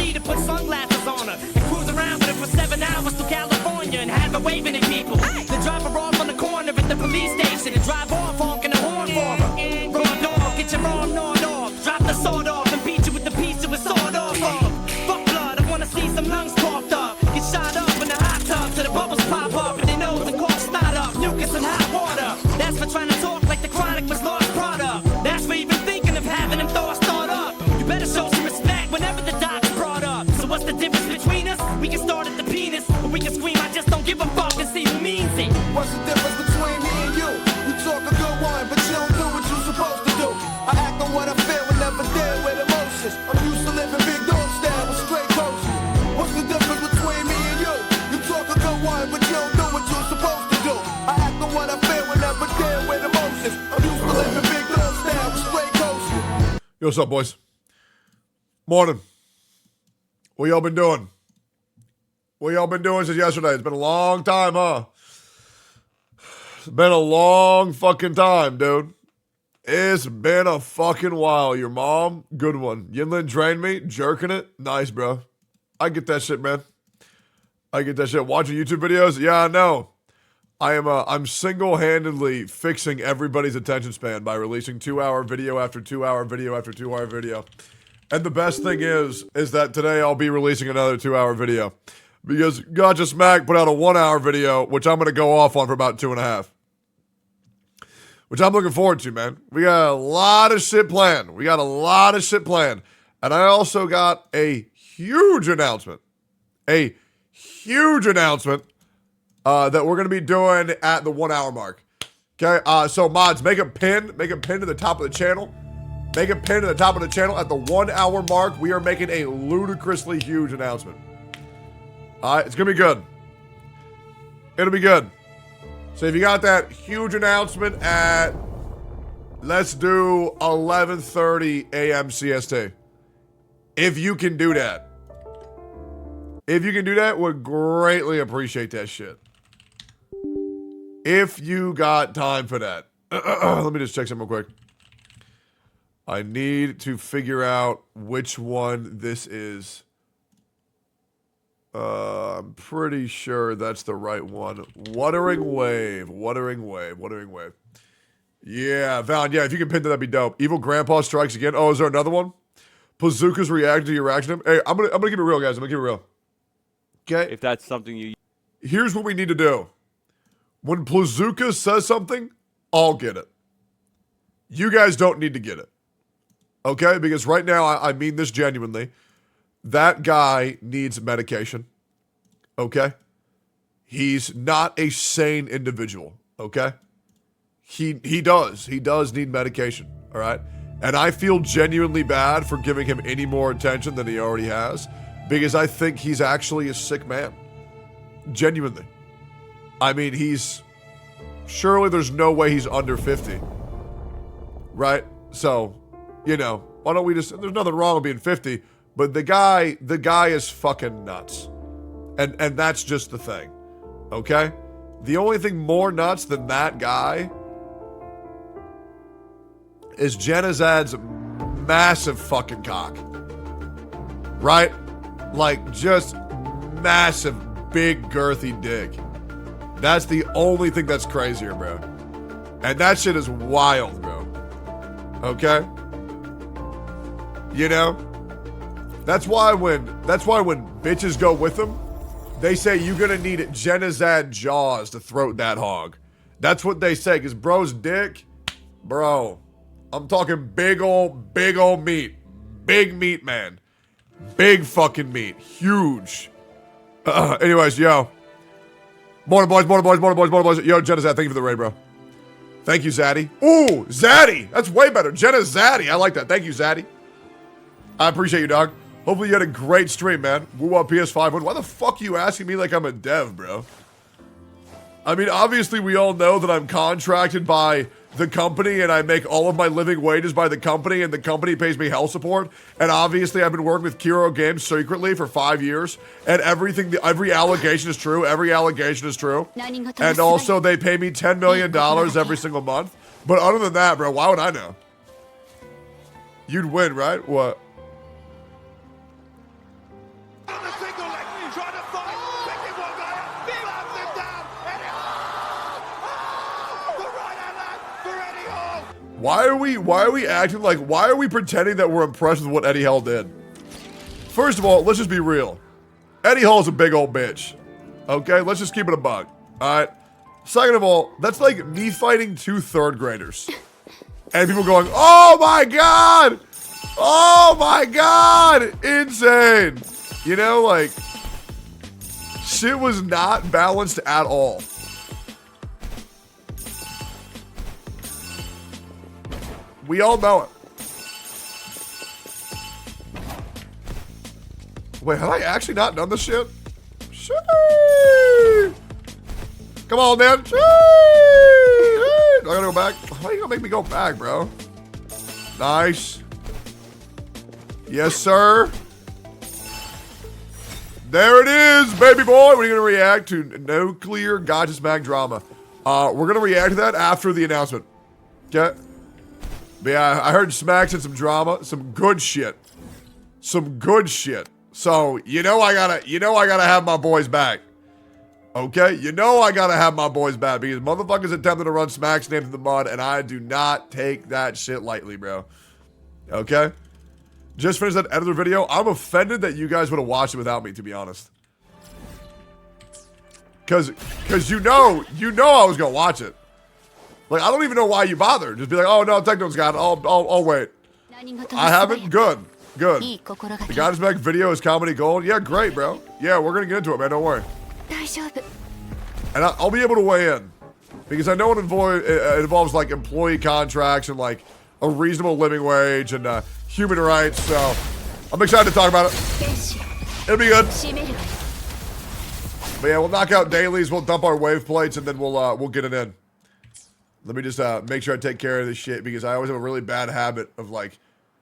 me to put sunglasses on her and cruise around with her for 7 hours to California and have her waving at people. Then drop her off on the corner at the police station and drive off honking the horn for her. Raw dog, get your arm gnawed off. Drop the sword off and beat you with the piece of a sword off. Fuck blood, I wanna see some lungs coughed up. Get shot up in the hot tub till the bubbles pop up and they nose and cough snot up. Mucus and hot water. That's for trying to talk like the chronic was lost product. That's for even thinking of having them thoughts thought up. You better show some respect whenever the doc's brought up. So what's the difference between us? We can start at the penis, or we can scream, I just don't give a fuck and see who means it. What's the difference between me and you? You talk a good one, but you don't do what you're supposed to do. I act on what I feel and never deal with emotions. I'm used to living big dog style with straight coaches. What's the difference between me and you? You talk a good one, but you don't do what you're supposed to do. I act on what I feel and never deal with emotions. I'm used to living big dog style with straight coaches. Yo, what's up, boys? Morning. What y'all been doing? What y'all been doing since yesterday? It's been a long time, huh? It's been a long fucking time, dude. It's been a fucking while. Your mom, good one. Yinlin drained me, jerking it. Nice, bro. I get that shit, man. I get that shit. Watching YouTube videos? Yeah, I know. I'm single-handedly fixing everybody's attention span by releasing 2-hour video after 2-hour video after 2-hour video. And the best thing is that today I'll be releasing another 2-hour video. Because Gotcha Smack put out a 1-hour video, which I'm going to go off on for about 2.5. Which I'm looking forward to, man. We got a lot of shit planned. And I also got a huge announcement. That we're going to be doing at the 1-hour mark. Okay, so mods, make a pin to the top of the channel. Make a pin to the top of the channel. At the 1-hour mark, we are making a ludicrously huge announcement. It's going to be good. It'll be good. So if you got that huge announcement at, let's do 11:30 a.m. CST. If you can do that. Would greatly appreciate that shit. If you got time for that. Let me just check something real quick. I need to figure out which one this is. I'm pretty sure that's the right one. Wuthering Wave. Yeah, Val, yeah, if you can pin that, that'd be dope. Evil Grandpa strikes again. Oh, is there another one? Bazooka's reacting to your reaction. Hey, I'm gonna keep it real, guys. I'm gonna keep it real. Okay? If that's something you... Here's what we need to do. When Plazooka says something, I'll get it. You guys don't need to get it. Okay? Because right now, I mean this genuinely. That guy needs medication. Okay? He's not a sane individual. Okay? He does. He does need medication. All right? And I feel genuinely bad for giving him any more attention than he already has. Because I think he's actually a sick man. Genuinely. I mean, surely there's no way he's under 50. Right? So, why don't we there's nothing wrong with being 50, but the guy is fucking nuts. And that's just the thing. Okay? The only thing more nuts than that guy is Janazad's massive fucking cock. Right? Like, just massive, big, girthy dick. That's the only thing that's crazier, bro. And that shit is wild, bro. Okay? That's why when bitches go with them, they say you're gonna need Janazad jaws to throat that hog. That's what they say, because bro's dick, bro, I'm talking big old meat. Big meat, man. Big fucking meat. Huge. Anyways, yo. Morning, boys. Yo, Janazad, thank you for the raid, bro. Thank you, Zaddy. Ooh, Zaddy. That's way better. Jenna Zaddy. I like that. Thank you, Zaddy. I appreciate you, dog. Hopefully you had a great stream, man. Woo up PS5. Why the fuck are you asking me like I'm a dev, bro? I mean, obviously we all know that I'm contracted by the company and I make all of my living wages by the company and the company pays me health support. And obviously I've been working with Kiro Games secretly for 5 years and every allegation is true. Every allegation is true. And also they pay me $10 million every single month. But other than that, bro, why would I know? You'd win, right? What? trying to fight. Picking one guy up. Slams him down. Eddie Hall! The right hand for Eddie Hall. Why are we acting like, why are we pretending that we're impressed with what Eddie Hall did? First of all, let's just be real. Eddie Hall's a big old bitch. Okay, let's just keep it a buck. Alright. Second of all, that's like me fighting 2 third graders. And people going, oh my god! Oh my god! Insane! You know, like, shit was not balanced at all. We all know it. Wait, have I actually not done this shit? Shit! Come on, man. Shit! I gotta go back. Why are you gonna make me go back, bro? Nice. Yes, sir. There it is, baby boy. We're gonna react to nuclear gotcha smack drama. We're gonna react to that after the announcement. Okay. But yeah, I heard Smack's in some drama, some good shit. Some good shit. So, you know I gotta have my boys back. Okay? You know I gotta have my boys back because motherfuckers attempted to run Smack's name through the mud and I do not take that shit lightly, bro. Okay? Just finished that editor video. I'm offended that you guys would have watched it without me, to be honest. Cause you know I was gonna watch it. Like, I don't even know why you bothered. Just be like, oh no, Tectone's got it. I'll wait. I haven't? Good. Good. The Goddess Mac video is comedy gold. Yeah, great, bro. Yeah, we're gonna get into it, man. Don't worry. And I'll be able to weigh in. Because I know it involves like employee contracts and like a reasonable living wage and human rights. So I'm excited to talk about it. It'll be good. But yeah, we'll knock out dailies. We'll dump our wave plates and then we'll get it in. Let me just make sure I take care of this shit because I always have a really bad habit of like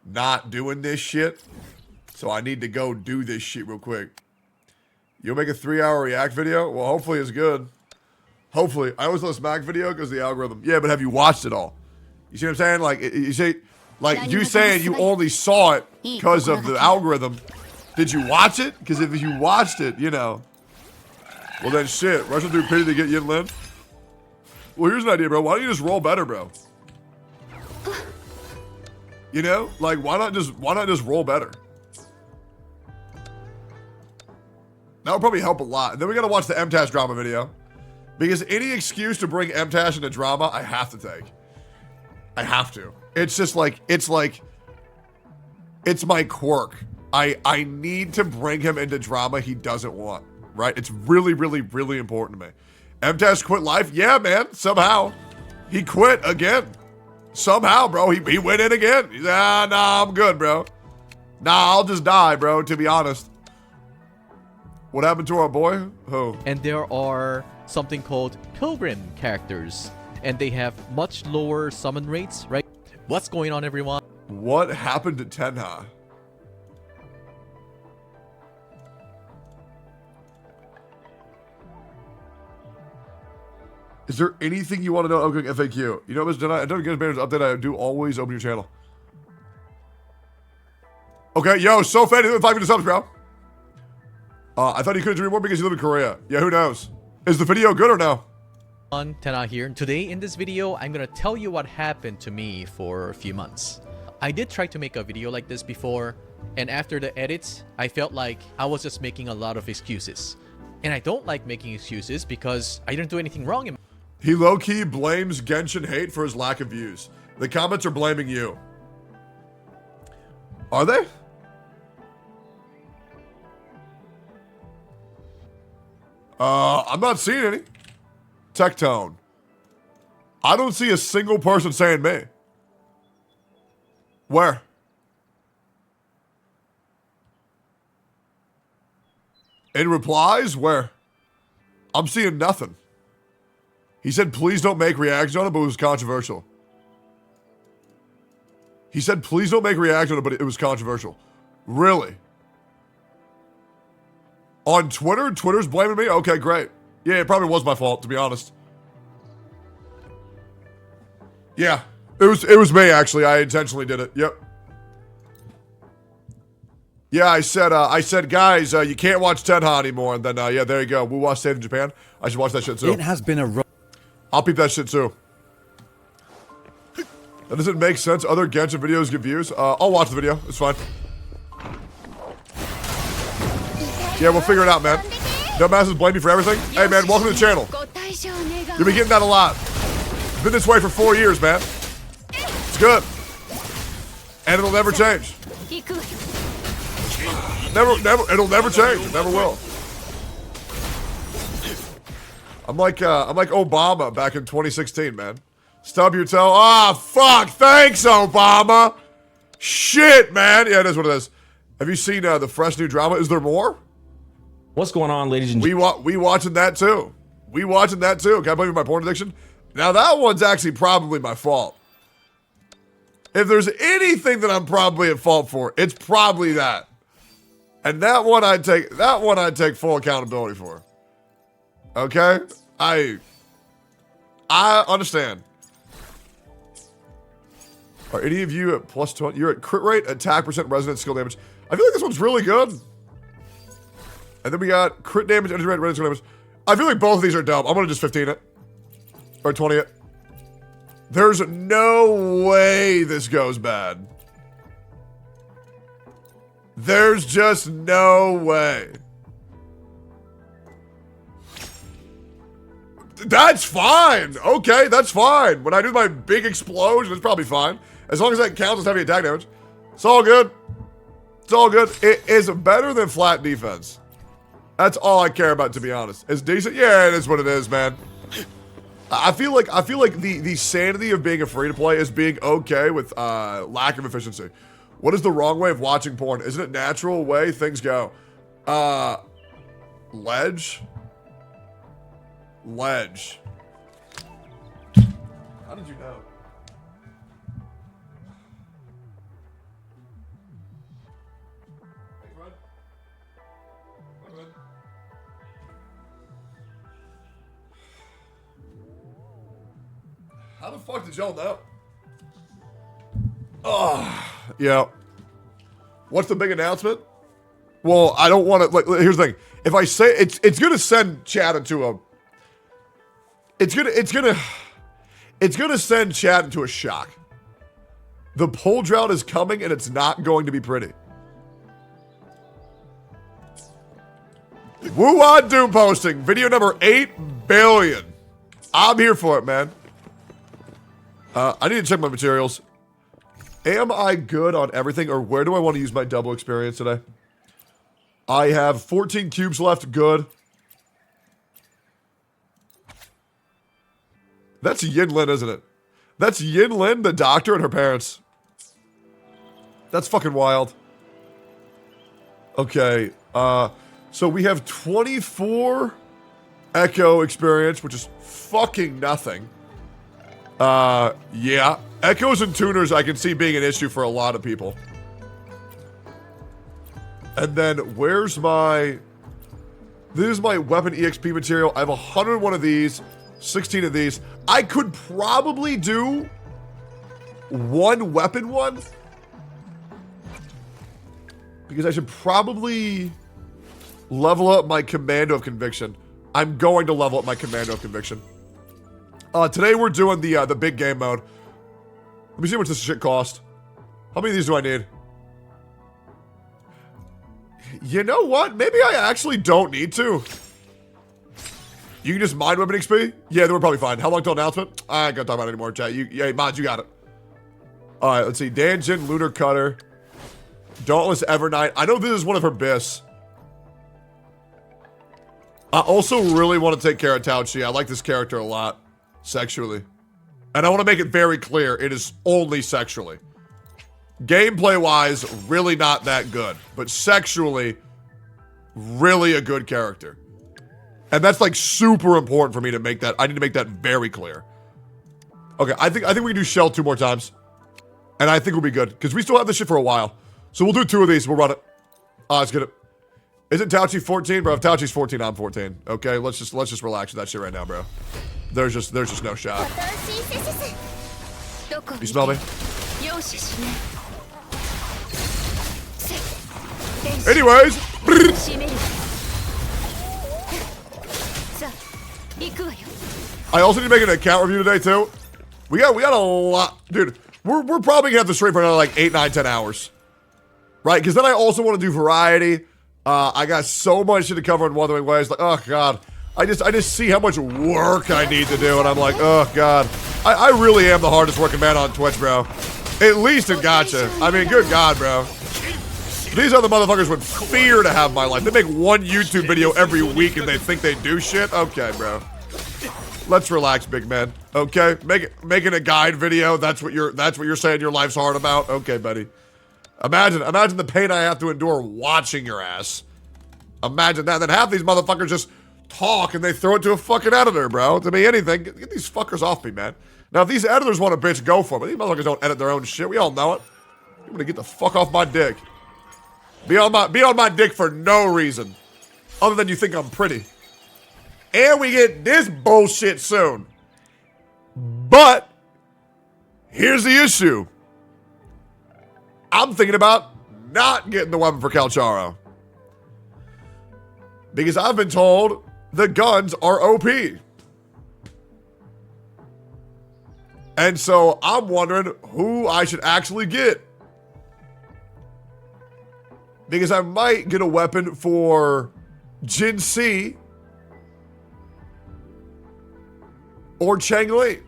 not doing this shit. So I need to go do this shit real quick. You'll make a 3-hour react video? Well, hopefully it's good. Hopefully. I always love Smack video because of the algorithm. Yeah, but have you watched it all? You see what I'm saying? Like, you say, like you saying you only saw it because of the algorithm. Did you watch it? Because if you watched it, you know. Well then shit. Rushing through pity to get Yin Lin. Well, here's an idea, bro. Why don't you just roll better, bro? You know? Like, why not just roll better? That would probably help a lot. And then we gotta watch the MTash drama video. Because any excuse to bring MTash into drama, I have to take. I have to. It's just like, it's my quirk. I need to bring him into drama he doesn't want, right? It's really, really, really important to me. MTash quit life? Yeah, man, somehow. He quit again. Somehow, bro, he went in again. He's, nah, I'm good, bro. Nah, I'll just die, bro, to be honest. What happened to our boy? Who? And there are something called Pilgrim characters, and they have much lower summon rates, right? What's going on, everyone? What happened to Tenha? Is there anything you want to know? Okay, FAQ. You know, Mr. Denied, I don't get banners update. I do always open your channel. Okay, yo, so fatty, 5 minutes subs, bro. I thought he couldn't dream more because he lived in Korea. Yeah, who knows? Is the video good or no? Tena here. Today in this video, I'm gonna tell you what happened to me for a few months. I did try to make a video like this before, and after the edits, I felt like I was just making a lot of excuses. And I don't like making excuses because I didn't do anything wrong in He low-key blames Genshin Hate for his lack of views. The comments are blaming you. Are they? I'm not seeing any. Tectone. I don't see a single person saying me. Where? In replies? Where? I'm seeing nothing. He said, please don't make reactions on it, but it was controversial. He said, please don't make reactions on it, but it was controversial. Really? On Twitter? Twitter's blaming me? Okay, great. Yeah, it probably was my fault, to be honest. Yeah, it was me, actually. I intentionally did it. Yep. Yeah, I said, guys, you can't watch Tenha anymore. And then, yeah, there you go. We watched Saved in Japan. I should watch that shit too. It has been a I'll peep that shit too. That doesn't make sense. Other Genshin videos get views. I'll watch the video. It's fine. Yeah, we'll figure it out, man. Dumbasses blame me for everything. Hey, man, welcome to the channel. You've been getting that a lot. It's been this way for 4 years, man. It's good. And it'll never change. It'll never change. It never will. I'm like Obama back in 2016, man. Stub your toe. Ah, fuck. Thanks, Obama. Shit, man. Yeah, it is what it is. Have you seen the fresh new drama? Is there more? What's going on, ladies and gentlemen? We watching that too. We watching that too. Can I blame you for my porn addiction? Now that one's actually probably my fault. If there's anything that I'm probably at fault for, it's probably that. And that one I'd take full accountability for. Okay? I understand. Are any of you at plus 20? You're at crit rate, attack percent, resonance, skill damage. I feel like this one's really good. And then we got crit damage, energy rate, resonance, skill damage. I feel like both of these are dumb. I'm gonna just 15 it. Or 20 it. There's no way this goes bad. There's just no way. That's fine. Okay, that's fine. When I do my big explosion, it's probably fine. As long as that counts as heavy attack damage. It's all good. It's all good. It is better than flat defense. That's all I care about, to be honest. It's decent? Yeah, it is what it is, man. I feel like the sanity of being a free-to-play is being okay with lack of efficiency. What is the wrong way of watching porn? Isn't it natural way things go? Ledge? Ledge. How did you know? Hey, Fred. Hey, Fred. How the fuck did y'all know? Oh, yeah. What's the big announcement? Well, I don't want to, like, here's the thing. If I say, it's gonna send chat into a, it's gonna send chat into a shock. The pull drought is coming and it's not going to be pretty. Woo-wah doom posting. Video number 8 billion. I'm here for it, man. I need to check my materials. Am I good on everything, or where do I want to use my double experience today? I have 14 cubes left. Good. That's Yinlin, isn't it? That's Yinlin, the doctor, and her parents. That's fucking wild. Okay. So we have 24 Echo experience, which is fucking nothing. Yeah. Echoes and tuners I can see being an issue for a lot of people. And then where's my... This is my weapon EXP material. I have 101 of these, 16 of these. I could probably do one weapon one. Because I should probably level up my Commando of Conviction. I'm going to level up my Commando of Conviction. Today we're doing the big game mode. Let me see how much this shit cost. How many of these do I need? You know what? Maybe I actually don't need to. You can just mind weapon XP? Yeah, then we're probably fine. How long till announcement? I ain't gonna talk about it anymore, chat. Yeah, mods, you got it. Alright, let's see. Danjin, Lunar Cutter. Dauntless Evernight. I know this is one of her bists. I also really want to take care of Tauchi. I like this character a lot. Sexually. And I want to make it very clear, it is only sexually. Gameplay-wise, really not that good. But sexually, really a good character. And that's like super important for me to make that. I need to make that very clear. Okay, I think we can do Shell 2 more times. And I think we'll be good. Because we still have this shit for a while. So we'll do 2 of these, we'll run it. Let's get it. Isn't Tauchi 14? Bro, if Tauchi's 14, I'm 14. Okay, let's just relax with that shit right now, bro. There's just no shot. You smell me? Anyways. I also need to make an account review today too. We got a lot, dude. We're probably gonna have to stream for another like 8, 9, 10 hours, right? Because then I also want to do variety. I got so much shit to cover in Wuthering Waves. Like, oh god, I just see how much work I need to do, and I'm like, oh god, I really am the hardest working man on Twitch, bro. At least in Gacha. I mean, good god, bro. These other motherfuckers would fear to have my life. They make one YouTube video every week and they think they do shit. Okay, bro. Let's relax, big man. Okay, making a guide video. That's what you're saying your life's hard about. Okay, buddy. Imagine the pain I have to endure watching your ass. Imagine that. Then half these motherfuckers just talk and they throw it to a fucking editor, bro. To me, anything. Get these fuckers off me, man. Now, if these editors want a bitch, go for it. These motherfuckers don't edit their own shit. We all know it. I'm gonna get the fuck off my dick. Be on my dick for no reason, other than you think I'm pretty. And we get this bullshit soon. But here's the issue. I'm thinking about not getting the weapon for Calcharo. Because I've been told the guns are OP. And so I'm wondering who I should actually get. Because I might get a weapon for Jin C or Chang Li.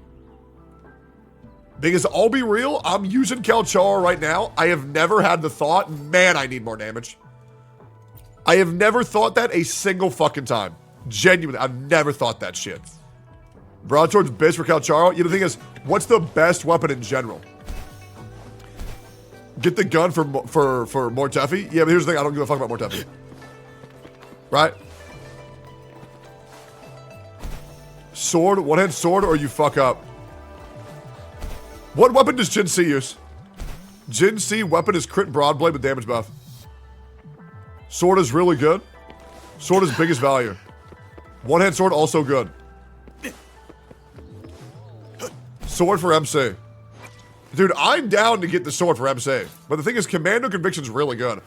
Because I'll be real, I'm using Calcharo right now. I have never had the thought, man, I need more damage. I have never thought that a single fucking time. Genuinely, I've never thought that shit. Broadsword's bitch for Calcharo. You know, the thing is, what's the best weapon in general? Get the gun for Mortefi? Yeah, but here's the thing, I don't give a fuck about Mortefi. Right? Sword, one-hand sword, or you fuck up. What weapon does Jin C use? Jin C weapon is crit broadblade with damage buff. Sword is really good. Sword is biggest value. One-hand sword also good. Sword for MC. Dude, I'm down to get the sword for MC. But the thing is, Commando Conviction's really good.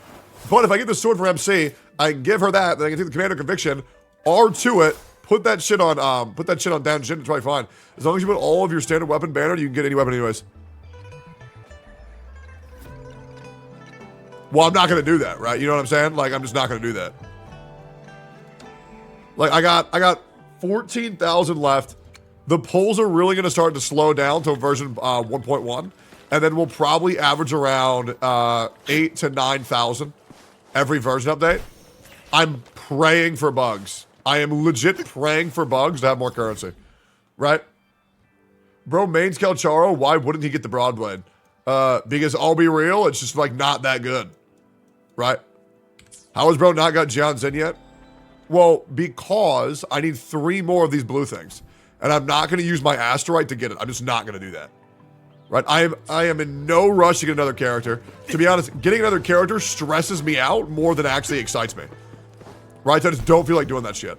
But if I get the sword for MC, I can give her that, then I can take the Commando Conviction, R2 it, put that shit on down Jin, it's probably fine. As long as you put all of your standard weapon banner, you can get any weapon anyways. Well, I'm not gonna do that, right? You know what I'm saying? Like, I'm just not gonna do that. Like, I got 14,000 left. The pulls are really gonna start to slow down to version 1.1, and then we'll probably average around 8 to 9,000 every version update. I'm praying for bugs. I am legit praying for bugs to have more currency, right? Bro, mains Calcharo, why wouldn't he get the Broadblade? Because I'll be real, it's just like not that good, right? How has bro not got Jian Zhen yet? Well, because I need 3 more of these blue things, and I'm not going to use my Asterite to get it. I'm just not going to do that, right? I am in no rush to get another character. To be honest, getting another character stresses me out more than actually excites me. Right, I just don't feel like doing that shit.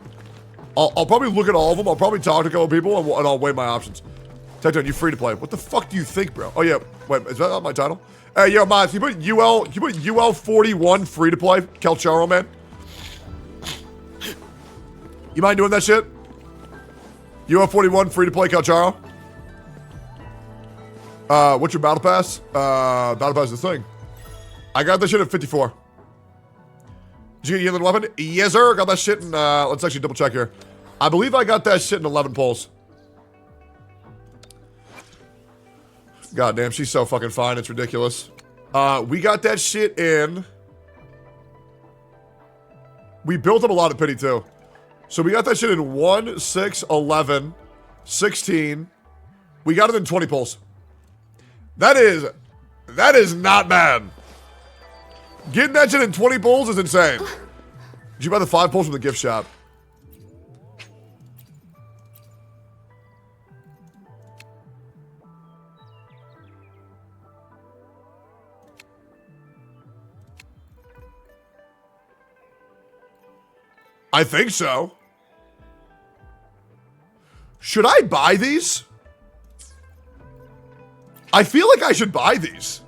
I'll probably look at all of them. I'll probably talk to a couple people, and I'll weigh my options. Tectone, you free to play. What the fuck do you think, bro? Oh yeah, wait, is that not my title? Hey, yo, Miles, can you put UL 41 free to play, Calcharo, man? You mind doing that shit? UL 41 free to play, Calcharo. What's your battle pass? Battle pass is the thing. I got that shit at 54. Did you get a healing weapon? Yes, sir. Got that shit in, let's actually double check here. I believe I got that shit in 11 pulls. God damn, she's so fucking fine. It's ridiculous. We got that shit in. We built up a lot of pity too. So we got that shit in 1, 6, 11, 16. We got it in 20 pulls. That is not bad. Getting that shit in 20 pulls is insane. Did you buy the 5 pulls from the gift shop? I think so. Should I buy these? I feel like I should buy these.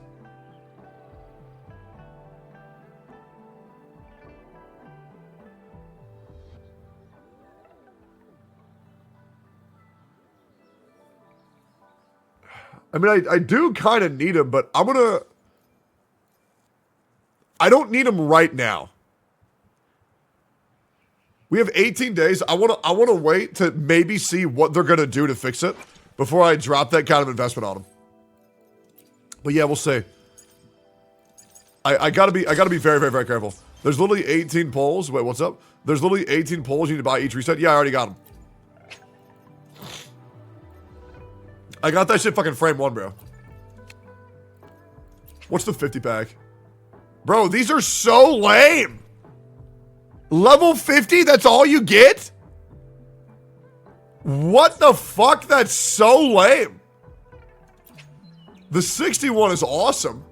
I mean, I do kind of need him, but I don't need him right now. We have 18 days. I want to wait to maybe see what they're going to do to fix it before I drop that kind of investment on them. But yeah, we'll see. I gotta be very, very, very careful. There's literally 18 polls. Wait, what's up? There's literally 18 polls you need to buy each reset. Yeah, I already got them. I got that shit fucking frame 1, bro. What's the 50 pack? Bro, these are so lame. Level 50, that's all you get? What the fuck? That's so lame. The 61 is awesome.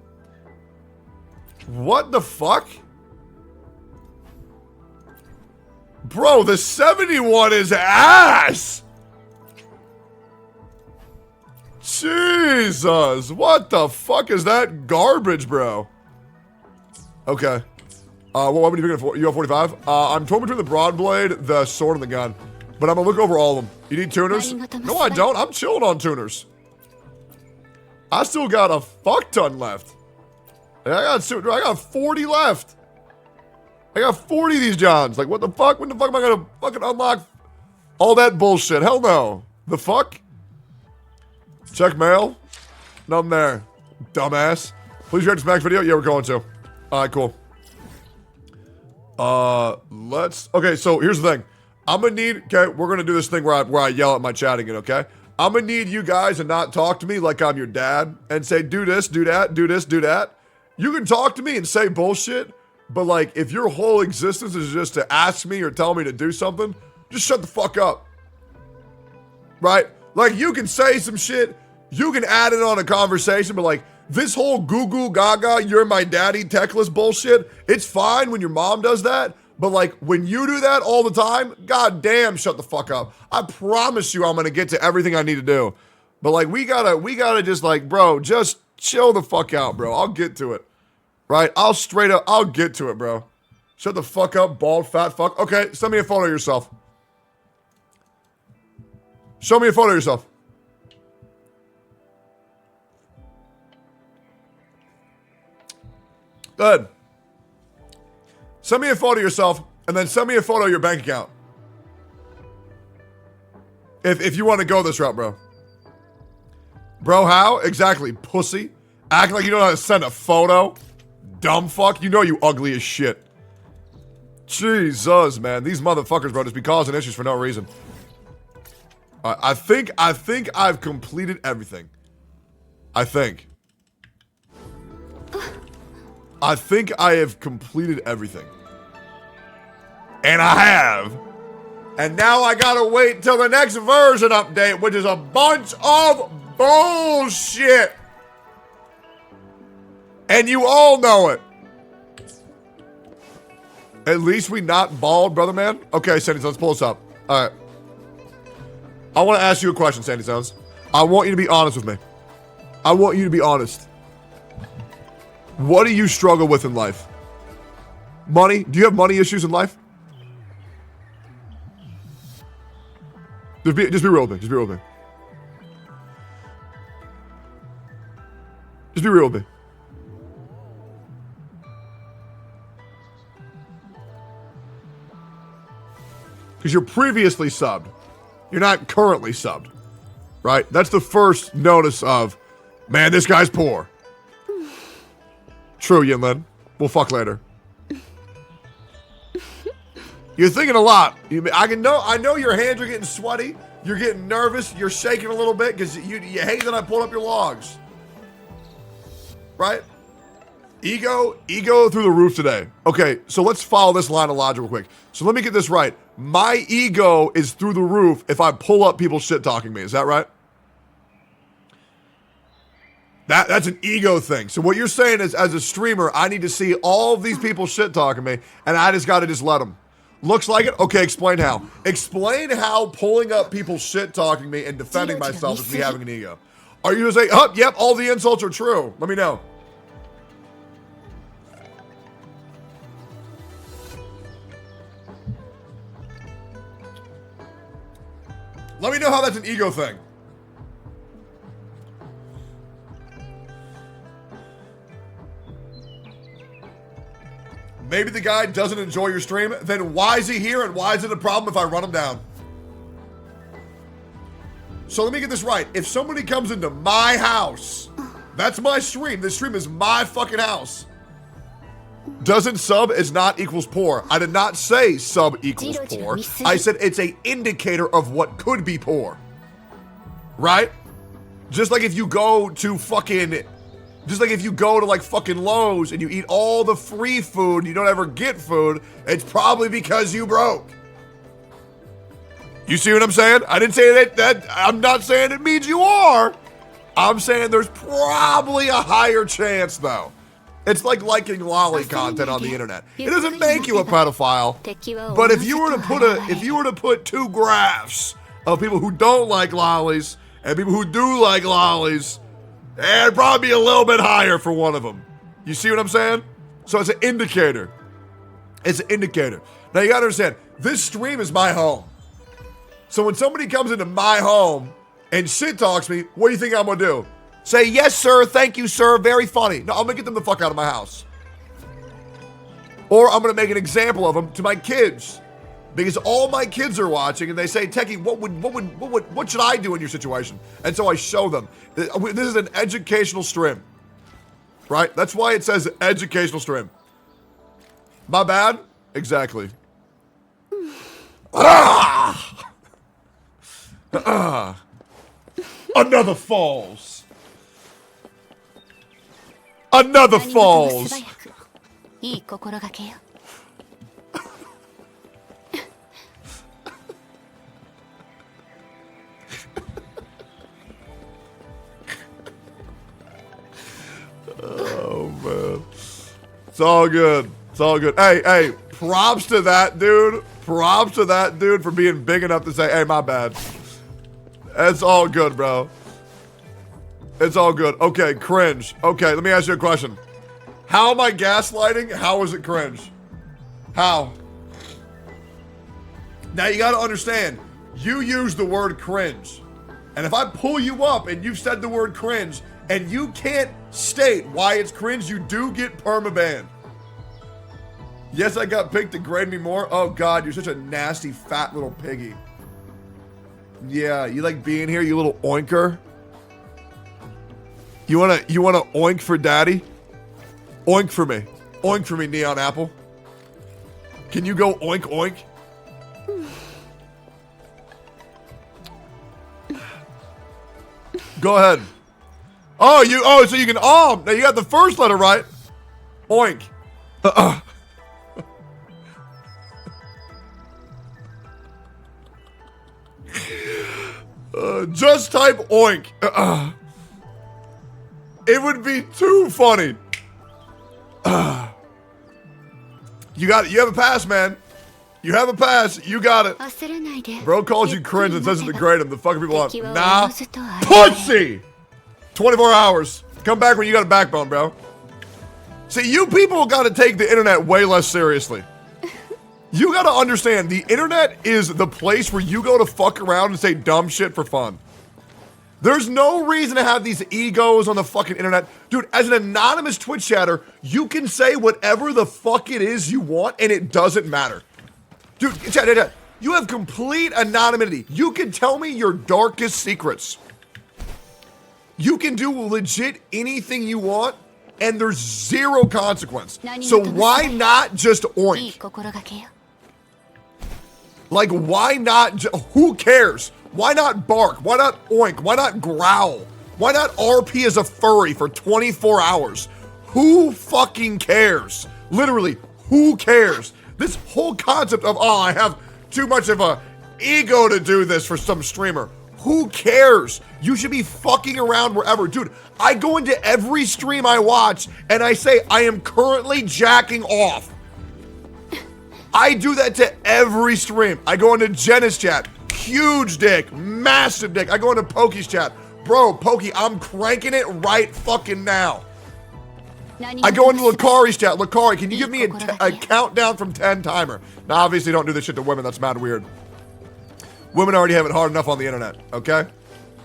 What the fuck? Bro, the 71 is ass. Jesus, what the fuck is that garbage, bro? Okay. What weapon are you picking for? You have 45? I'm torn between the broad blade, the sword, and the gun. But I'm gonna look over all of them. You need tuners? No, I don't. I'm chilling on tuners. I still got a fuck ton left. I got 40 left. I got 40 of these Johns. Like, what the fuck? When the fuck am I gonna fucking unlock all that bullshit? Hell no. The fuck? Check mail. Nothing there. Dumbass. Please react to Smack's video. Yeah, we're going to. Alright, cool. Okay, so here's the thing. I'm gonna need, okay, we're gonna do this thing where I yell at my chat again, okay? I'm gonna need you guys to not talk to me like I'm your dad and say, do this, do that, do this, do that. You can talk to me and say bullshit, but like, if your whole existence is just to ask me or tell me to do something, just shut the fuck up. Right? Like, you can say some shit, you can add it on a conversation, but like, this whole goo goo gaga, you're my daddy techless bullshit, it's fine when your mom does that, but like, when you do that all the time, god damn, shut the fuck up. I promise you I'm gonna get to everything I need to do. But like, we gotta just like, bro, just chill the fuck out, bro. I'll get to it. Right? I'll get to it, bro. Shut the fuck up, bald, fat fuck. Okay, send me a photo of yourself. Show me a photo of yourself. Good. Send me a photo of yourself, and then send me a photo of your bank account. If you want to go this route, bro. Bro, how? Exactly, pussy. Acting like you don't know how to send a photo. Dumb fuck. You know you ugly as shit. Jesus, man. These motherfuckers, bro, just be causing issues for no reason. I think I've completed everything. I think I have completed everything. And I have. And now I gotta wait till the next version update, which is a bunch of bullshit. And you all know it. At least we not bald, brother man. Okay, Sandy Stones, pull us up. All right. I want to ask you a question, Sandy Stones. I want you to be honest with me. I want you to be honest. What do you struggle with in life? Money? Do you have money issues in life? Just be real with me. Just be real with me. Just be real with me. Because you're previously subbed. You're not currently subbed. Right? That's the first notice of, man, this guy's poor. True, Yinlin. We'll fuck later. You're thinking a lot. I know your hands are getting sweaty. You're getting nervous. You're shaking a little bit because you hate that I pulled up your logs. Right? Ego through the roof today. Okay, so let's follow this line of logic real quick. So let me get this right. My ego is through the roof if I pull up people shit talking me. Is that right? That's an ego thing. So what you're saying is, as a streamer, I need to see all of these people shit talking me, and I just got to just let them. Looks like it? Okay, explain how. Explain how pulling up people shit talking me and defending myself is me having an ego. Are you going to say, oh, yep, all the insults are true? Let me know. Let me know how that's an ego thing. maybe the guy doesn't enjoy your stream, then why is he here and why is it a problem if I run him down? So let me get this right. If somebody comes into my house, that's my stream. This stream is my fucking house. Doesn't sub is not equals poor. I did not say sub equals poor. I said it's an indicator of what could be poor. Right? Just like if you go to fucking... Just like if you go to like fucking Lowe's and you eat all the free food and you don't ever get food, it's probably because you broke. You see what I'm saying? I didn't say that I'm not saying it means you are. I'm saying there's probably a higher chance though. It's like liking lolly content on the internet. It doesn't make you a pedophile. But if you were to put two graphs of people who don't like lollies and people who do like lollies, it'd probably be a little bit higher for one of them. You see what I'm saying? So it's an indicator. It's an indicator. Now you gotta understand, this stream is my home. So when somebody comes into my home and shit talks me, what do you think I'm gonna do? Say, yes, sir, thank you, sir, very funny. No, I'm gonna get them the fuck out of my house. Or I'm gonna make an example of them to my kids. Because all my kids are watching and they say, Techie, what should I do in your situation? And so I show them. This is an educational stream. Right? That's why it says educational stream. My bad? Exactly. Another falls. Another falls. Oh, man. It's all good. It's all good. Hey, props to that dude. Props to that dude for being big enough to say, hey, my bad. It's all good, bro. It's all good. Okay, cringe. Okay, let me ask you a question. How am I gaslighting? How is it cringe? How? Now, you gotta understand, you use the word cringe. And if I pull you up and you've said the word cringe, and you can't state why it's cringe, you do get permabanned. Yes, I got picked to grade me more. Oh God, you're such a nasty fat little piggy. Yeah, you like being here, you little oinker? You wanna oink for daddy? Oink for me. Oink for me, Neon Apple. Can you go oink oink? Go ahead. Oh, so you can, now you got the first letter right. Oink. Just type oink. It would be too funny. You have a pass, man. You have a pass. You got it. Bro calls you cringe and says to degrade him. The fucking people on. Nah. Pussy! 24 hours. Come back when you got a backbone, bro. See, you people got to take the internet way less seriously. You got to understand, the internet is the place where you go to fuck around and say dumb shit for fun. There's no reason to have these egos on the fucking internet. Dude, as an anonymous Twitch chatter, you can say whatever the fuck it is you want and it doesn't matter. Dude, chat, you have complete anonymity. You can tell me your darkest secrets. You can do legit anything you want, and there's zero consequence. So why not just oink? Like, why not? Who cares? Why not bark? Why not oink? Why not growl? Why not RP as a furry for 24 hours? Who fucking cares? Literally, who cares? This whole concept of, oh, I have too much of a ego to do this for some streamer. Who cares? You should be fucking around wherever. Dude, I go into every stream I watch and I say, I am currently jacking off. I do that to every stream. I go into Jenna's chat. Huge dick, massive dick. I go into Pokey's chat. Bro, Pokey, I'm cranking it right fucking now. I go into Lakari's chat. Lakari, can you give me a countdown from 10 timer? Now, obviously, don't do this shit to women. That's mad weird. Women already have it hard enough on the internet, okay?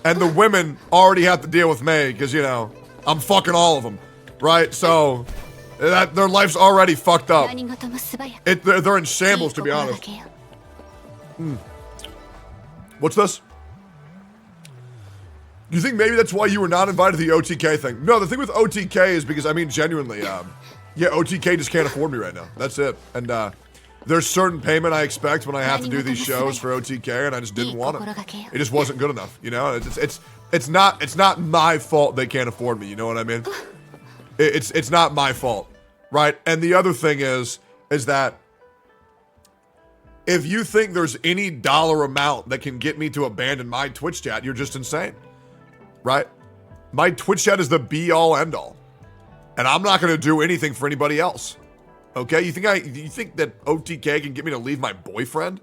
And the women already have to deal with me because, you know, I'm fucking all of them, right? So, That their life's already fucked up. They're in shambles, to be honest. What's this? You think maybe that's why you were not invited to the OTK thing? No, the thing with OTK is because, I mean, genuinely, yeah, OTK just can't afford me right now. That's it. And there's certain payment I expect when I have to do these shows for OTK, and I just didn't want it. It just wasn't good enough, you know? It's not my fault they can't afford me, you know what I mean? It's not my fault, right? And the other thing is that if you think there's any dollar amount that can get me to abandon my Twitch chat, you're just insane. Right? My Twitch chat is the be-all, end-all. And I'm not going to do anything for anybody else. Okay? You think that OTK can get me to leave my boyfriend?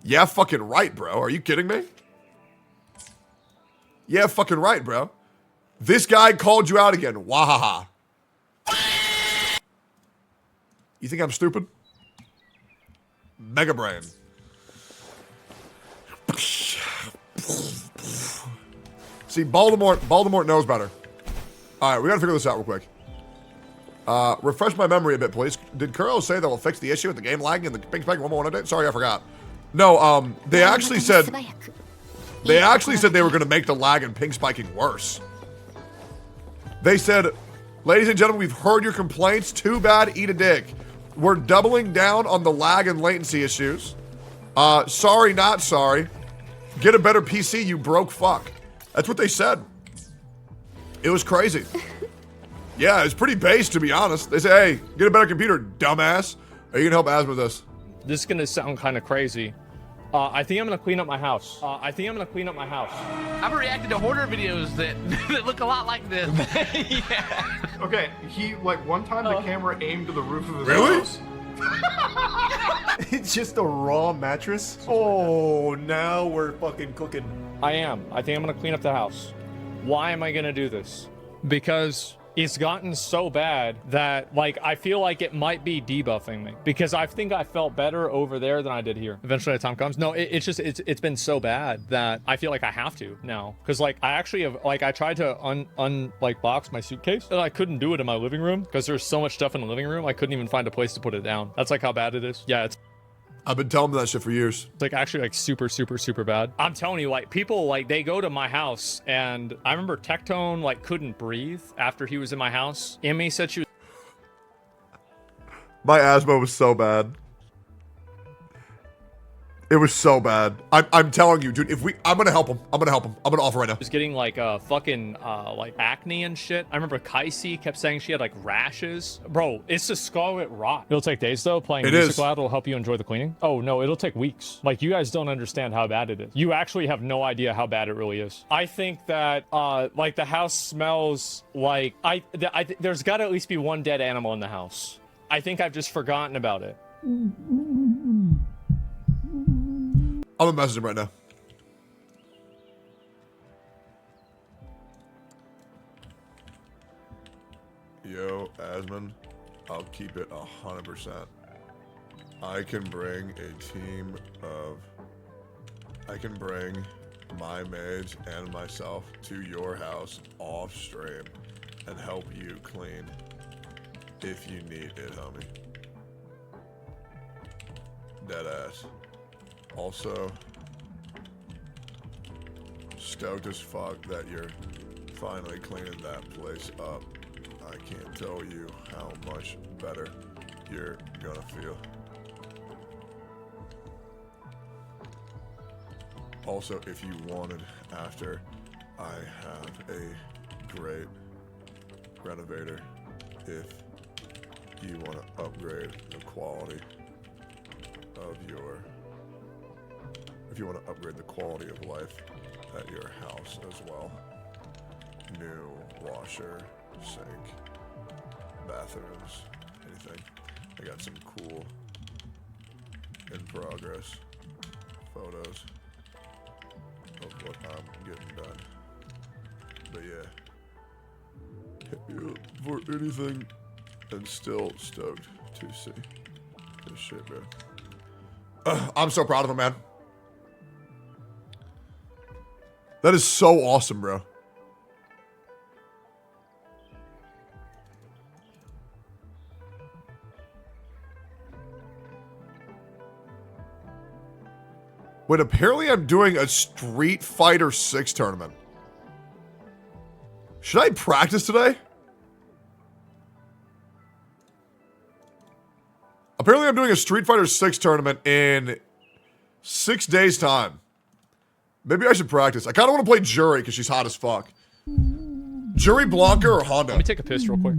Yeah, fucking right, bro. Are you kidding me? Yeah, fucking right, bro. This guy called you out again. Wahaha. You think I'm stupid? Mega brain. See, Baltimore knows better. All right, we gotta figure this out real quick. Refresh my memory a bit, please. Did Kuro say that will fix the issue with the game lagging and the ping spike 1 more update? Sorry, I forgot. No, they actually said they were gonna make the lag and ping spiking worse. They said, ladies and gentlemen, we've heard your complaints. Too bad, eat a dick. We're doubling down on the lag and latency issues. Sorry, not sorry. Get a better PC, you broke fuck. That's what they said. It was crazy. Yeah, it's pretty base, to be honest. They say, hey, get a better computer, dumbass. Are you gonna help Az with this? This is gonna sound kind of crazy. I think I'm gonna clean up my house. I've reacted to hoarder videos that look a lot like this. Yeah. Okay, one time the camera aimed to the roof of his house. It's just a raw mattress. Oh, now we're fucking cooking. I think I'm gonna clean up the house. Why am I gonna do this? Because it's gotten so bad that, like, I feel like it might be debuffing me. Because I think I felt better over there than I did here. Eventually the time comes. No, it's been so bad that I feel like I have to now. Because, like, I actually have, like, I tried to box my suitcase, and I couldn't do it in my living room because there's so much stuff in the living room. I couldn't even find a place to put it down. That's, like, how bad it is. Yeah, I've been telling them that shit for years. It's like actually like super, super, super bad. I'm telling you, like people like they go to my house, and I remember Tectone like couldn't breathe after he was in my house. Emmy said she was. My asthma was so bad. It was so bad. I'm telling you, dude, I'm gonna help him. I'm gonna offer right now. Was getting like fucking like acne and shit. I remember Kaisi kept saying she had like rashes. Bro, it's the scarlet rot. It'll take days though. Playing music loud will help you enjoy the cleaning. Oh no, it'll take weeks. Like you guys don't understand how bad it is. You actually have no idea how bad it really is. I think that like the house smells like there's got to at least be one dead animal in the house. I think I've just forgotten about it. I'm gonna message him right now. Yo, Asmon, I'll keep it 100%. I can bring my mage and myself to your house off stream and help you clean if you need it, homie. Deadass. Also, stoked as fuck that you're finally cleaning that place up. I can't tell you how much better you're gonna feel. Also, if you wanted, after, I have a great renovator if you want to upgrade the quality of your of life at your house as well. New washer, sink, bathrooms, anything. I got some cool in progress photos of what I'm getting done. But yeah, hit me up for anything, and still stoked to see this shit, man. I'm so proud of him, man. That is so awesome, bro. Wait, apparently I'm doing a Street Fighter 6 tournament. Should I practice today? Apparently I'm doing a Street Fighter 6 tournament in 6 days' time. Maybe I should practice. I kind of want to play Jury because she's hot as fuck. Jury, Blanca, or Honda? Let me take a piss real quick.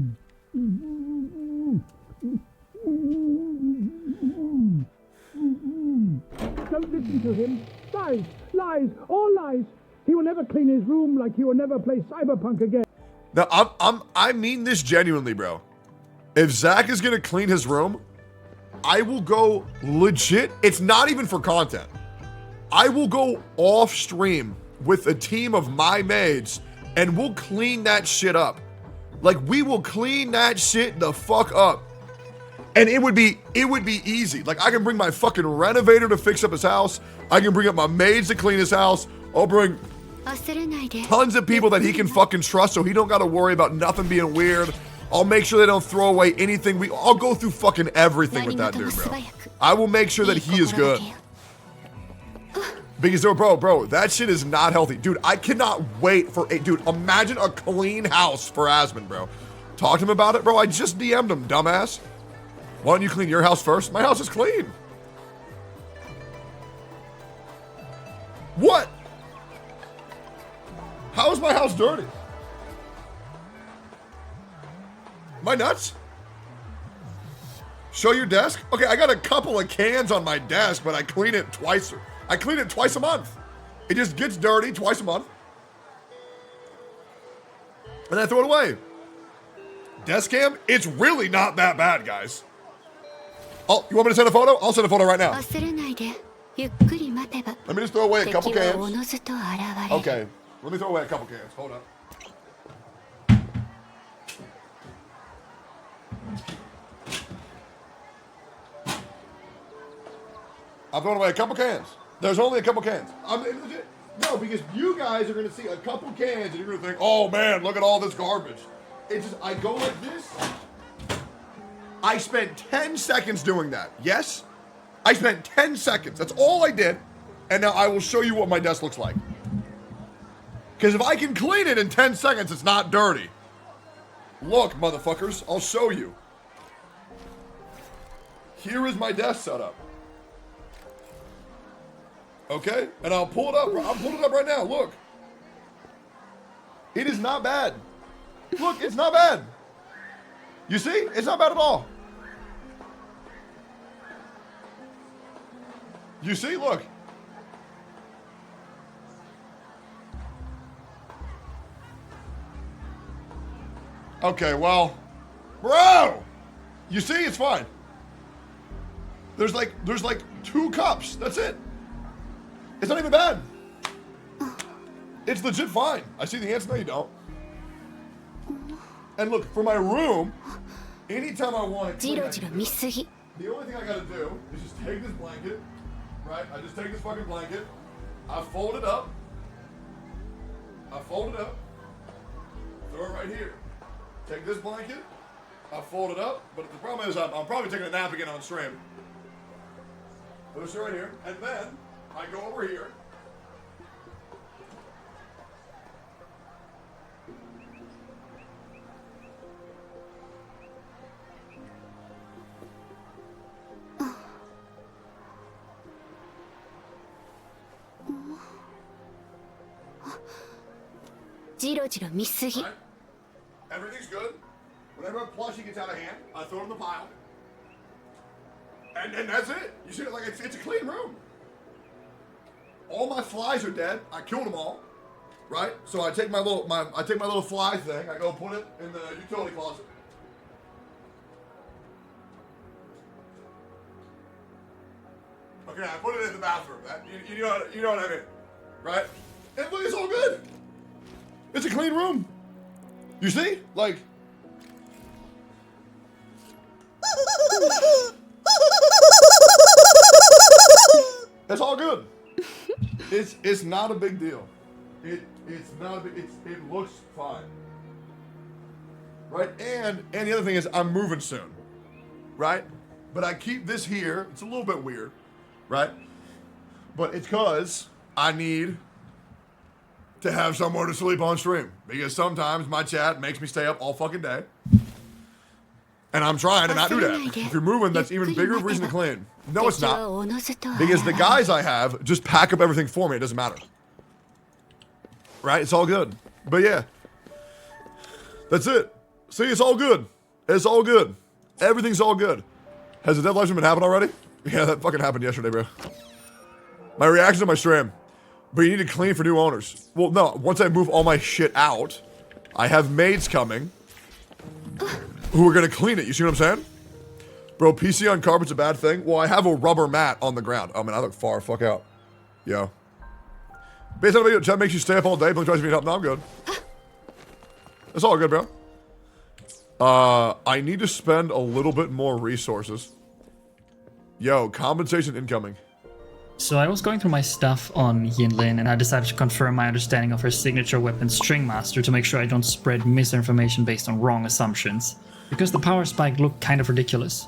Don't listen to him. Lies, lies, all lies. He will never clean his room like he will never play Cyberpunk again. Now, I mean this genuinely, bro. If Zach is gonna clean his room, I will go legit. It's not even for content. I will go off stream with a team of my maids and we'll clean that shit up. Like, we will clean that shit the fuck up. And it would be easy. Like, I can bring my fucking renovator to fix up his house. I can bring up my maids to clean his house. I'll bring tons of people that he can fucking trust so he don't gotta worry about nothing being weird. I'll make sure they don't throw away anything. I'll go through fucking everything with that dude, bro. I will make sure that he is good. Because, bro, that shit is not healthy. Dude, I cannot wait for it. Dude, imagine a clean house for Asmund, bro. Talk to him about it, bro. I just DM'd him, dumbass. Why don't you clean your house first? My house is clean. What? How is my house dirty? Am I nuts? Show your desk? Okay, I got a couple of cans on my desk, but I clean it twice. I clean it twice a month. It just gets dirty twice a month. And I throw it away. Desk cam, it's really not that bad, guys. Oh, you want me to send a photo? I'll send a photo right now. Let me just throw away a couple cans. Okay, let me throw away a couple cans. Hold up. I'm throwing away a couple cans. There's only a couple cans. I'm legit. No, because you guys are going to see a couple cans and you're going to think, oh man, look at all this garbage. It's just, I go like this. I spent 10 seconds doing that. Yes? I spent 10 seconds. That's all I did. And now I will show you what my desk looks like. Because if I can clean it in 10 seconds, it's not dirty. Look, motherfuckers, I'll show you. Here is my desk setup. Okay? And I'll pull it up. I'll pull it up right now. Look. It is not bad. Look, it's not bad. You see? It's not bad at all. You see? Look. Okay, well, bro, you see, it's fine. There's like 2 cups. That's it. It's not even bad. It's legit fine. I see the answer. No, you don't. And look, for my room, anytime I want to clean it, the only thing I gotta do is just take this blanket, right? I just take this fucking blanket, I fold it up, throw it right here. Take this blanket, I fold it up, but the problem is I'm probably taking a nap again on stream. Put this right here, and then I go over here. Right? Everything's good. Whenever a plushie gets out of hand, I throw it in the pile. And that's it. You see it like it's a clean room. All my flies are dead. I killed them all. Right? So I take my little fly thing, I go put it in the utility closet. Okay, I put it in the bathroom. You know what I mean. Right? And look, it's all good. It's a clean room. You see? Like. It's all good. It's not a big deal. It's not a big. It looks fine. Right? And the other thing is I'm moving soon. Right? But I keep this here. It's a little bit weird. Right? But it's because I need to have somewhere to sleep on stream. Because sometimes my chat makes me stay up all fucking day. And I'm trying to not do that. If you're moving, that's even bigger reason to clean. No, it's not. Because the guys I have just pack up everything for me. It doesn't matter. Right? It's all good. But yeah. That's it. See, it's all good. It's all good. Everything's all good. Has the dead live stream been happening already? Yeah, that fucking happened yesterday, bro. My reaction to my stream. But you need to clean for new owners. Well, no. Once I move all my shit out, I have maids coming who are going to clean it. You see what I'm saying? Bro, PC on carpet's a bad thing? Well, I have a rubber mat on the ground. Oh, man, I look far fuck out. Yo. Based on the video, chat makes you stay up all day, but tries to be help. No, I'm good. It's all good, bro. I need to spend a little bit more resources. Yo, compensation incoming. So I was going through my stuff on Yinlin, and I decided to confirm my understanding of her signature weapon Stringmaster to make sure I don't spread misinformation based on wrong assumptions. Because the power spike looked kind of ridiculous.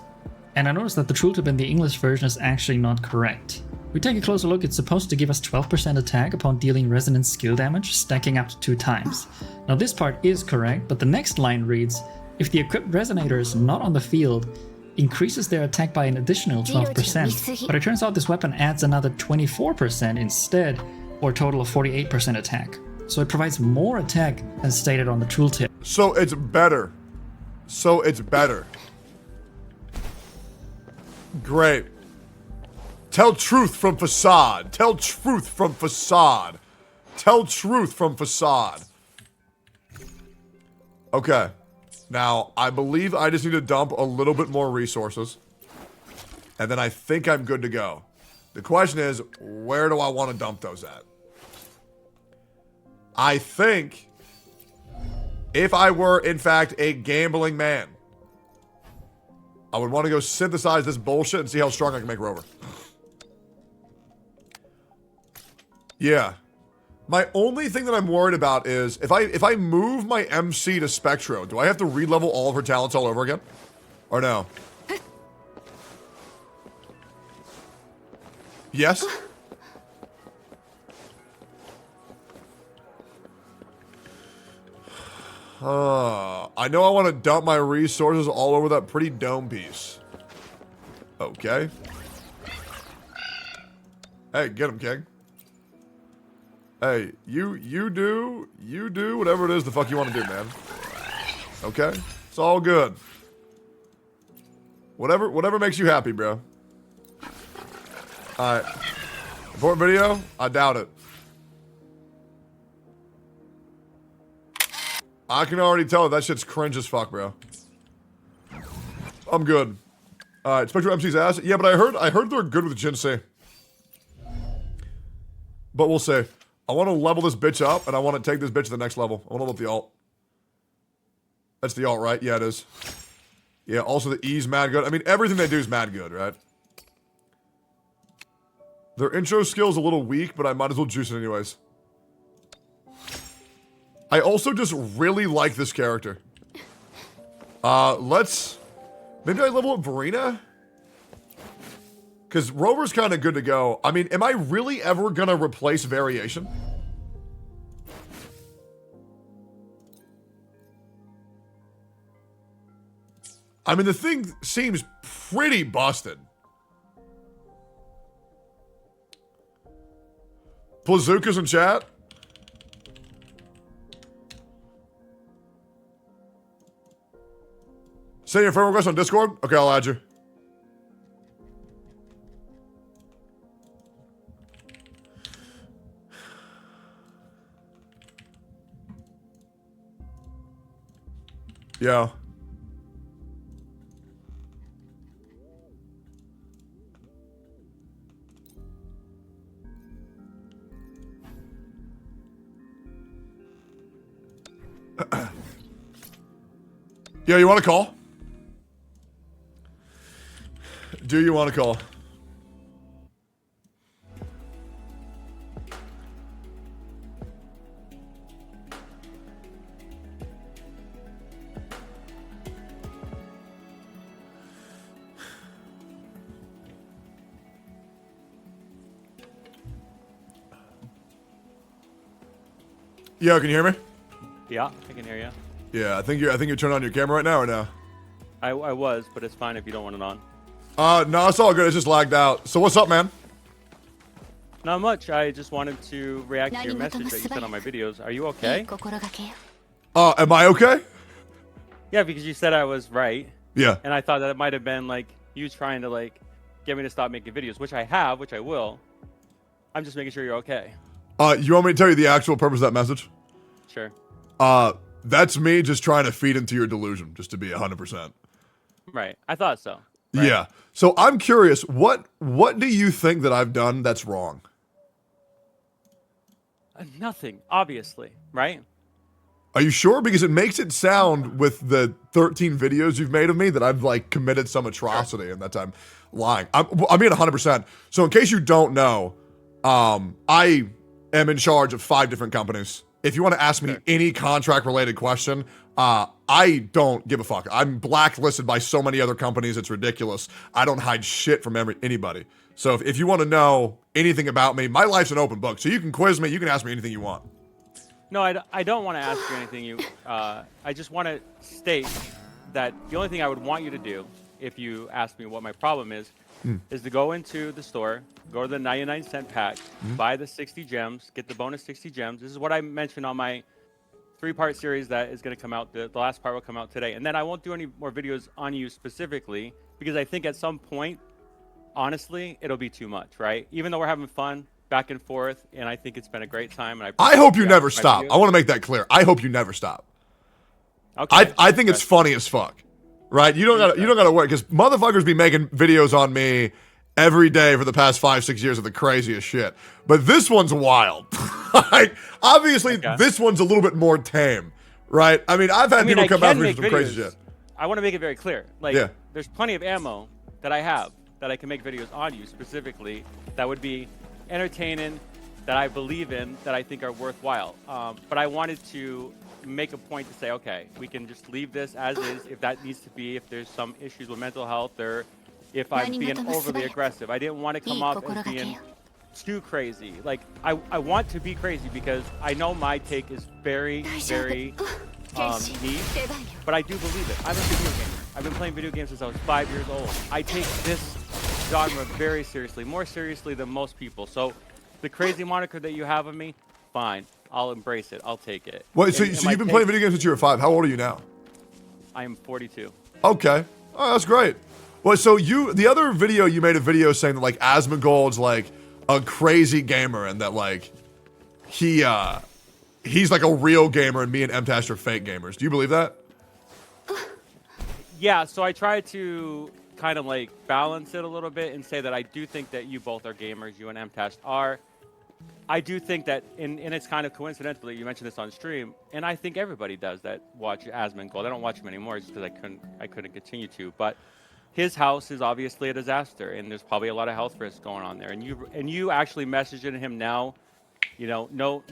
And I noticed that the tooltip in the English version is actually not correct. We take a closer look, it's supposed to give us 12% attack upon dealing resonant skill damage, stacking up to 2 times. Now this part is correct, but the next line reads, if the equipped resonator is not on the field, increases their attack by an additional 12%, but it turns out this weapon adds another 24% instead, or a total of 48% attack. So it provides more attack than stated on the tooltip. So it's better. So it's better. Great. Tell truth from facade. Tell truth from facade. Tell truth from facade. Okay. Now, I believe I just need to dump a little bit more resources. And then I think I'm good to go. The question is, where do I want to dump those at? I think if I were, in fact, a gambling man, I would want to go synthesize this bullshit and see how strong I can make Rover. Yeah. My only thing that I'm worried about is if I move my MC to Spectro, do I have to re-level all of her talents all over again? Or no? Yes? I know I want to dump my resources all over that pretty dome piece. Okay. Hey, get him, King. Hey, you do whatever it is the fuck you want to do, man. Okay? It's all good. Whatever makes you happy, bro. Alright. Important video? I doubt it. I can already tell that shit's cringe as fuck, bro. I'm good. Alright, Spectral MC's ass. Yeah, but I heard they're good with Jinsei. But we'll see. I want to level this bitch up, and I want to take this bitch to the next level. I want to level up the alt. That's the alt, right? Yeah, it is. Yeah, also the E's mad good. I mean, everything they do is mad good, right? Their intro skill's a little weak, but I might as well juice it anyways. I also just really like this character. Maybe I level up Verena? Because Rover's kind of good to go. I mean, am I really ever going to replace Variation? I mean, the thing seems pretty busted. Plazuka's in chat. Send your friend request on Discord? Okay, I'll add you. Yeah. Yeah, you want to call? Do you want to call? Yo, can you hear me? Yeah, I can hear you. Yeah, I think you're turning on your camera right now or no? I was, but it's fine if you don't want it on. No, it's all good. It's just lagged out. So what's up, man? Not much. I just wanted to react to your message that you sent on my videos. Are you okay? Am I okay? Yeah, because you said I was right. Yeah. And I thought that it might have been like you trying to like get me to stop making videos, which I have, which I will. I'm just making sure you're okay. You want me to tell you the actual purpose of that message? Sure. That's me just trying to feed into your delusion, just to be 100%. Right. I thought so. Right? Yeah. So I'm curious, what do you think that I've done that's wrong? Nothing, obviously, right? Are you sure? Because it makes it sound with the 13 videos you've made of me that I've like committed some atrocity and that I'm lying. I mean 100%. So in case you don't know, I am in charge of 5 different companies. If you want to ask me any contract related question, I don't give a fuck. I'm blacklisted by so many other companies. It's ridiculous. I don't hide shit from anybody. So if you want to know anything about me, my life's an open book. So you can quiz me. You can ask me anything you want. No, I don't want to ask you anything. I just want to state that the only thing I would want you to do if you ask me what my problem is to go into the store, go to the 99-cent pack, buy the 60 gems, get the bonus 60 gems. This is what I mentioned on my 3-part series that is going to come out. The last part will come out today. And then I won't do any more videos on you specifically because I think at some point, honestly, it'll be too much, right? Even though we're having fun back and forth, and I think it's been a great time. And I hope you never stop. I want to make that clear. I hope you never stop. Okay. I think it's funny as fuck. Right? You don't gotta worry, because motherfuckers be making videos on me every day for the past 5-6 years of the craziest shit. But this one's wild. Like, obviously, this one's a little bit more tame, right? I mean, I've had people come after me for some crazy shit. I want to make it very clear. Like, there's plenty of ammo that I have that I can make videos on you specifically that would be entertaining, that I believe in, that I think are worthwhile. But I wanted to make a point to say, okay, we can just leave this as is if that needs to be, if there's some issues with mental health or if I'm being overly aggressive. I didn't want to come off as being too crazy. Like, I want to be crazy because I know my take is very, very niche, but I do believe it. I'm a video gamer. I've been playing video games since I was 5 years old. I take this genre very seriously, more seriously than most people. So the crazy moniker that you have of me, fine. I'll embrace it. I'll take it. Wait, so you've been playing video games since you were 5. How old are you now? I am 42. Okay. Oh, that's great. Well, so the other video, you made a video saying that, like, Asmongold's, like, a crazy gamer and that, like, he's, like, a real gamer and me and MTash are fake gamers. Do you believe that? Yeah, so I try to kind of, like, balance it a little bit and say that I do think that you both are gamers, you and MTash are. I do think that, and it's kind of coincidental that you mentioned this on stream, and I think everybody does that watch Asmongold. I don't watch him anymore just because I couldn't continue to, but his house is obviously a disaster, and there's probably a lot of health risks going on there. And you actually messaging him now, you know, no,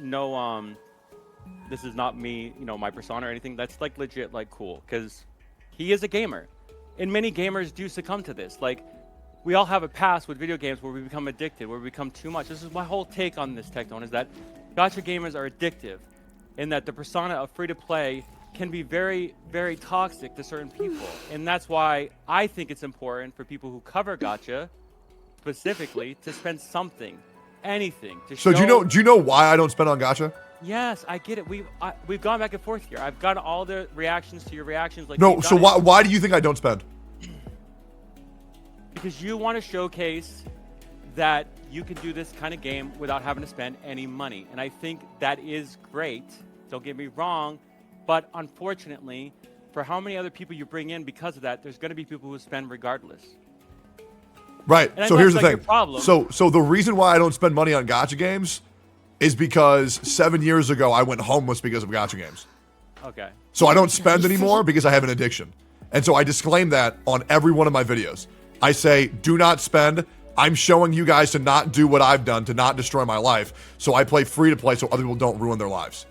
this is not me, you know, my persona or anything. That's like legit, like cool, because he is a gamer, and many gamers do succumb to this. Like, we all have a past with video games where we become addicted, where we become too much. This is my whole take on this, Tectone, is that gacha gamers are addictive, and that the persona of free-to-play can be very, very toxic to certain people. And that's why I think it's important for people who cover gacha, specifically, to spend something, anything, to show... So do you know why I don't spend on gacha? Yes, I get it. We've gone back and forth here. I've gotten all the reactions to your reactions. Like, no, so why do you think I don't spend? Because you want to showcase that you can do this kind of game without having to spend any money. And I think that is great. Don't get me wrong. But unfortunately, for how many other people you bring in because of that, there's going to be people who spend regardless. Right. So here's the thing. Problem. So the reason why I don't spend money on gacha games is because 7 years ago I went homeless because of gacha games. Okay. So I don't spend anymore because I have an addiction. And so I disclaim that on every one of my videos. I say, do not spend. I'm showing you guys to not do what I've done, to not destroy my life. So I play free to play so other people don't ruin their lives.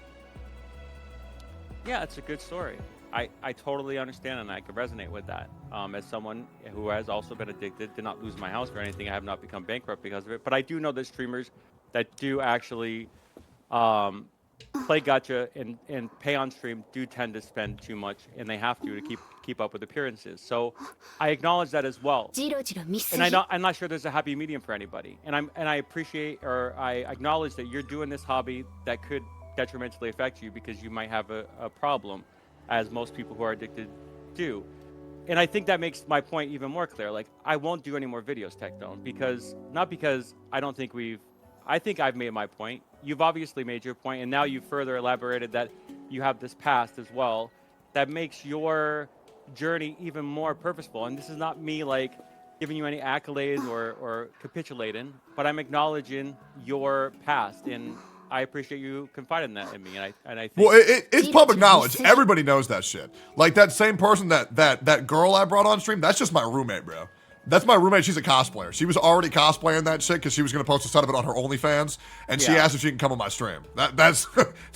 Yeah, it's a good story. I totally understand and I can resonate with that. As someone who has also been addicted, did not lose my house or anything. I have not become bankrupt because of it. But I do know there's streamers that do actually play gacha and pay on stream do tend to spend too much, and they have to keep up with appearances. So I acknowledge that as well. And I'm not sure there's a happy medium for anybody. And I appreciate, or I acknowledge that you're doing this hobby that could detrimentally affect you because you might have a problem, as most people who are addicted do. And I think that makes my point even more clear. Like, I won't do any more videos, Tectone, not because I don't think I think I've made my point. You've obviously made your point, and now you've further elaborated that you have this past as well that makes your journey even more purposeful. And this is not me like giving you any accolades or capitulating, but I'm acknowledging your past, and I appreciate you confiding that in me. And I think, well, it's public knowledge. Everybody knows that shit. Like that same person that girl I brought on stream, that's just my roommate, bro. That's my roommate. She's a cosplayer. She was already cosplaying that shit because she was gonna post a set of it on her OnlyFans, and she asked if she can come on my stream. That's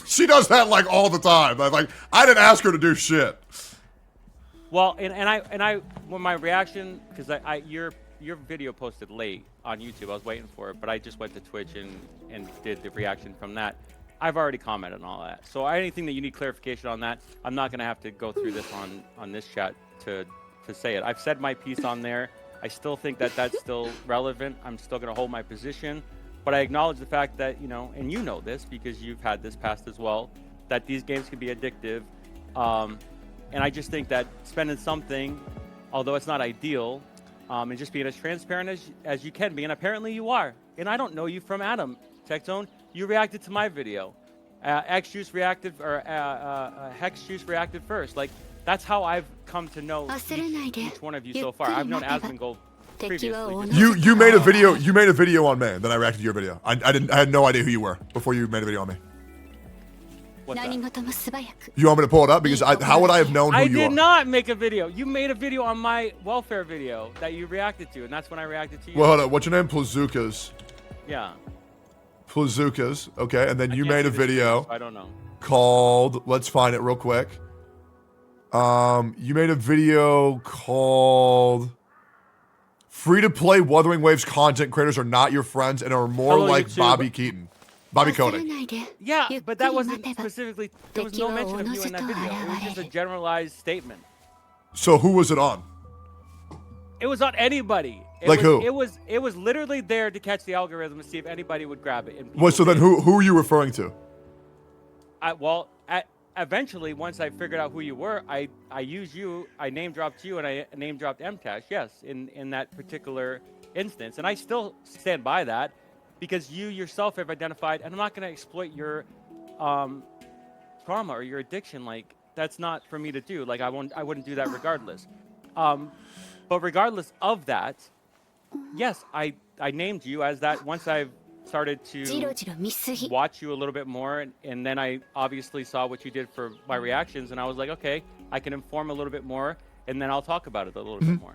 she does that like all the time. Like I didn't ask her to do shit. Well, and I when my reaction, because your video posted late on YouTube, I was waiting for it, but I just went to Twitch and did the reaction from that. I've already commented on all that. So anything that you need clarification on that, I'm not gonna have to go through this on this chat to say it. I've said my piece on there. I still think that that's still relevant. I'm still gonna hold my position, but I acknowledge the fact that, you know, and you know this because you've had this past as well, that these games can be addictive. And I just think that spending something, although it's not ideal, and just being as transparent as you can be, and apparently you are. And I don't know you from Adam, Tectone. You reacted to my video. X-Juice reacted, or Hex-Juice reacted first. Like, that's how I've come to know each one of you so far. I've known Asmongold previously. You made a video. You made a video on me. Then I reacted to your video. I had no idea who you were before you made a video on me. What's that? You want me to pull it up? Because how would I have known who you are? I did not make a video. You made a video on my welfare video that you reacted to, and that's when I reacted to you. Well, hold on. What's your name? Plazookas. Yeah. Plazookas. Okay, and then you made a video. I don't know. Called. Let's find it real quick. You made a video called "Free-to-Play Wuthering Waves content creators are not your friends and are more like YouTube. Bobby Keaton." Bobby Kotick. Yeah, but that wasn't specifically, there was no mention of you in that video. It was just a generalized statement. So who was it on? It was on anybody. Who? It was literally there to catch the algorithm to see if anybody would grab it. Well, so then who are you referring to? Eventually, once I figured out who you were, I used you, I name dropped you, and I name dropped MTash, yes, in that particular instance. And I still stand by that because you yourself have identified, and I'm not going to exploit your trauma or your addiction. Like, that's not for me to do. Like, I wouldn't do that regardless. But regardless of that, yes, I named you as that once I've started to watch you a little bit more, and then I obviously saw what you did for my reactions, and I was like, okay, I can inform a little bit more, and then I'll talk about it a little bit more.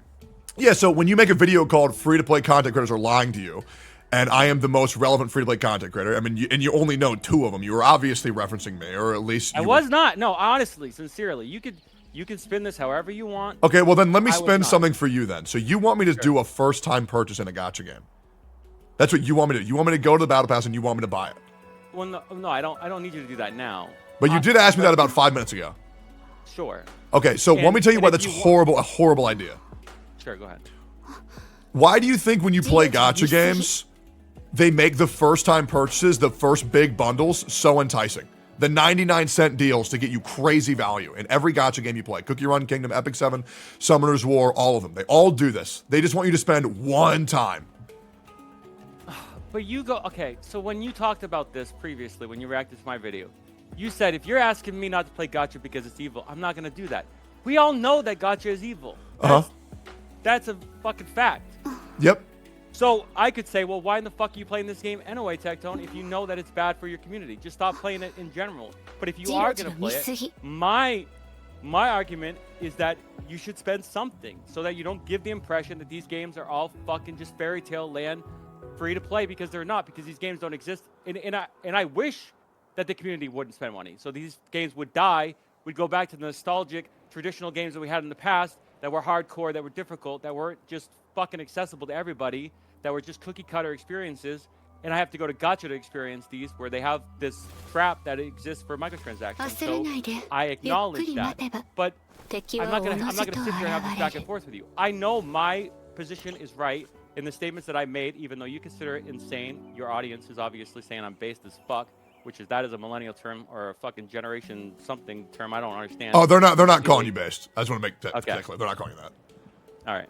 Yeah, so when you make a video called "Free-to-Play content creators are lying to you," and I am the most relevant free-to-play content creator, I mean, and you only know 2 of them, you were obviously referencing me, or at least I was not. No, honestly, sincerely, you could spin this however you want. Okay, well then let me spin something for you then. So you want me to do a first-time purchase in a gacha game? That's what you want me to do. You want me to go to the Battle Pass and you want me to buy it? Well, no, I don't need you to do that now. But you did ask me that about 5 minutes ago. Sure. Okay, so let me tell you why that's a horrible idea. Sure, go ahead. Why do you think when you play gacha games, they make the first-time purchases, the first big bundles, so enticing? The 99-cent deals to get you crazy value in every gacha game you play. Cookie Run Kingdom, Epic 7, Summoner's War, all of them. They all do this. They just want you to spend one time. But you go, okay, so when you talked about this previously, when you reacted to my video, you said, if you're asking me not to play gacha because it's evil, I'm not going to do that. We all know that gacha is evil. That's a fucking fact. Yep. So I could say, well, why in the fuck are you playing this game anyway, Tectone, if you know that it's bad for your community? Just stop playing it in general. But if you are going to play it, my argument is that you should spend something so that you don't give the impression that these games are all fucking just fairy tale land free to play, because they're not, because these games don't exist. And I wish that the community wouldn't spend money. So these games would die. We'd go back to the nostalgic traditional games that we had in the past that were hardcore, that were difficult, that weren't just fucking accessible to everybody, that were just cookie cutter experiences. and I have to go to Gacha to experience these, where they have this trap that exists for microtransactions. So I acknowledge that, but I'm not gonna sit here and have this back and forth with you. I know my position is right in the statements that I made, even though you consider it insane. Your audience is obviously saying I'm based as fuck, which is that is a millennial term or a fucking generation something term I don't understand. Oh, they're not calling you based. I just want to make that clear. They're not calling you that. All right,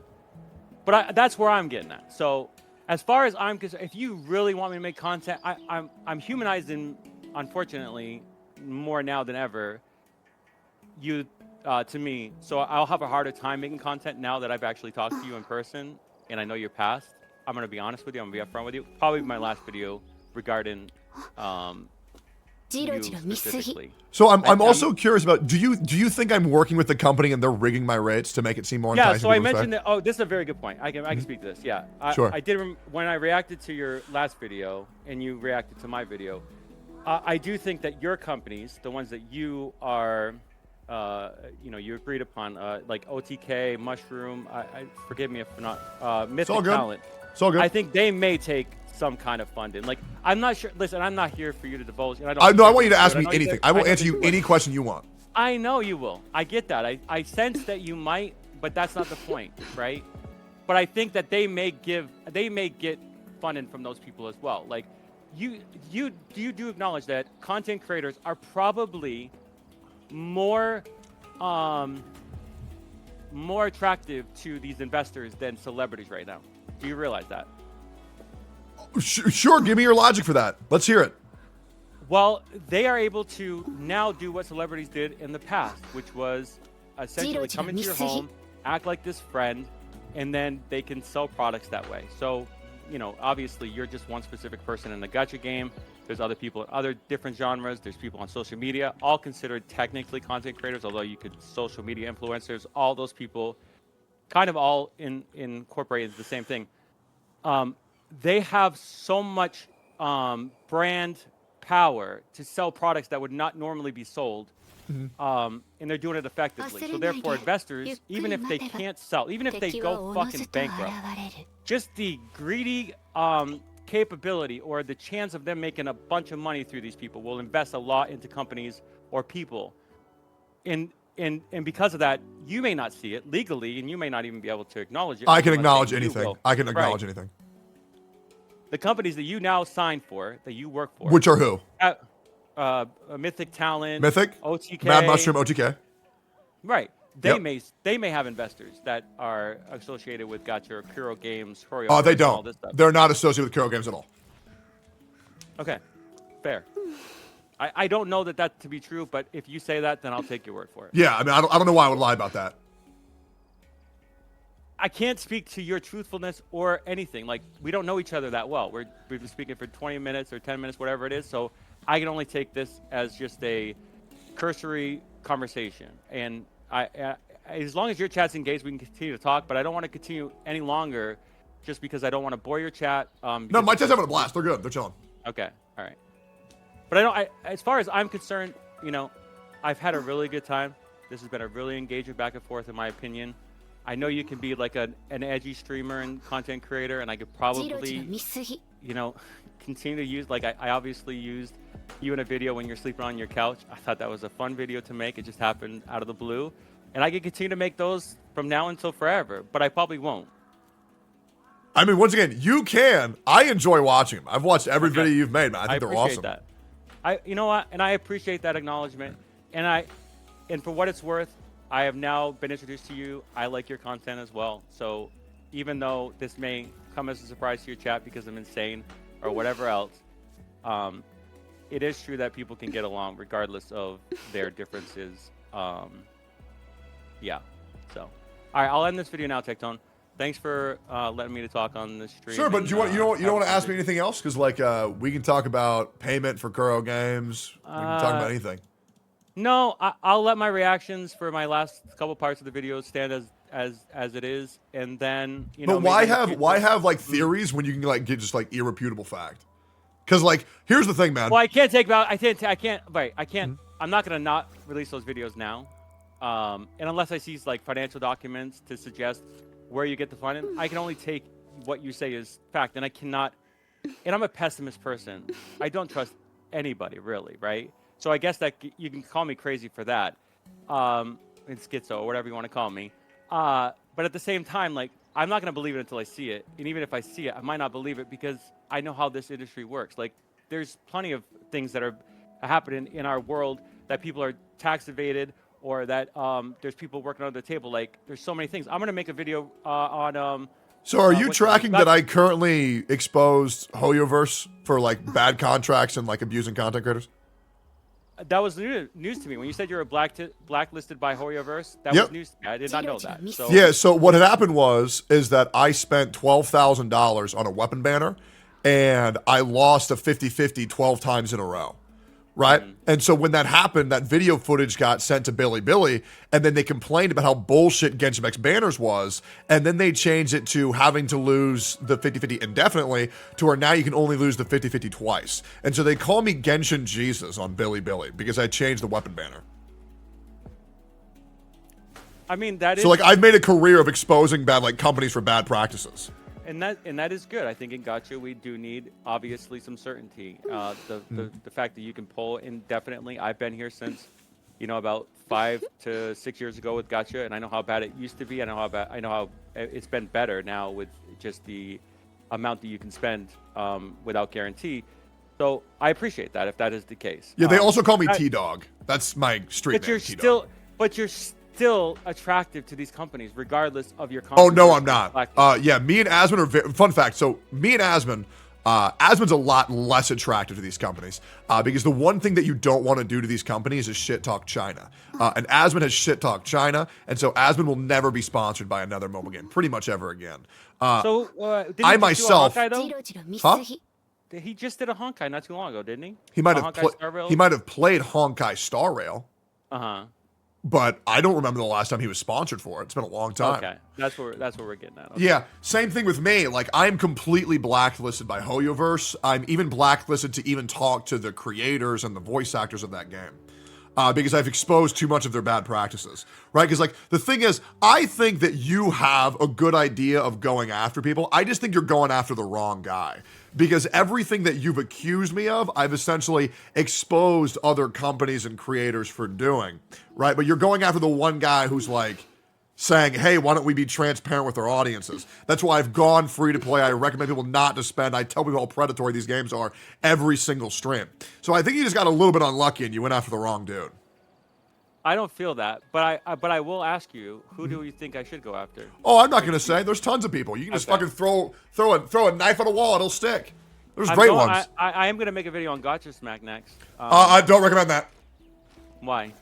but that's where I'm getting at. So as far as I'm concerned, if you really want me to make content, I'm humanizing, unfortunately, more now than ever. To me, so I'll have a harder time making content now that I've actually talked to you in person and I know your past. I'm gonna be honest with you. I'm gonna be upfront with you. Probably my last video regarding you specifically. So I'm also curious about, do you think I'm working with the company and they're rigging my rates to make it seem more enticing? Yeah, so I mentioned that. Oh, this is a very good point. I can speak to this. Yeah, sure. I did when I reacted to your last video and you reacted to my video. I do think that your companies, the ones that you are, you agreed upon, like OTK, Mushroom. Forgive me if not. Mythic Talent. It's all good. I think they may take some kind of funding. Like, I'm not sure. Listen, I'm not here for you to divulge. And I want you to ask me anything. I will answer you any question you want. I know you will. I get that. I sense that you might, but that's not the point, right? But I think that they may get funding from those people as well. Like, you do acknowledge that content creators are probably more attractive to these investors than celebrities right now. Do you realize that? Sure, give me your logic for that. Let's hear it. Well, they are able to now do what celebrities did in the past, which was essentially come into your home, act like this friend, and then they can sell products that way. So, obviously you're just one specific person in the gacha game. There's other people in other different genres. There's people on social media, all considered technically content creators, although you could social media influencers, all those people kind of all incorporated the same thing. They have so much brand power to sell products that would not normally be sold, and they're doing it effectively. So therefore, investors, even if they can't sell, even if they go fucking bankrupt, just the greedy capability or the chance of them making a bunch of money through these people will invest a lot into companies or people. And because of that, you may not see it legally, and you may not even be able to acknowledge it. I can acknowledge anything. I can acknowledge anything. The companies that you now sign for, that you work for. Which are who? Mythic Talent. Mythic? OTK. Mad Mushroom, OTK. Right. They may have investors that are associated with Gacha or Kuro Games. Oh, they don't. They're not associated with Kuro Games at all. Okay. Fair. I don't know that to be true, but if you say that, then I'll take your word for it. Yeah, I mean, I don't know why I would lie about that. I can't speak to your truthfulness or anything. Like, we don't know each other that well. We've been speaking for 20 minutes or 10 minutes, whatever it is. So I can only take this as just a cursory conversation. And as long as your chat's engaged, we can continue to talk. But I don't want to continue any longer just because I don't want to bore your chat. No, my chat's having a blast. They're good. They're chilling. Okay. All right. But as far as I'm concerned, I've had a really good time. This has been a really engaging back and forth, in my opinion. I know you can be like an edgy streamer and content creator, and I could probably, continue to use, like I obviously used you in a video when you're sleeping on your couch. I thought that was a fun video to make. It just happened out of the blue. And I could continue to make those from now until forever, but I probably won't. I mean, once again, you can. I enjoy watching them. I've watched every video you've made, man. I think they're awesome. That. You know what? And I appreciate that acknowledgement. And for what it's worth, I have now been introduced to you. I like your content as well. So even though this may come as a surprise to your chat because I'm insane or whatever else, it is true that people can get along regardless of their differences. Yeah. So, all right, I'll end this video now, Tectone. Thanks for letting me to talk on this stream. Sure, but you don't want to ask me anything else? Because we can talk about payment for Kuro Games. We can talk about anything. No, I'll let my reactions for my last couple parts of the video stand as it is, and then But why have like theories when you can like get just like irrefutable fact? Because like here's the thing, man. Well, I can't. I'm not gonna not release those videos now, and unless I see like financial documents to suggest where you get the funding, I can only take what you say as fact, and I cannot and I'm a pessimist person. I don't trust anybody really, right? So I guess that you can call me crazy for that. It's schizo or whatever you want to call me. But at the same time, like, I'm not going to believe it until I see it. And even if I see it, I might not believe it because I know how this industry works. Like, there's plenty of things that are happening in our world that people are tax evaded, or that there's people working under the table. Like, there's so many things. I'm going to make a video on... So are you tracking that I currently exposed Hoyoverse for, like, bad contracts and, like, abusing content creators? That was news to me. When you said you were blacklisted by Hoyoverse, that was news to me. I did not know that. So. Yeah, so what had happened is that I spent $12,000 on a weapon banner, and I lost a 50-50 12 times in a row, right? And so when that happened, that video footage got sent to Billy, and then they complained about how bullshit Genshin Impact's banners was, and then they changed it to having to lose the 50-50 indefinitely, to where now you can only lose the 50-50 twice. And so they call me Genshin Jesus on Billy because I changed the weapon banner. I mean, that is... So, like, I've made a career of exposing bad, like, companies for bad practices. And that is good. I think in Gacha we do need, obviously, some certainty. The fact that you can pull indefinitely. I've been here since, about 5 to 6 years ago with Gacha, and I know how bad it used to be. I know how it's been better now with just the amount that you can spend without guarantee. So I appreciate that if that is the case. Yeah, they also call me T-Dog. That's my street name, T-Dog. But you're still attractive to these companies, regardless of your. Oh no, I'm not. Yeah, me and Asmon are fun fact. So me and Asmon, Asmon's a lot less attractive to these companies because the one thing that you don't want to do to these companies is shit talk China. And Asmon has shit talked China, and so Asmon will never be sponsored by another mobile game, pretty much ever again. I myself, huh? He just did a Honkai not too long ago, didn't he? He might have played Honkai Star Rail. But I don't remember the last time he was sponsored for it. It's been a long time. Okay, that's where we're getting at. Okay. Yeah, same thing with me. Like, I'm completely blacklisted by Hoyoverse. I'm even blacklisted to even talk to the creators and the voice actors of that game. Because I've exposed too much of their bad practices, right? Because, like, the thing is, I think that you have a good idea of going after people. I just think you're going after the wrong guy. Because everything that you've accused me of, I've essentially exposed other companies and creators for doing, right? But you're going after the one guy who's, like, saying, hey, why don't we be transparent with our audiences? That's why I've gone free to play. I recommend people not to spend. I tell people how predatory these games are every single stream. So I think you just got a little bit unlucky and you went after the wrong dude. I don't feel that, but I will ask you, who do you think I should go after? Oh, I'm not going to say. There's tons of people. You can just fucking throw a knife on a wall. It'll stick. There's great ones. I am going to make a video on Gacha Smack next. I don't recommend that. Why?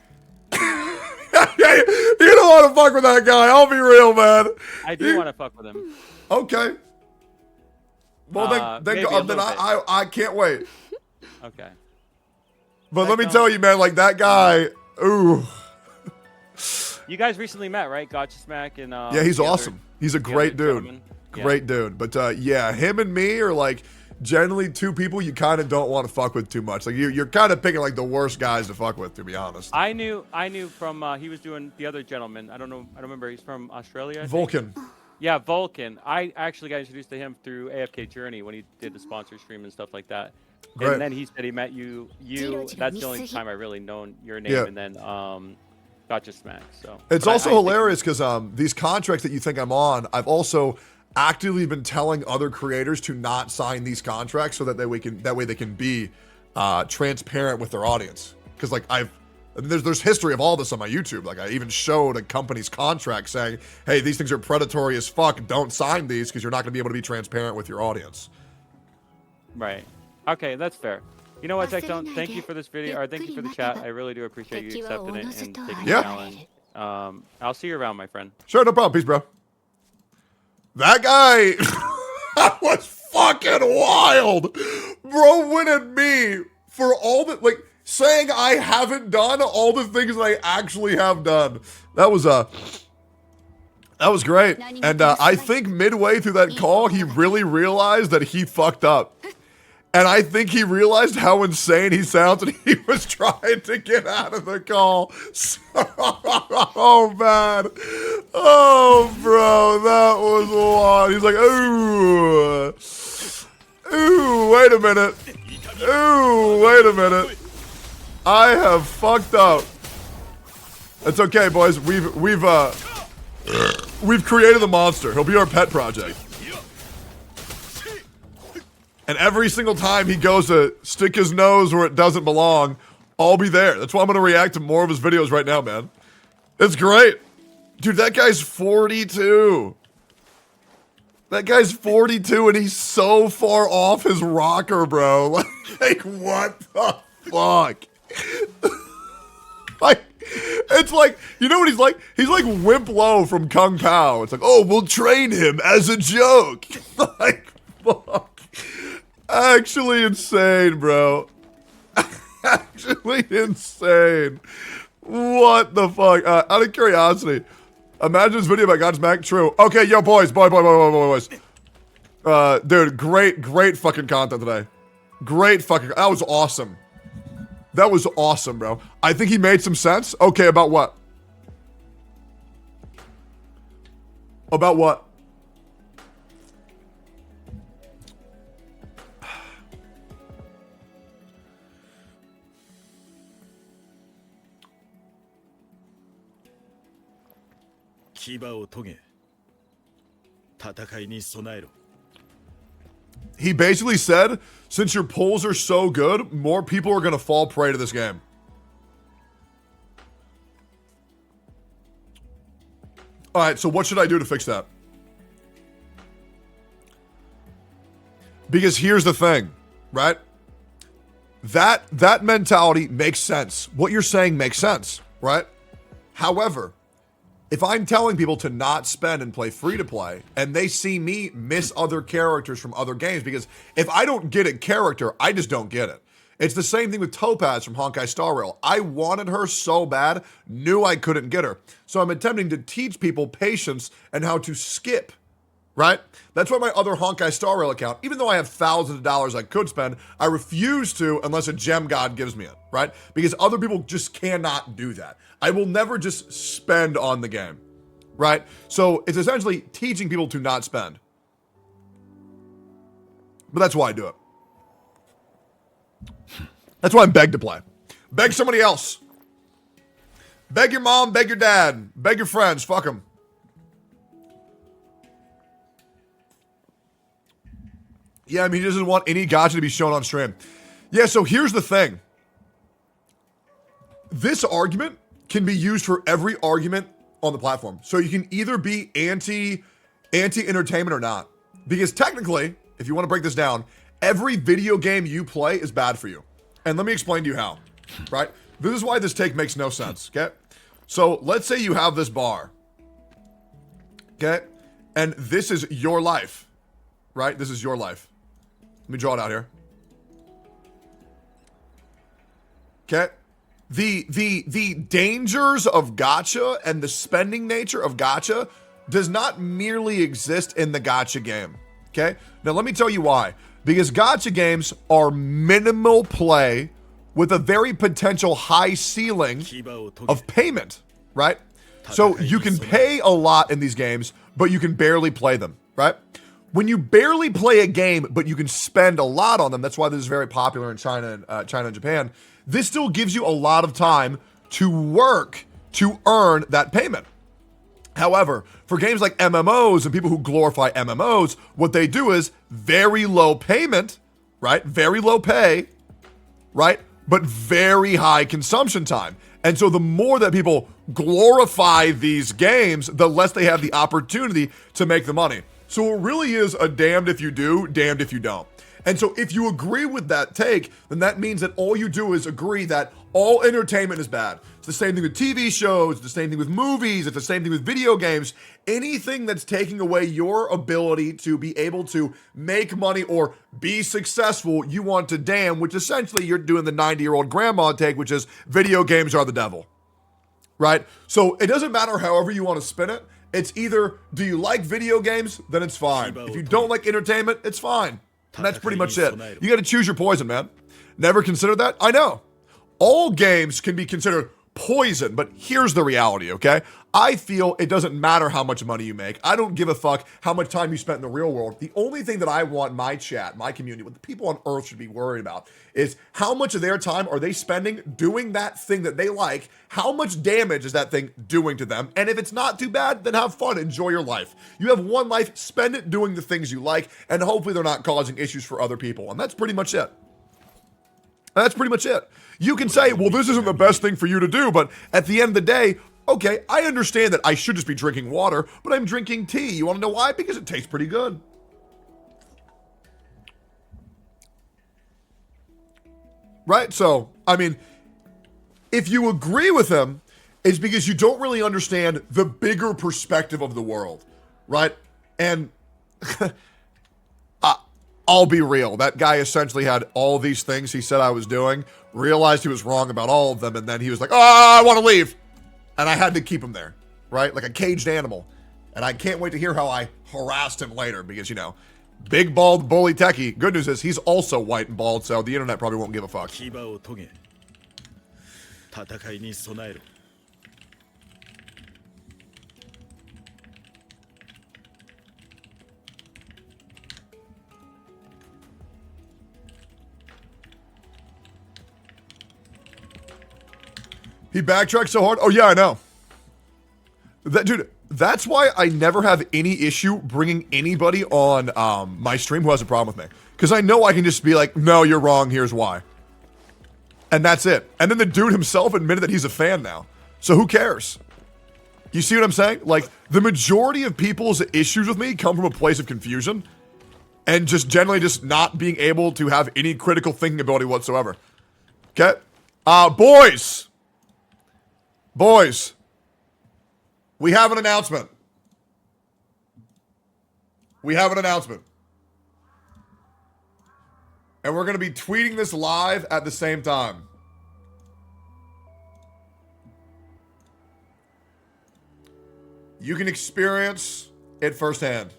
You don't want to fuck with that guy. I'll be real, man. I do want to fuck with him. Okay. Well, then I can't wait. Okay. But let me tell you, man, like that guy, ooh. You guys recently met, right? Gacha Smack and yeah, he's awesome. He's a great dude. Great dude. But yeah, him and me are like generally two people you kind of don't want to fuck with too much. Like you're kind of picking like the worst guys to fuck with, to be honest. I knew from he was doing the other gentleman. I don't remember. He's from Australia. Vulcan. Yeah, Vulcan. I actually got introduced to him through AFK Journey when he did the sponsor stream and stuff like that. Great. And then he said he met you. That's the only time I really known your name. Yeah. And then Gacha Smack. So it's also hilarious because these contracts that you think I'm on, I've also actively been telling other creators to not sign these contracts so that way they can be transparent with their audience. Because like there's history of all this on my YouTube. Like I even showed a company's contract saying, hey, these things are predatory as fuck. Don't sign these because you're not going to be able to be transparent with your audience. Right. Okay, that's fair. You know what, Tectone? Thank you for this video, or thank you for the chat. I really do appreciate you accepting it and taking the challenge. I'll see you around, my friend. Sure, no problem. Peace, bro. That guy that was fucking wild. Bro went at me for all the, like, saying I haven't done all the things that I actually have done. That was great. And I think midway through that call, he really realized that he fucked up. And I think he realized how insane he sounds, and he was trying to get out of the call. Oh, man. Oh, bro, that was wild. He's like, ooh. Ooh. Ooh, wait a minute. Ooh, wait a minute. I have fucked up. It's okay, boys. We've created the monster. He'll be our pet project. And every single time he goes to stick his nose where it doesn't belong, I'll be there. That's why I'm gonna react to more of his videos right now, man. It's great. Dude, that guy's 42. That guy's 42 and he's so far off his rocker, bro. Like what the fuck? Like, it's like, you know what he's like? He's like Wimp Lo from Kung Pao. It's like, oh, we'll train him as a joke. Like, fuck. Actually insane, bro. Actually insane. What the fuck? Out of curiosity, imagine this video about God's Mac. True. Okay, yo, boys. Boys. Dude, great fucking content today. Great fucking, that was awesome. That was awesome, bro. I think he made some sense. Okay, about what? About what? He basically said, since your polls are so good, more people are going to fall prey to this game. All right, so what should I do to fix that? Because here's the thing, right? That mentality makes sense. What you're saying makes sense, right? However, if I'm telling people to not spend and play free to play, and they see me miss other characters from other games, because if I don't get a character, I just don't get it. It's the same thing with Topaz from Honkai Star Rail. I wanted her so bad, knew I couldn't get her. So I'm attempting to teach people patience and how to skip, right? That's why my other Honkai Star Rail account, even though I have thousands of dollars I could spend, I refuse to unless a gem god gives me it, right? Because other people just cannot do that. I will never just spend on the game, right? So it's essentially teaching people to not spend. But that's why I do it. That's why I'm begged to play. Beg somebody else. Beg your mom, beg your dad, beg your friends, fuck them. Yeah, I mean, he doesn't want any gacha to be shown on stream. Yeah, so here's the thing. This argument can be used for every argument on the platform. So you can either be anti-entertainment or not. Because technically, if you want to break this down, every video game you play is bad for you. And let me explain to you how, right? This is why this take makes no sense, okay? So let's say you have this bar, okay? And this is your life, right? This is your life. Let me draw it out here. Okay? The dangers of gacha and the spending nature of gacha does not merely exist in the gacha game. Okay? Now let me tell you why. Because gacha games are minimal play with a very potential high ceiling of payment, right? So you can pay a lot in these games, but you can barely play them, right? When you barely play a game, but you can spend a lot on them, that's why this is very popular in China and Japan. This still gives you a lot of time to work to earn that payment. However, for games like MMOs and people who glorify MMOs, what they do is very low payment, right? Very low pay, right? But very high consumption time. And so the more that people glorify these games, the less they have the opportunity to make the money. So it really is a damned if you do, damned if you don't. And so if you agree with that take, then that means that all you do is agree that all entertainment is bad. It's the same thing with TV shows, it's the same thing with movies, it's the same thing with video games. Anything that's taking away your ability to be able to make money or be successful, you want to damn, which essentially you're doing the 90-year-old grandma take, which is video games are the devil, right? So it doesn't matter however you want to spin it. It's either, do you like video games? Then it's fine. If you don't like entertainment, it's fine. And that's pretty much it. You got to choose your poison, man. Never considered that? I know. All games can be considered poison. But here's the reality, okay? I feel it doesn't matter how much money you make. I don't give a fuck how much time you spent in the real world. The only thing that I want my chat, my community, what the people on Earth should be worried about is how much of their time are they spending doing that thing that they like? How much damage is that thing doing to them? And if it's not too bad, then have fun. Enjoy your life. You have one life. Spend it doing the things you like, and hopefully they're not causing issues for other people. And that's pretty much it. That's pretty much it. You can say, well, this isn't the best thing for you to do, but at the end of the day, okay, I understand that I should just be drinking water, but I'm drinking tea. You want to know why? Because it tastes pretty good. Right? So, I mean, if you agree with him, it's because you don't really understand the bigger perspective of the world. Right? And I'll be real. That guy essentially had all these things he said I was doing, realized he was wrong about all of them, and then he was like, oh, I want to leave. And I had to keep him there, right? Like a caged animal. And I can't wait to hear how I harassed him later because, you know, big, bald, bully techie. Good news is he's also white and bald, so the internet probably won't give a fuck. He backtracked so hard. Oh, yeah, I know. Dude, that's why I never have any issue bringing anybody on my stream who has a problem with me. Because I know I can just be like, no, you're wrong, here's why. And that's it. And then the dude himself admitted that he's a fan now. So who cares? You see what I'm saying? Like, the majority of people's issues with me come from a place of confusion. And just generally just not being able to have any critical thinking ability whatsoever. Okay? Boys! Boys, we have an announcement. We have an announcement. And we're going to be tweeting this live at the same time. You can experience it firsthand.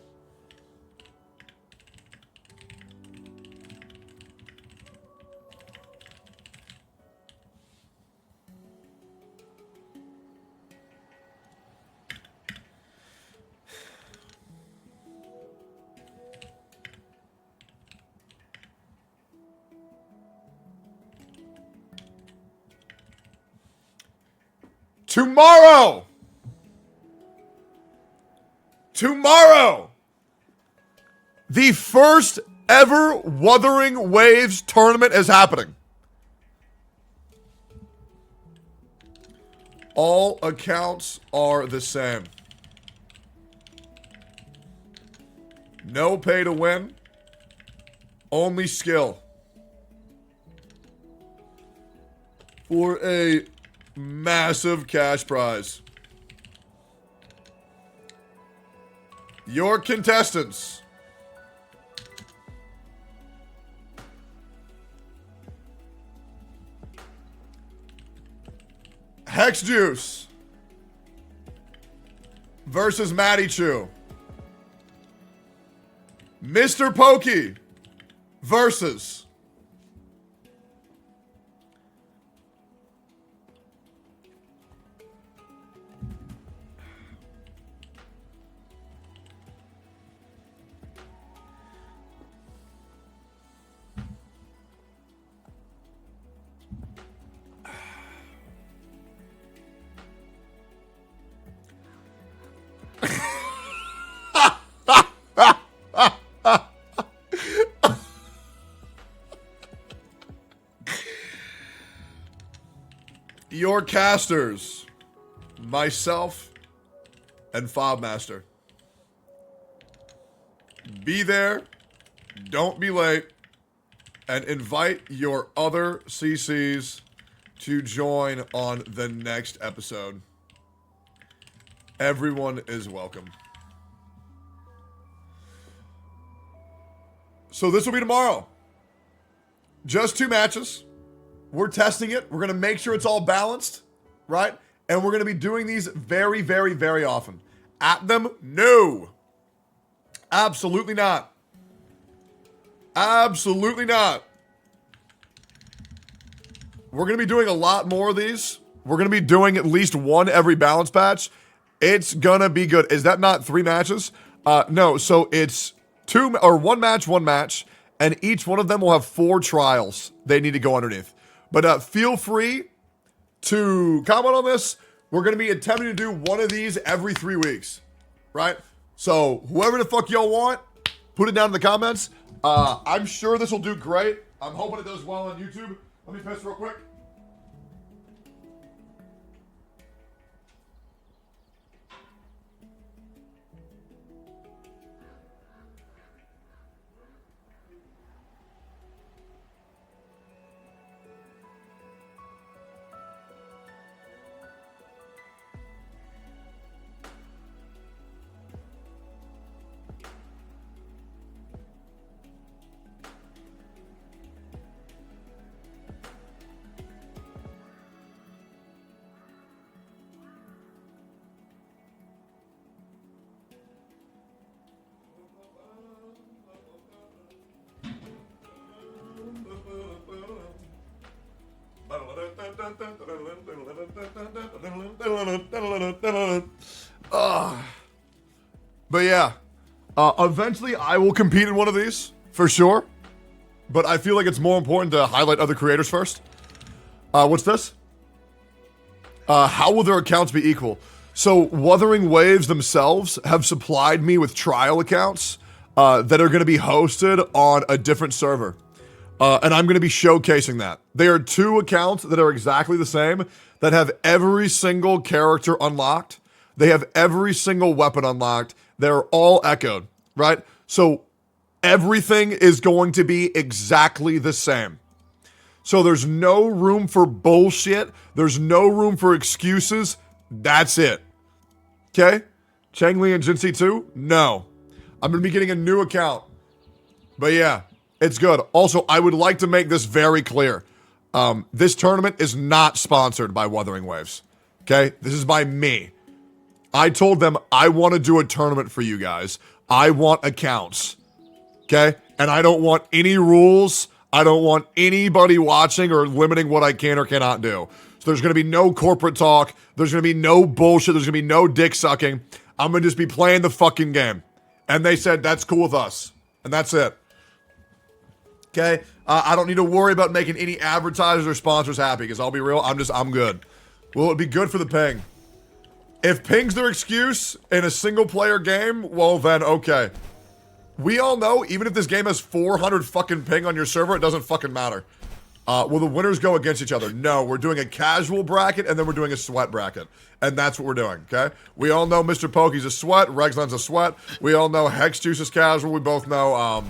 Tomorrow, the first ever Wuthering Waves tournament is happening. All accounts are the same. No pay to win, only skill. For a massive cash prize. Your contestants. Hex Juice versus Matty Chew. Mr. Pokey versus your casters, myself and Fobmaster. Be there, don't be late, and invite your other CCs to join on the next episode. Everyone is welcome. So this will be tomorrow. Just 2 matches. We're testing it. We're going to make sure it's all balanced, right? And we're going to be doing these very, very, very often. At them? No. Absolutely not. Absolutely not. We're going to be doing a lot more of these. We're going to be doing at least one every balance patch. It's going to be good. Is that not 3 matches? No, so it's 1 match, and each one of them will have 4 trials they need to go underneath. But feel free to comment on this. We're going to be attempting to do one of these every 3 weeks, right? So whoever the fuck y'all want, put it down in the comments. I'm sure this will do great. I'm hoping it does well on YouTube. Let me piss real quick. But yeah, eventually I will compete in one of these, for sure. But I feel like it's more important to highlight other creators first. What's this? How will their accounts be equal? So Wuthering Waves themselves have supplied me with trial accounts that are going to be hosted on a different server. And I'm going to be showcasing that. They are 2 accounts that are exactly the same, that have every single character unlocked. They have every single weapon unlocked. They're all echoed, right? So everything is going to be exactly the same. So there's no room for bullshit. There's no room for excuses. That's it. Okay? Changli and Jinxie 2? No. I'm going to be getting a new account. But yeah, it's good. Also, I would like to make this very clear. This tournament is not sponsored by Wuthering Waves. Okay? This is by me. I told them I want to do a tournament for you guys. I want accounts. Okay? And I don't want any rules. I don't want anybody watching or limiting what I can or cannot do. So there's going to be no corporate talk. There's going to be no bullshit. There's going to be no dick sucking. I'm going to just be playing the fucking game. And they said, that's cool with us. And that's it. Okay? I don't need to worry about making any advertisers or sponsors happy, because I'll be real, I'm good. Will it be good for the ping? If ping's their excuse in a single player game, well then, okay. We all know, even if this game has 400 fucking ping on your server, it doesn't fucking matter. Will the winners go against each other? No, we're doing a casual bracket, and then we're doing a sweat bracket. And that's what we're doing, okay? We all know Mr. Pokey's a sweat, Regzlen's a sweat. We all know Hex Juice is casual. We both know,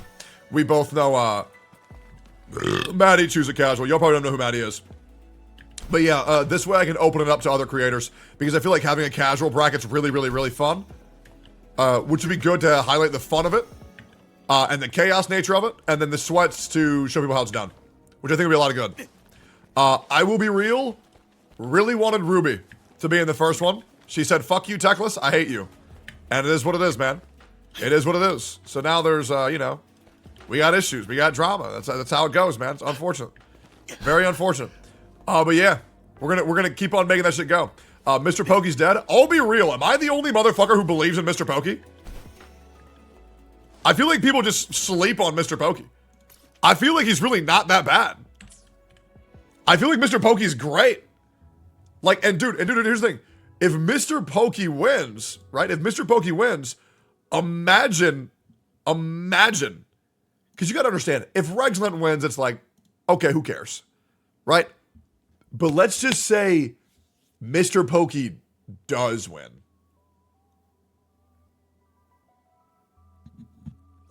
Maddie Choose a casual. Y'all probably don't know who Maddie is. But yeah, this way I can open it up to other creators, because I feel like having a casual bracket's really, really, really fun. Which would be good to highlight the fun of it, and the chaos nature of it, and then the sweats to show people how it's done, which I think would be a lot of good. I will be real, really wanted Ruby to be in the first one. She said, fuck you, Techless, I hate you. And it is what it is, man. It is what it is. So now there's, you know, we got issues, we got drama. That's how it goes, man. It's unfortunate. Very unfortunate. But yeah, we're gonna keep on making that shit go. Mr. Pokey's dead. I'll be real. Am I the only motherfucker who believes in Mr. Pokey? I feel like people just sleep on Mr. Pokey. I feel like he's really not that bad. I feel like Mr. Pokey's great. Like, and dude, here's the thing. If Mr. Pokey wins, right? If Mr. Pokey wins, imagine. Because you gotta understand, if Regzlen wins, it's like, okay, who cares? Right? But let's just say Mr. Pokey does win.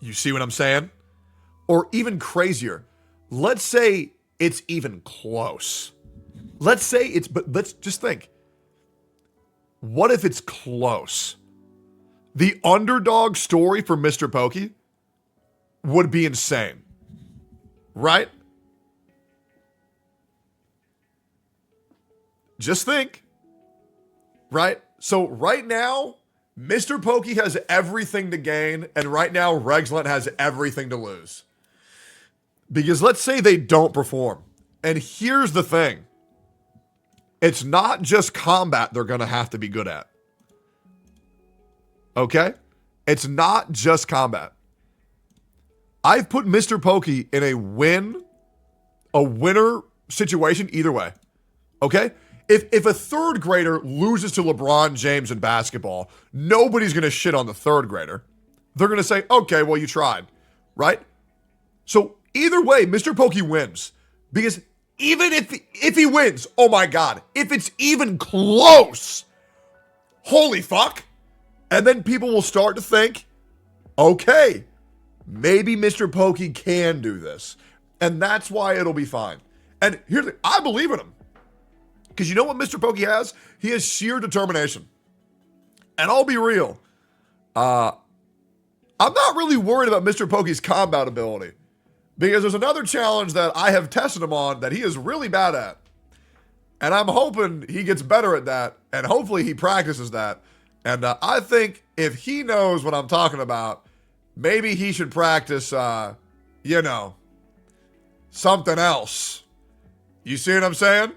You see what I'm saying? Or even crazier, let's say it's even close. Let's say it's, but let's just think. What if it's close? The underdog story for Mr. Pokey would be insane. Right? Just think. Right? So right now, Mr. Pokey has everything to gain, and right now, Regzlen has everything to lose. Because let's say they don't perform. And here's the thing. it's not just combat they're going to have to be good at. Okay? It's not just combat. I've put Mr. Pokey in a winner situation either way. Okay? If a third grader loses to LeBron James in basketball, nobody's going to shit on the third grader. They're going to say, okay, well, you tried. Right? So either way, Mr. Pokey wins. Because even if he wins, oh my God, if it's even close, holy fuck. And then people will start to think, okay, maybe Mr. Pokey can do this. And that's why it'll be fine. And here's the thing, I believe in him. Because you know what Mr. Pokey has? He has sheer determination. And I'll be real. I'm not really worried about Mr. Pokey's combat ability. Because there's another challenge that I have tested him on that he is really bad at. And I'm hoping he gets better at that. And hopefully he practices that. And I think if he knows what I'm talking about, maybe he should practice, something else. You see what I'm saying?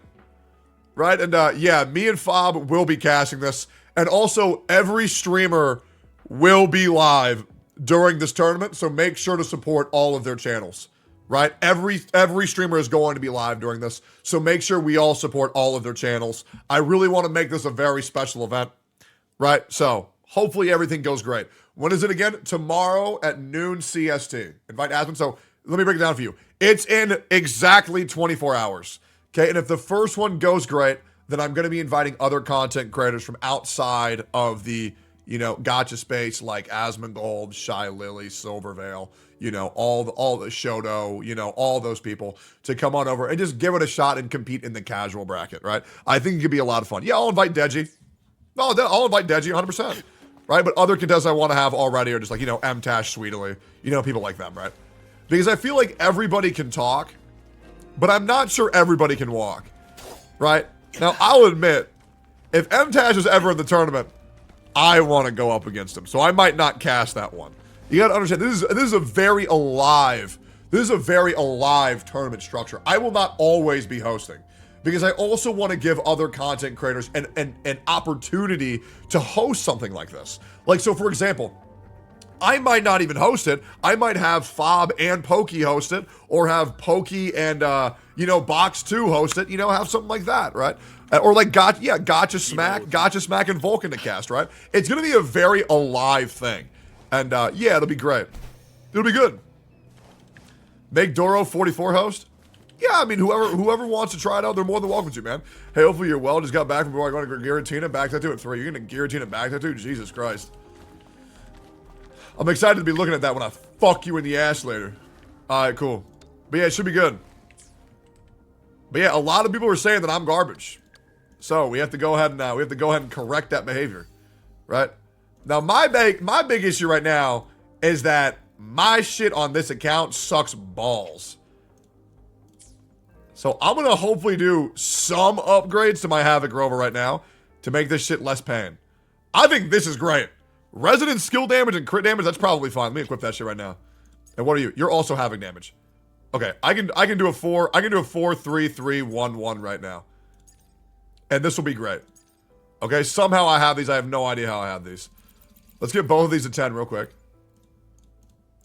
Right? And yeah, me and Fob will be casting this. And also, every streamer will be live during this tournament. So make sure to support all of their channels. Right? Every streamer is going to be live during this. So make sure we all support all of their channels. I really want to make this a very special event. Right? So hopefully everything goes great. When is it again? Tomorrow at noon CST. Invite Aspen. So let me break it down for you. It's in exactly 24 hours. Okay, and if the first one goes great, then I'm going to be inviting other content creators from outside of the, gotcha space like Asmongold, Shy Lily, Silvervale, all the Shoto, all those people to come on over and just give it a shot and compete in the casual bracket, right? I think it could be a lot of fun. Yeah, I'll invite Deji. No, I'll invite Deji 100%, right? But other contestants I want to have already are just like, M-Tash, Sweetly, people like them, right? Because I feel like everybody can talk, but I'm not sure everybody can walk, right? Now, I'll admit, if M-Tash is ever in the tournament, I want to go up against him. So I might not cast that one. You got to understand, this is a very alive tournament structure. I will not always be hosting because I also want to give other content creators an opportunity to host something like this. Like, so for example, I might not even host it. I might have Fob and Pokey host it, or have Pokey and, Box 2 host it, have something like that, right? Or like, Gotcha Smack and Vulcan to cast, right? It's going to be a very alive thing. And, yeah, it'll be great. It'll be good. Make Doro 44 host? Yeah, I mean, whoever wants to try it out, they're more than welcome to, man. Hey, hopefully you're well. Just got back from going to Giratina, back tattoo at 3. You're going to Giratina back tattoo? Jesus Christ. I'm excited to be looking at that when I fuck you in the ass later. Alright, cool. But yeah, it should be good. But yeah, a lot of people are saying that I'm garbage. So we have to go ahead and correct that behavior. Right? Now my big issue right now is that my shit on this account sucks balls. So I'm gonna hopefully do some upgrades to my Havoc Rover right now to make this shit less pain. I think this is great. Resident skill damage and crit damage, that's probably fine. Let me equip that shit right now. And what are you? You're also having damage. Okay, I can do a 4-3-3-1-1 right now. And this will be great. Okay, somehow I have these. I have no idea how I have these. Let's get both of these to 10 real quick.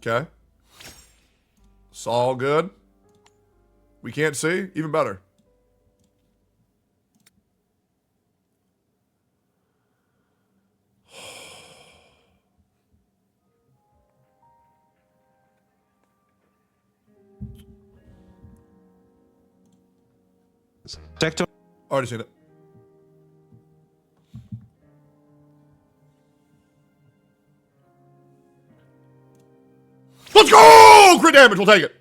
Okay. It's all good. We can't see? Even better. Tectone. Already seen it. Let's go! Crit damage, we'll take it.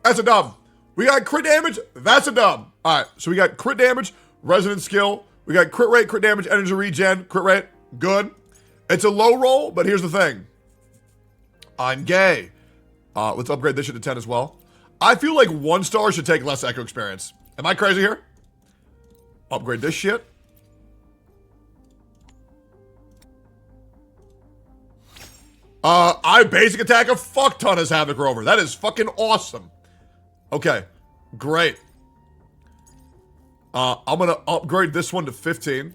That's a dub. We got crit damage, that's a dub. Alright, so we got crit damage, resident skill. We got crit rate, crit damage, energy regen, crit rate. Good. It's a low roll, but here's the thing. I'm gay. Let's upgrade this shit to 10 as well. I feel like 1 star should take less echo experience. Am I crazy here? Upgrade this shit. I basic attack a fuck ton as Havoc Rover. That is fucking awesome. Okay, great. I'm gonna upgrade this one to 15.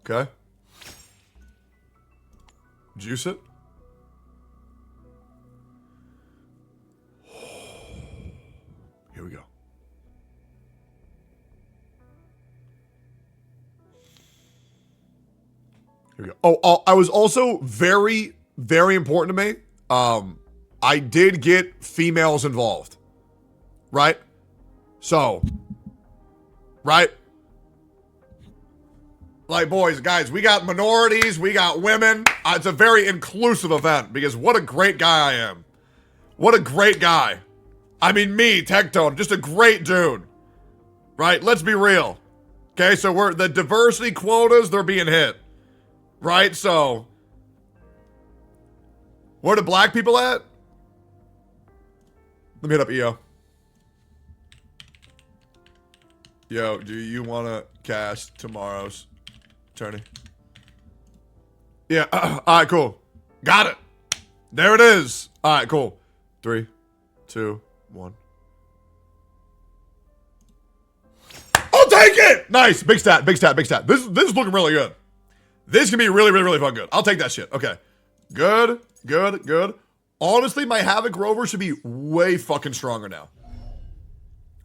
Okay. Juice it. Here we go. Here we go. Oh, I was also very, very important to me. I did get females involved. Right? So. Right? Like, boys, guys, we got minorities, we got women. It's a very inclusive event because what a great guy I am. What a great guy. I mean, me, Tectone, just a great dude. Right? Let's be real. Okay, so the diversity quotas, they're being hit. Right? So, where the black people at? Let me hit up EO. Yo, do you want to cast tomorrow's tourney? Yeah, all right, cool. Got it. There it is. All right, cool. 3, 2, 1. I'll take it! Nice. Big stat, big stat, big stat. This is looking really good. This can be really, really, really fun good. I'll take that shit. Okay. Good, good, good. Honestly, my Havoc Rover should be way fucking stronger now.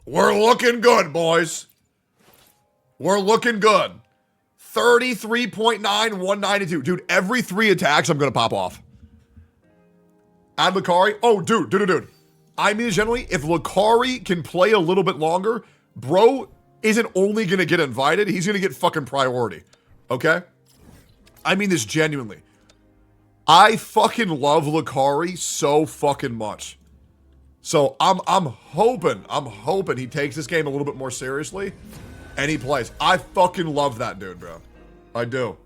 We're looking good, boys. We're looking good. 33.9, 192. Dude, every 3 attacks, I'm going to pop off. Add Lucari. Oh, dude. I mean, generally, if Lucari can play a little bit longer, bro isn't only going to get invited, he's going to get fucking priority. Okay? I mean this genuinely. I fucking love Lucari so fucking much. So I'm hoping he takes this game a little bit more seriously and he plays. I fucking love that dude, bro. I do.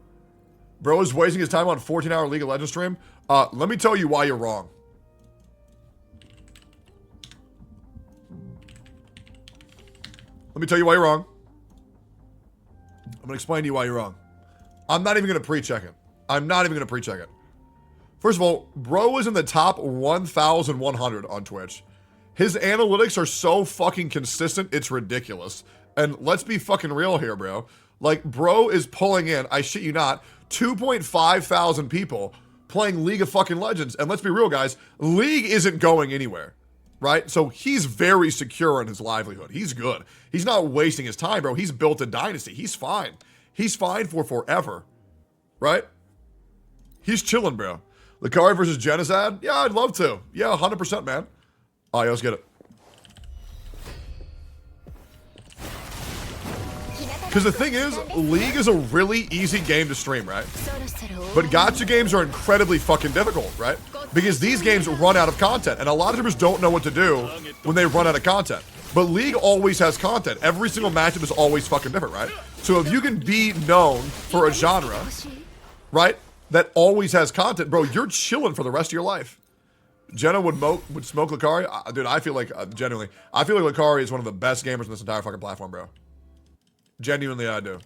Bro is wasting his time on 14-hour League of Legends stream. Let me tell you why you're wrong. Let me tell you why you're wrong. I'm gonna explain to you why you're wrong. I'm not even gonna pre-check it. I'm not even gonna pre-check it. First of all, bro is in the top 1,100 on Twitch. His analytics are so fucking consistent, it's ridiculous. And let's be fucking real here, bro. Like, bro is pulling in, I shit you not, 2.5 thousand people playing League of fucking Legends. And let's be real, guys, League isn't going anywhere, right? So he's very secure in his livelihood. He's good. He's not wasting his time, bro. He's built a dynasty. He's fine. He's fine for forever, right? He's chilling, bro. Lucari versus Genocide? Yeah, I'd love to. Yeah, 100%, man. Oh, yeah, let's get it. Because the thing is, League is a really easy game to stream, right? But gacha games are incredibly fucking difficult, right? Because these games run out of content, and a lot of streamers don't know what to do when they run out of content. But League always has content. Every single matchup is always fucking different, right? So if you can be known for a genre, right, that always has content, bro, you're chilling for the rest of your life. Jenna would smoke Lucari? Dude, I feel like, genuinely, I feel like Lucari is one of the best gamers on this entire fucking platform, bro. Genuinely, I do.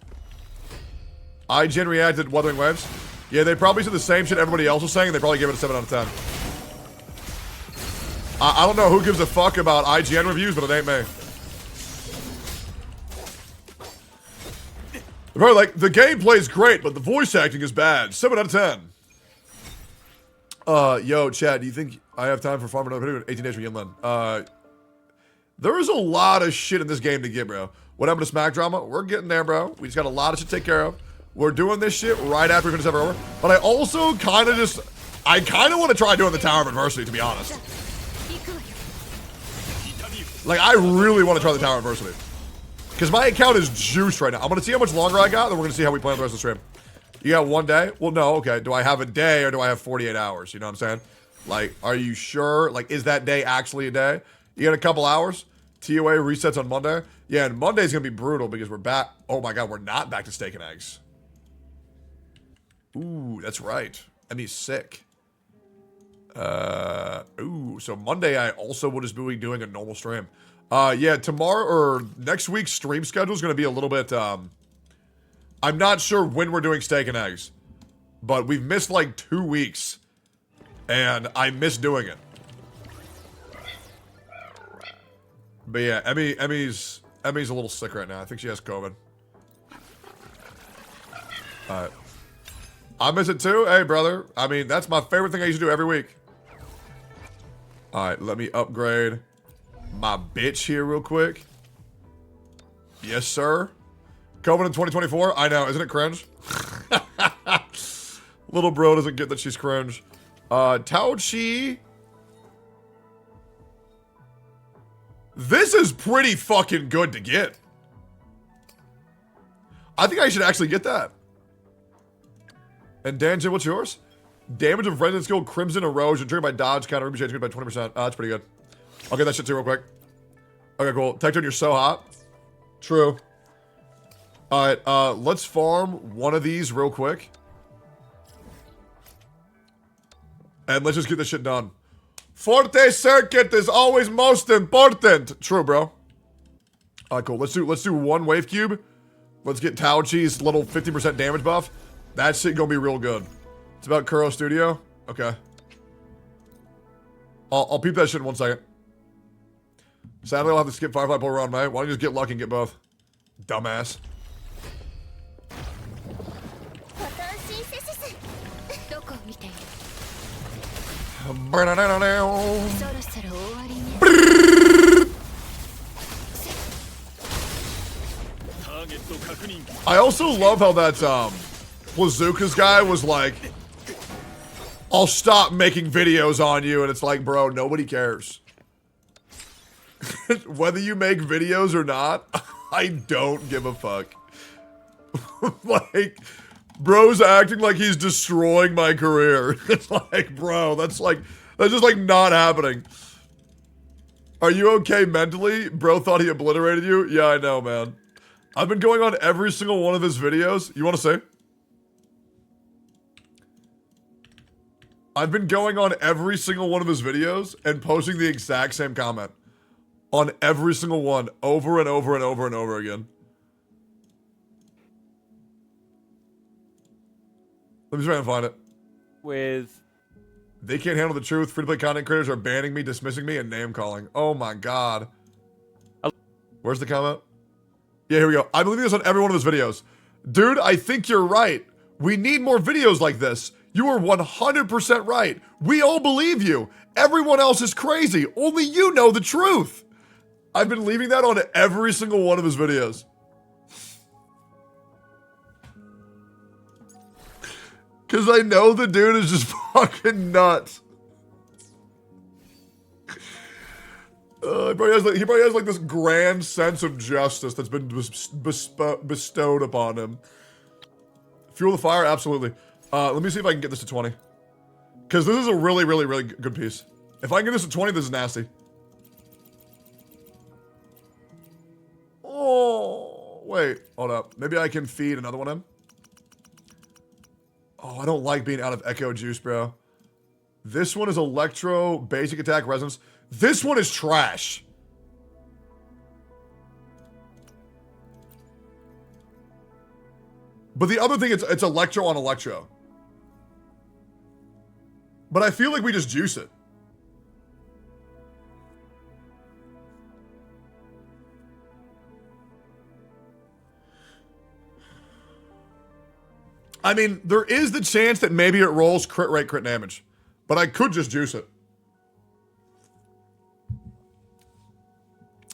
IGN reacted Wuthering Waves. Yeah, they probably said the same shit everybody else was saying, and they probably gave it a 7 out of 10. I don't know who gives a fuck about IGN reviews, but it ain't me. Bro, like, the gameplay's great, but the voice acting is bad. 7 out of 10. Yo, Chad, do you think I have time for farming another video in 18 days for Yinlin? There is a lot of shit in this game to get, bro. What happened to Smack Drama? We're getting there, bro. We just got a lot of shit to take care of. We're doing this shit right after we finish over. But I also kind of want to try doing the Tower of Adversity, to be honest. Like, I really want to try the Tower of Adversity. Because my account is juiced right now. I'm going to see how much longer I got, then we're going to see how we play the rest of the stream. You got 1 day? Well, no, okay. Do I have a day or do I have 48 hours? You know what I'm saying? Like, are you sure? Like, is that day actually a day? You got a couple hours? TOA resets on Monday? Yeah, and Monday's going to be brutal because we're back. Oh my God, we're not back to steak and eggs. Ooh, that's right. That means sick. Ooh, so Monday I also will just be doing a normal stream. Yeah, tomorrow or next week's stream schedule is going to be a little bit, I'm not sure when we're doing steak and eggs, but we've missed like 2 weeks and I miss doing it. But yeah, Emmy's a little sick right now. I think she has COVID. Alright. I miss it too. Hey, brother. I mean, that's my favorite thing I used to do every week. Alright, let me upgrade my bitch here real quick. Yes, sir. COVID in 2024. I know. Isn't it cringe? Little bro doesn't get that she's cringe. Tao Chi. This is pretty fucking good to get. I think I should actually get that. And Danjin, what's yours? Damage of Resident Skill, Crimson Erosion, triggered by dodge, counter ruby change by 20%. That's pretty good. I'll get that shit too real quick. Okay, cool. Tectone, you're so hot. True. Alright, let's farm one of these real quick. And let's just get this shit done. Forte circuit is always most important. True, bro. Alright, cool. Let's do one wave cube. Let's get Tao Chi's little 50% damage buff. That shit gonna be real good. It's about Kuro Studio. Okay. I'll peep that shit in 1 second. Sadly, I'll have to skip Firefly Pull around, mate. Why don't you just get lucky and get both? Dumbass. I also love how that Blazukas guy was like, I'll stop making videos on you, and it's like, bro, nobody cares. Whether you make videos or not, I don't give a fuck. Like, bro's acting like he's destroying my career. It's like, bro, that's just like not happening. Are you okay mentally? Bro thought he obliterated you? Yeah, I know, man. I've been going on every single one of his videos. You want to say? I've been going on every single one of his videos and posting the exact same comment. On every single one, over and over and over and over again. Let me try and find it. They can't handle the truth. Free-to-play content creators are banning me, dismissing me, and name-calling. Oh my god. Where's the comment? Yeah, here we go. I believe this on every one of his videos. Dude, I think you're right. We need more videos like this. You are 100% right. We all believe you. Everyone else is crazy. Only you know the truth. I've been leaving that on every single one of his videos. Because I know the dude is just fucking nuts. He probably has like this grand sense of justice that's been bestowed upon him. Fuel the fire? Absolutely. Let me see if I can get this to 20. Because this is a really, really, really good piece. If I can get this to 20, this is nasty. Oh, wait. Hold up. Maybe I can feed another one in. Oh, I don't like being out of Echo Juice, bro. This one is Electro, Basic Attack, Resonance. This one is trash. But the other thing, it's Electro on Electro. But I feel like we just juice it. I mean, there is the chance that maybe it rolls crit rate, crit damage. But I could just juice it.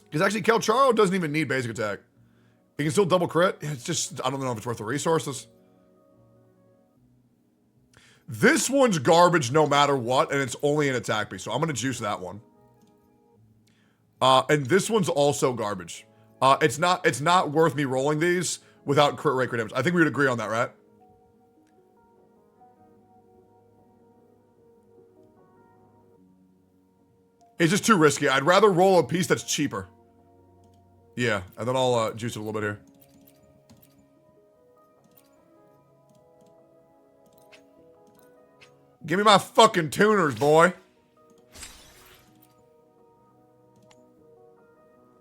Because actually, Kelcharo doesn't even need basic attack. He can still double crit. It's just, I don't know if it's worth the resources. This one's garbage no matter what, and it's only an attack piece. So I'm going to juice that one. And this one's also garbage. It's not worth me rolling these without crit rate, crit damage. I think we would agree on that, right? It's just too risky. I'd rather roll a piece that's cheaper. Yeah, and then I'll juice it a little bit here. Give me my fucking tuners, boy.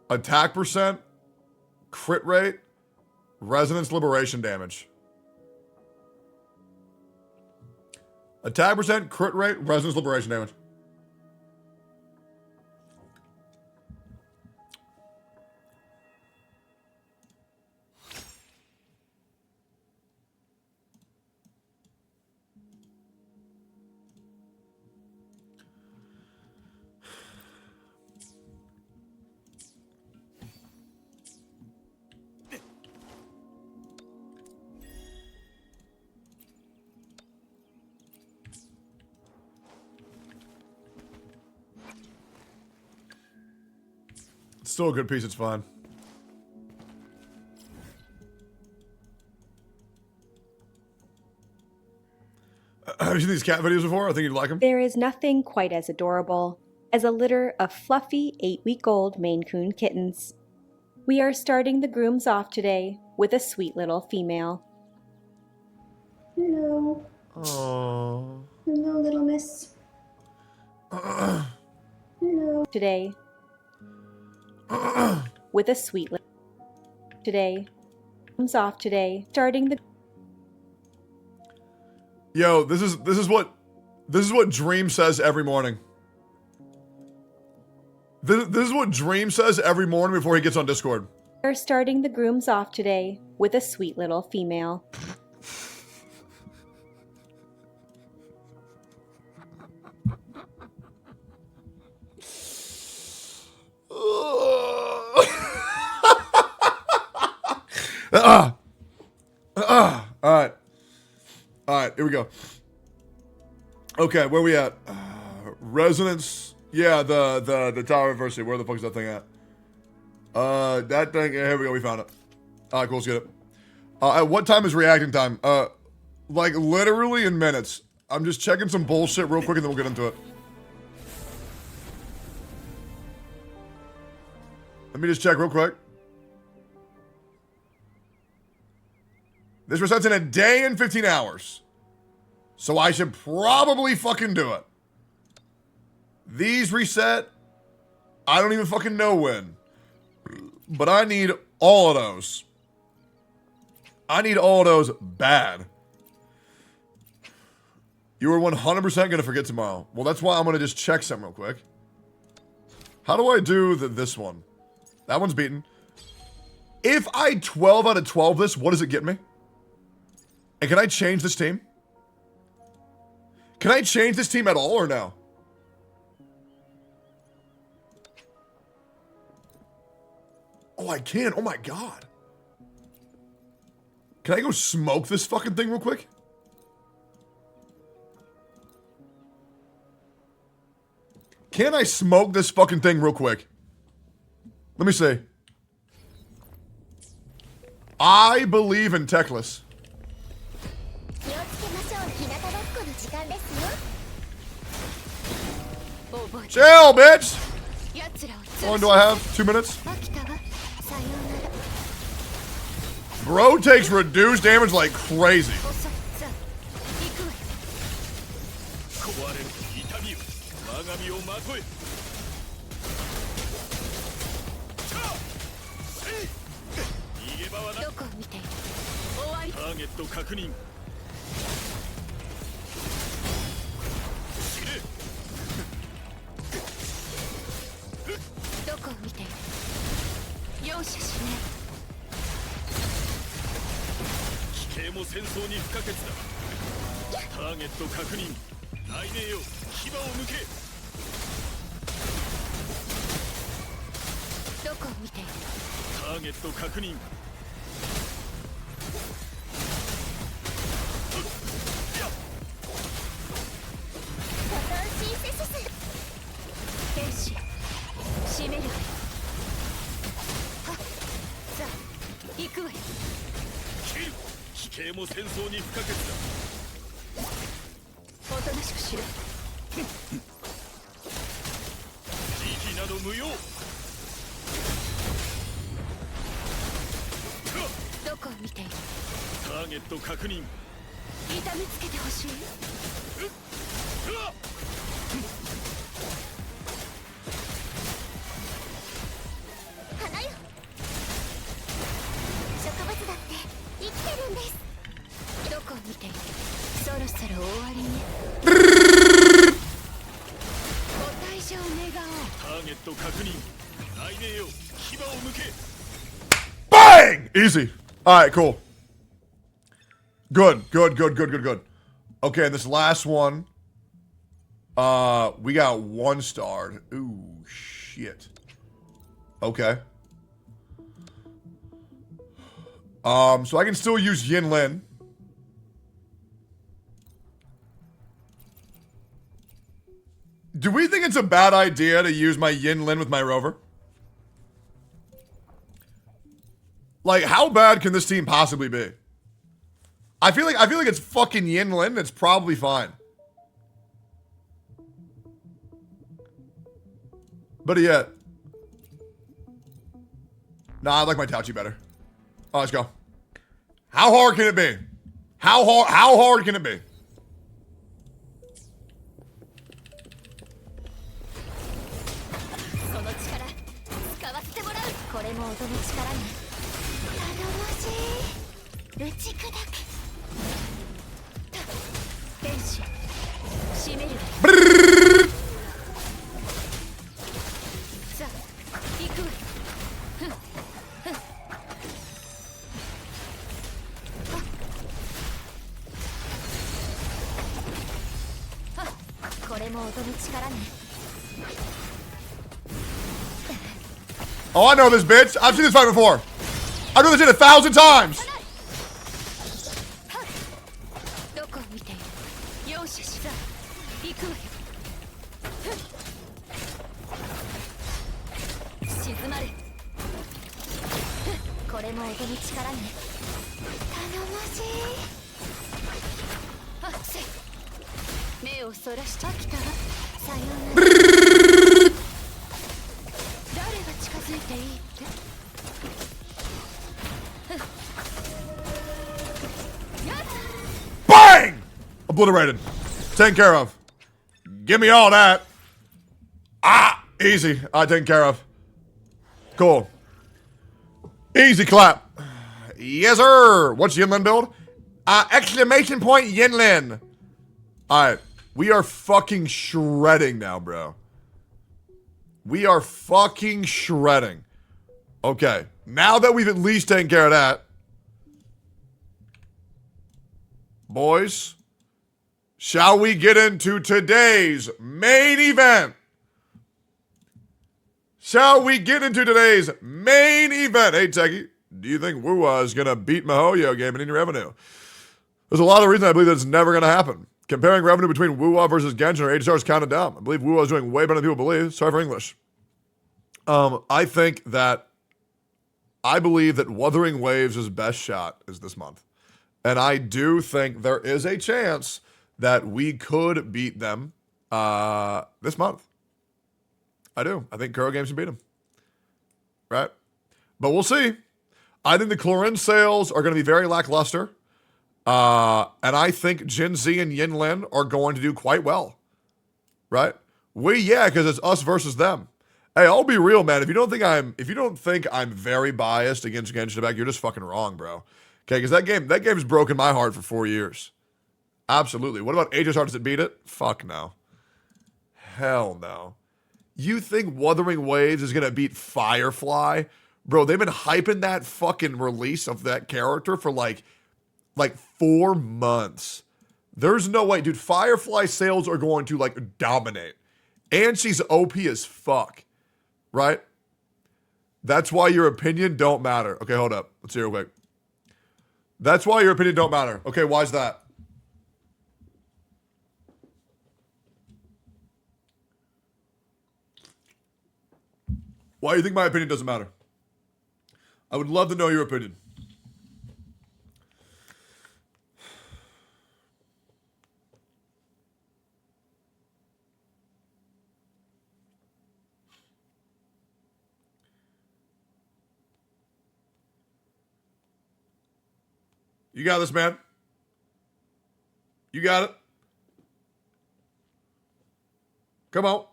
Attack percent, crit rate, resonance liberation damage. Attack percent, crit rate, resonance liberation damage. It's still a good piece, it's fine. Have you seen these cat videos before? I think you'd like them. There is nothing quite as adorable as a litter of fluffy 8-week-old Maine Coon kittens. We are starting the grooms off today with a sweet little female. Hello. Oh. Hello, little miss. Hello. Today with a sweet little today. Grooms off today, starting the Yo, this is what Dream says every morning. This is what Dream says every morning before he gets on Discord. We are starting the grooms off today with a sweet little female. Alright, here we go. Okay, where we at? Resonance. Yeah, the Tower of Adversity. Where the fuck is that thing at? That thing. Yeah, here we go. We found it. Alright, cool. Let's get it. At what time is reacting time? Like literally in minutes. I'm just checking some bullshit real quick and then we'll get into it. Let me just check real quick. This resets in a day and 15 hours. So I should probably fucking do it. These reset. I don't even fucking know when. But I need all of those. I need all of those bad. You are 100% going to forget tomorrow. Well, that's why I'm going to just check something real quick. How do I do this one? That one's beaten. If I 12 out of 12 this, what does it get me? And can I change this team? Can I change this team at all or no? Oh, I can. Oh my god. Can I go smoke this fucking thing real quick? Can I smoke this fucking thing real quick? Let me see. I believe in Techless. Chill, bitch! How long do I have? 2 minutes? Bro takes reduced damage like crazy. Bang! Easy. Alright, cool. Good. Okay, this last one. We got 1 starred. Ooh, shit. Okay. So I can still use Yin Lin. Do we think it's a bad idea to use my Yin Lin with my rover? Like, how bad can this team possibly be? I feel like it's fucking Yinlin. It's probably fine. But yet. Nah, I like my Tauchi better. Oh, let's go. How hard can it be? How hard can it be? Oh, I know this bitch. I've seen this fight before. I've done this shit 1,000 times. Bang! Obliterated. Taken care of. Give me all that. Ah! Easy. Taken care of. Cool. Easy clap. Yes, sir. What's Yinlin build? Exclamation point Yinlin. Alright. We are fucking shredding now, bro. We are fucking shredding. Okay. Now that we've at least taken care of that. Boys. Shall we get into today's main event? Shall we get into today's main event? Hey, Techie, do you think Wuwa is going to beat Mihoyo game in any revenue? There's a lot of reasons I believe that's never going to happen. Comparing revenue between Wuwa versus Genshin or HSR is kind of dumb. I believe Wuwa is doing way better than people believe. Sorry for English. I believe that Wuthering Waves' best shot is this month. And I do think there is a chance that we could beat them this month. I do. I think Kuro Games can beat them. Right? But we'll see. I think the Chlorine sales are going to be very lackluster. And I think Gen Z and Yinlin are going to do quite well. Right? Yeah, because it's us versus them. Hey, I'll be real, man. If you don't think I'm very biased against Genshin Impact, you're just fucking wrong, bro. Okay, because that game's broken my heart for 4 years. Absolutely. What about HSR? Does it beat it? Fuck no. Hell no. You think Wuthering Waves is going to beat Firefly? Bro, they've been hyping that fucking release of that character for like 4 months. There's no way. Dude, Firefly sales are going to like dominate. And she's OP as fuck. Right? That's why your opinion don't matter. Okay, hold up. Let's hear it real quick. That's why your opinion don't matter. Okay, why is that? Why do you think my opinion doesn't matter? I would love to know your opinion. You got this, man. You got it. Come on.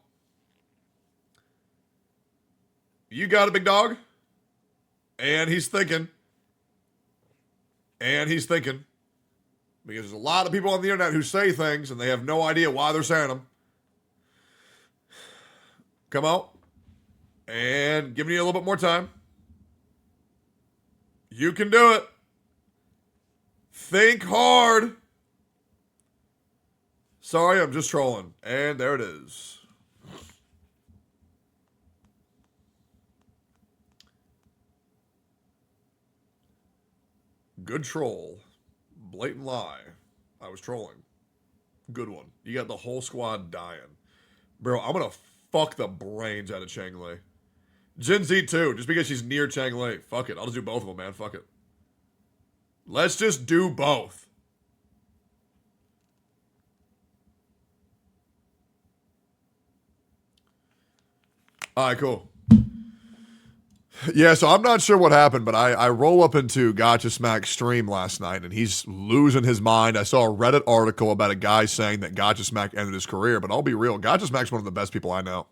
You got it, big dog. And he's thinking. And he's thinking. Because there's a lot of people on the internet who say things and they have no idea why they're saying them. Come on. And giving you a little bit more time. You can do it. Think hard. Sorry, I'm just trolling. And there it is. Good troll. Blatant lie. I was trolling. Good one. You got the whole squad dying. Bro, I'm going to fuck the brains out of Cheng-Li. Gen Z too, just because she's near Chang Lei. Fuck it. I'll just do both of them, man. Fuck it. Let's just do both. All right, cool. Yeah, so I'm not sure what happened, but I roll up into Gotcha Smack's stream last night, and he's losing his mind. I saw a Reddit article about a guy saying that Gotcha Smack ended his career, but I'll be real. Gotcha Smack's one of the best people I know.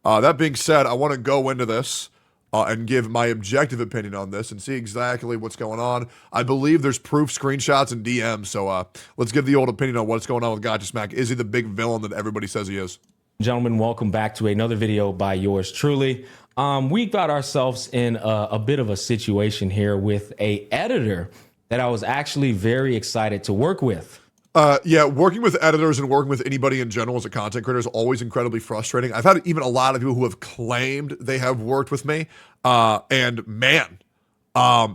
That being said, I want to go into this and give my objective opinion on this and see exactly what's going on. I believe there's proof, screenshots, and DMs, so let's give the old opinion on what's going on with Gotcha Smack. Is he the big villain that everybody says he is? Gentlemen, welcome back to another video by yours truly. We got ourselves in a bit of a situation here with a editor that I was actually very excited to work with. Yeah, working with editors and working with anybody in general as a content creator is always incredibly frustrating. I've had even a lot of people who have claimed they have worked with me, and man,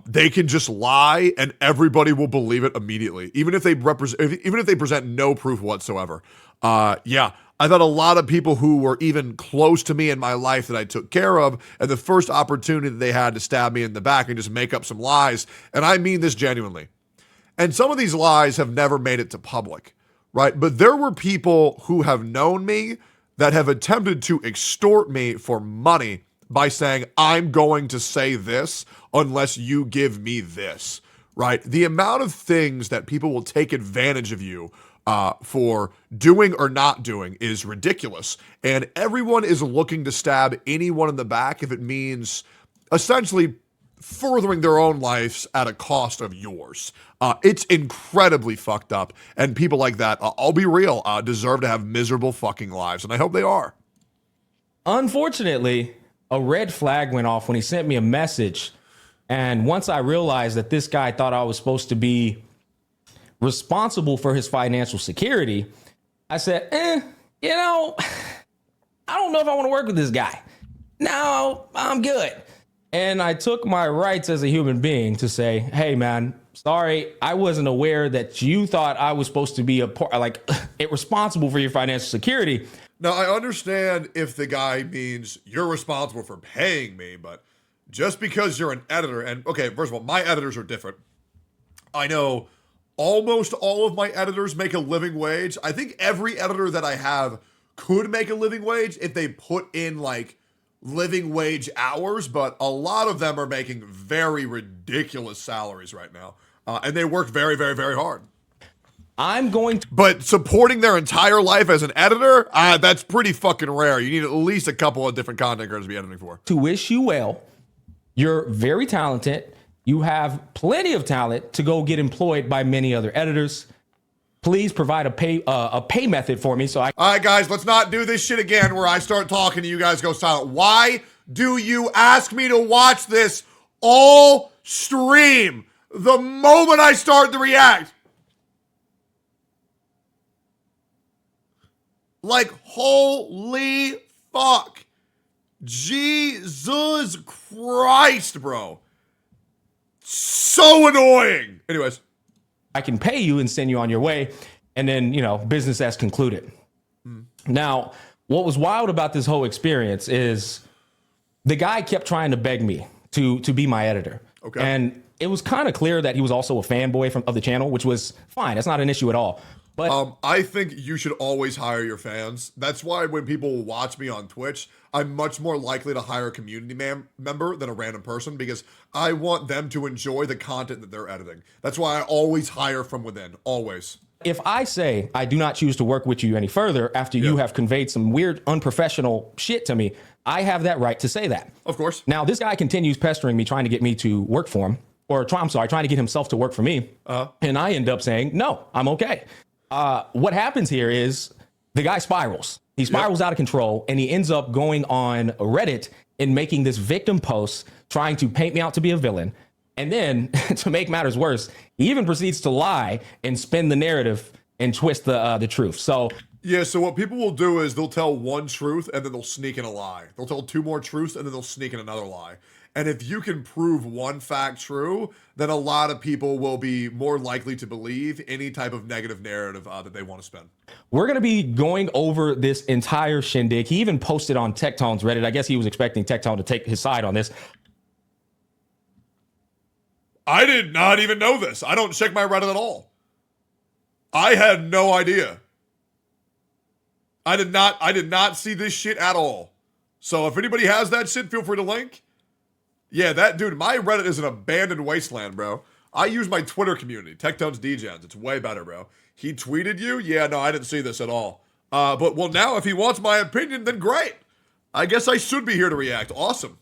they can just lie and everybody will believe it immediately, even if they present no proof whatsoever. Yeah, I've had a lot of people who were even close to me in my life that I took care of, and the first opportunity that they had to stab me in the back and just make up some lies, and I mean this genuinely. And some of these lies have never made it to public, right? But there were people who have known me that have attempted to extort me for money by saying, I'm going to say this unless you give me this, right? The amount of things that people will take advantage of you for doing or not doing is ridiculous. And everyone is looking to stab anyone in the back if it means essentially furthering their own lives at a cost of yours. It's incredibly fucked up. And people like that, I'll be real, deserve to have miserable fucking lives. And I hope they are. Unfortunately, a red flag went off when he sent me a message. And once I realized that this guy thought I was supposed to be responsible for his financial security, I said, you know, I don't know if I want to work with this guy. No, I'm good. And I took my rights as a human being to say, hey, man, sorry, I wasn't aware that you thought I was supposed to be responsible for your financial security. Now, I understand if the guy means you're responsible for paying me, but just because you're an editor, and okay, first of all, my editors are different. I know almost all of my editors make a living wage. I think every editor that I have could make a living wage if they put in like living wage hours, but a lot of them are making very ridiculous salaries right now. And they work very, very, very hard. But supporting their entire life as an editor, that's pretty fucking rare. You need at least a couple of different content creators to be editing for. To wish you well. You're very talented. You have plenty of talent to go get employed by many other editors. Please provide a pay method for me. All right, guys, let's not do this shit again where I start talking and you guys go silent. Why do you ask me to watch this all stream the moment I start to react? Like, holy fuck. Jesus Christ, bro. So annoying. Anyways. I can pay you and send you on your way. And then, you know, business as concluded. Now, what was wild about this whole experience is the guy kept trying to beg me to be my editor. Okay. And it was kind of clear that he was also a fanboy of the channel, which was fine. That's not an issue at all. But I think you should always hire your fans. That's why when people watch me on Twitch, I'm much more likely to hire a community member than a random person because I want them to enjoy the content that they're editing. That's why I always hire from within, always. If I say I do not choose to work with you any further after you have conveyed some weird, unprofessional shit to me, I have that right to say that. Of course. Now, this guy continues pestering me, trying to get me to work for him, or trying to get himself to work for me. And I end up saying, no, I'm okay. What happens here is the guy spirals. He spirals out of control, and he ends up going on Reddit and making this victim post, trying to paint me out to be a villain. And then, to make matters worse, he even proceeds to lie and spin the narrative and twist the truth. So Yeah, so what people will do is they'll tell one truth and then they'll sneak in a lie. They'll tell two more truths and then they'll sneak in another lie. And if you can prove one fact true, then a lot of people will be more likely to believe any type of negative narrative that they want to spin. We're going to be going over this entire shindig. He even posted on Tectone's Reddit. I guess he was expecting Tectone to take his side on this. I did not even know this. I don't check my Reddit at all. I had no idea. I did not see this shit at all. So if anybody has that shit, feel free to link. Yeah, that dude, my Reddit is an abandoned wasteland, bro. I use my Twitter community, Tectone's DGens. It's way better, bro. He tweeted you? Yeah, no, I didn't see this at all. But well, now if he wants my opinion, then great. I guess I should be here to react. Awesome.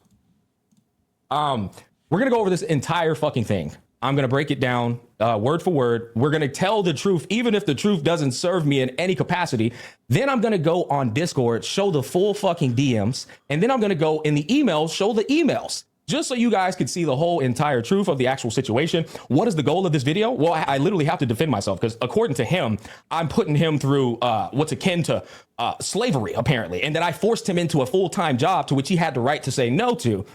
We're gonna go over this entire fucking thing. I'm going to break it down word for word. We're going to tell the truth, even if the truth doesn't serve me in any capacity. Then I'm going to go on Discord, show the full fucking DMs. And then I'm going to go in the emails, show the emails, just so you guys could see the whole entire truth of the actual situation. What is the goal of this video? Well, I literally have to defend myself because according to him, I'm putting him through what's akin to slavery, apparently. And that I forced him into a full-time job to which he had the right to say no to.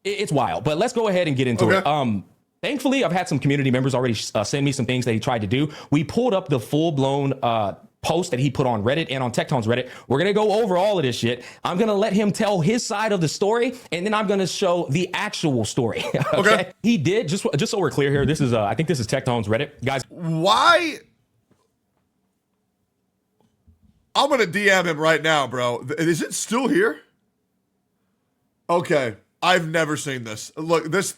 It's wild. But let's go ahead and get into it. Thankfully, I've had some community members already send me some things that he tried to do. We pulled up the full-blown post that he put on Reddit and on Tectone's Reddit. We're going to go over all of this shit. I'm going to let him tell his side of the story, and then I'm going to show the actual story. Okay? He did, just so we're clear here, this is, I think this is Tectone's Reddit. Guys. Why? I'm going to DM him right now, bro. Is it still here? Okay. I've never seen this. Look, this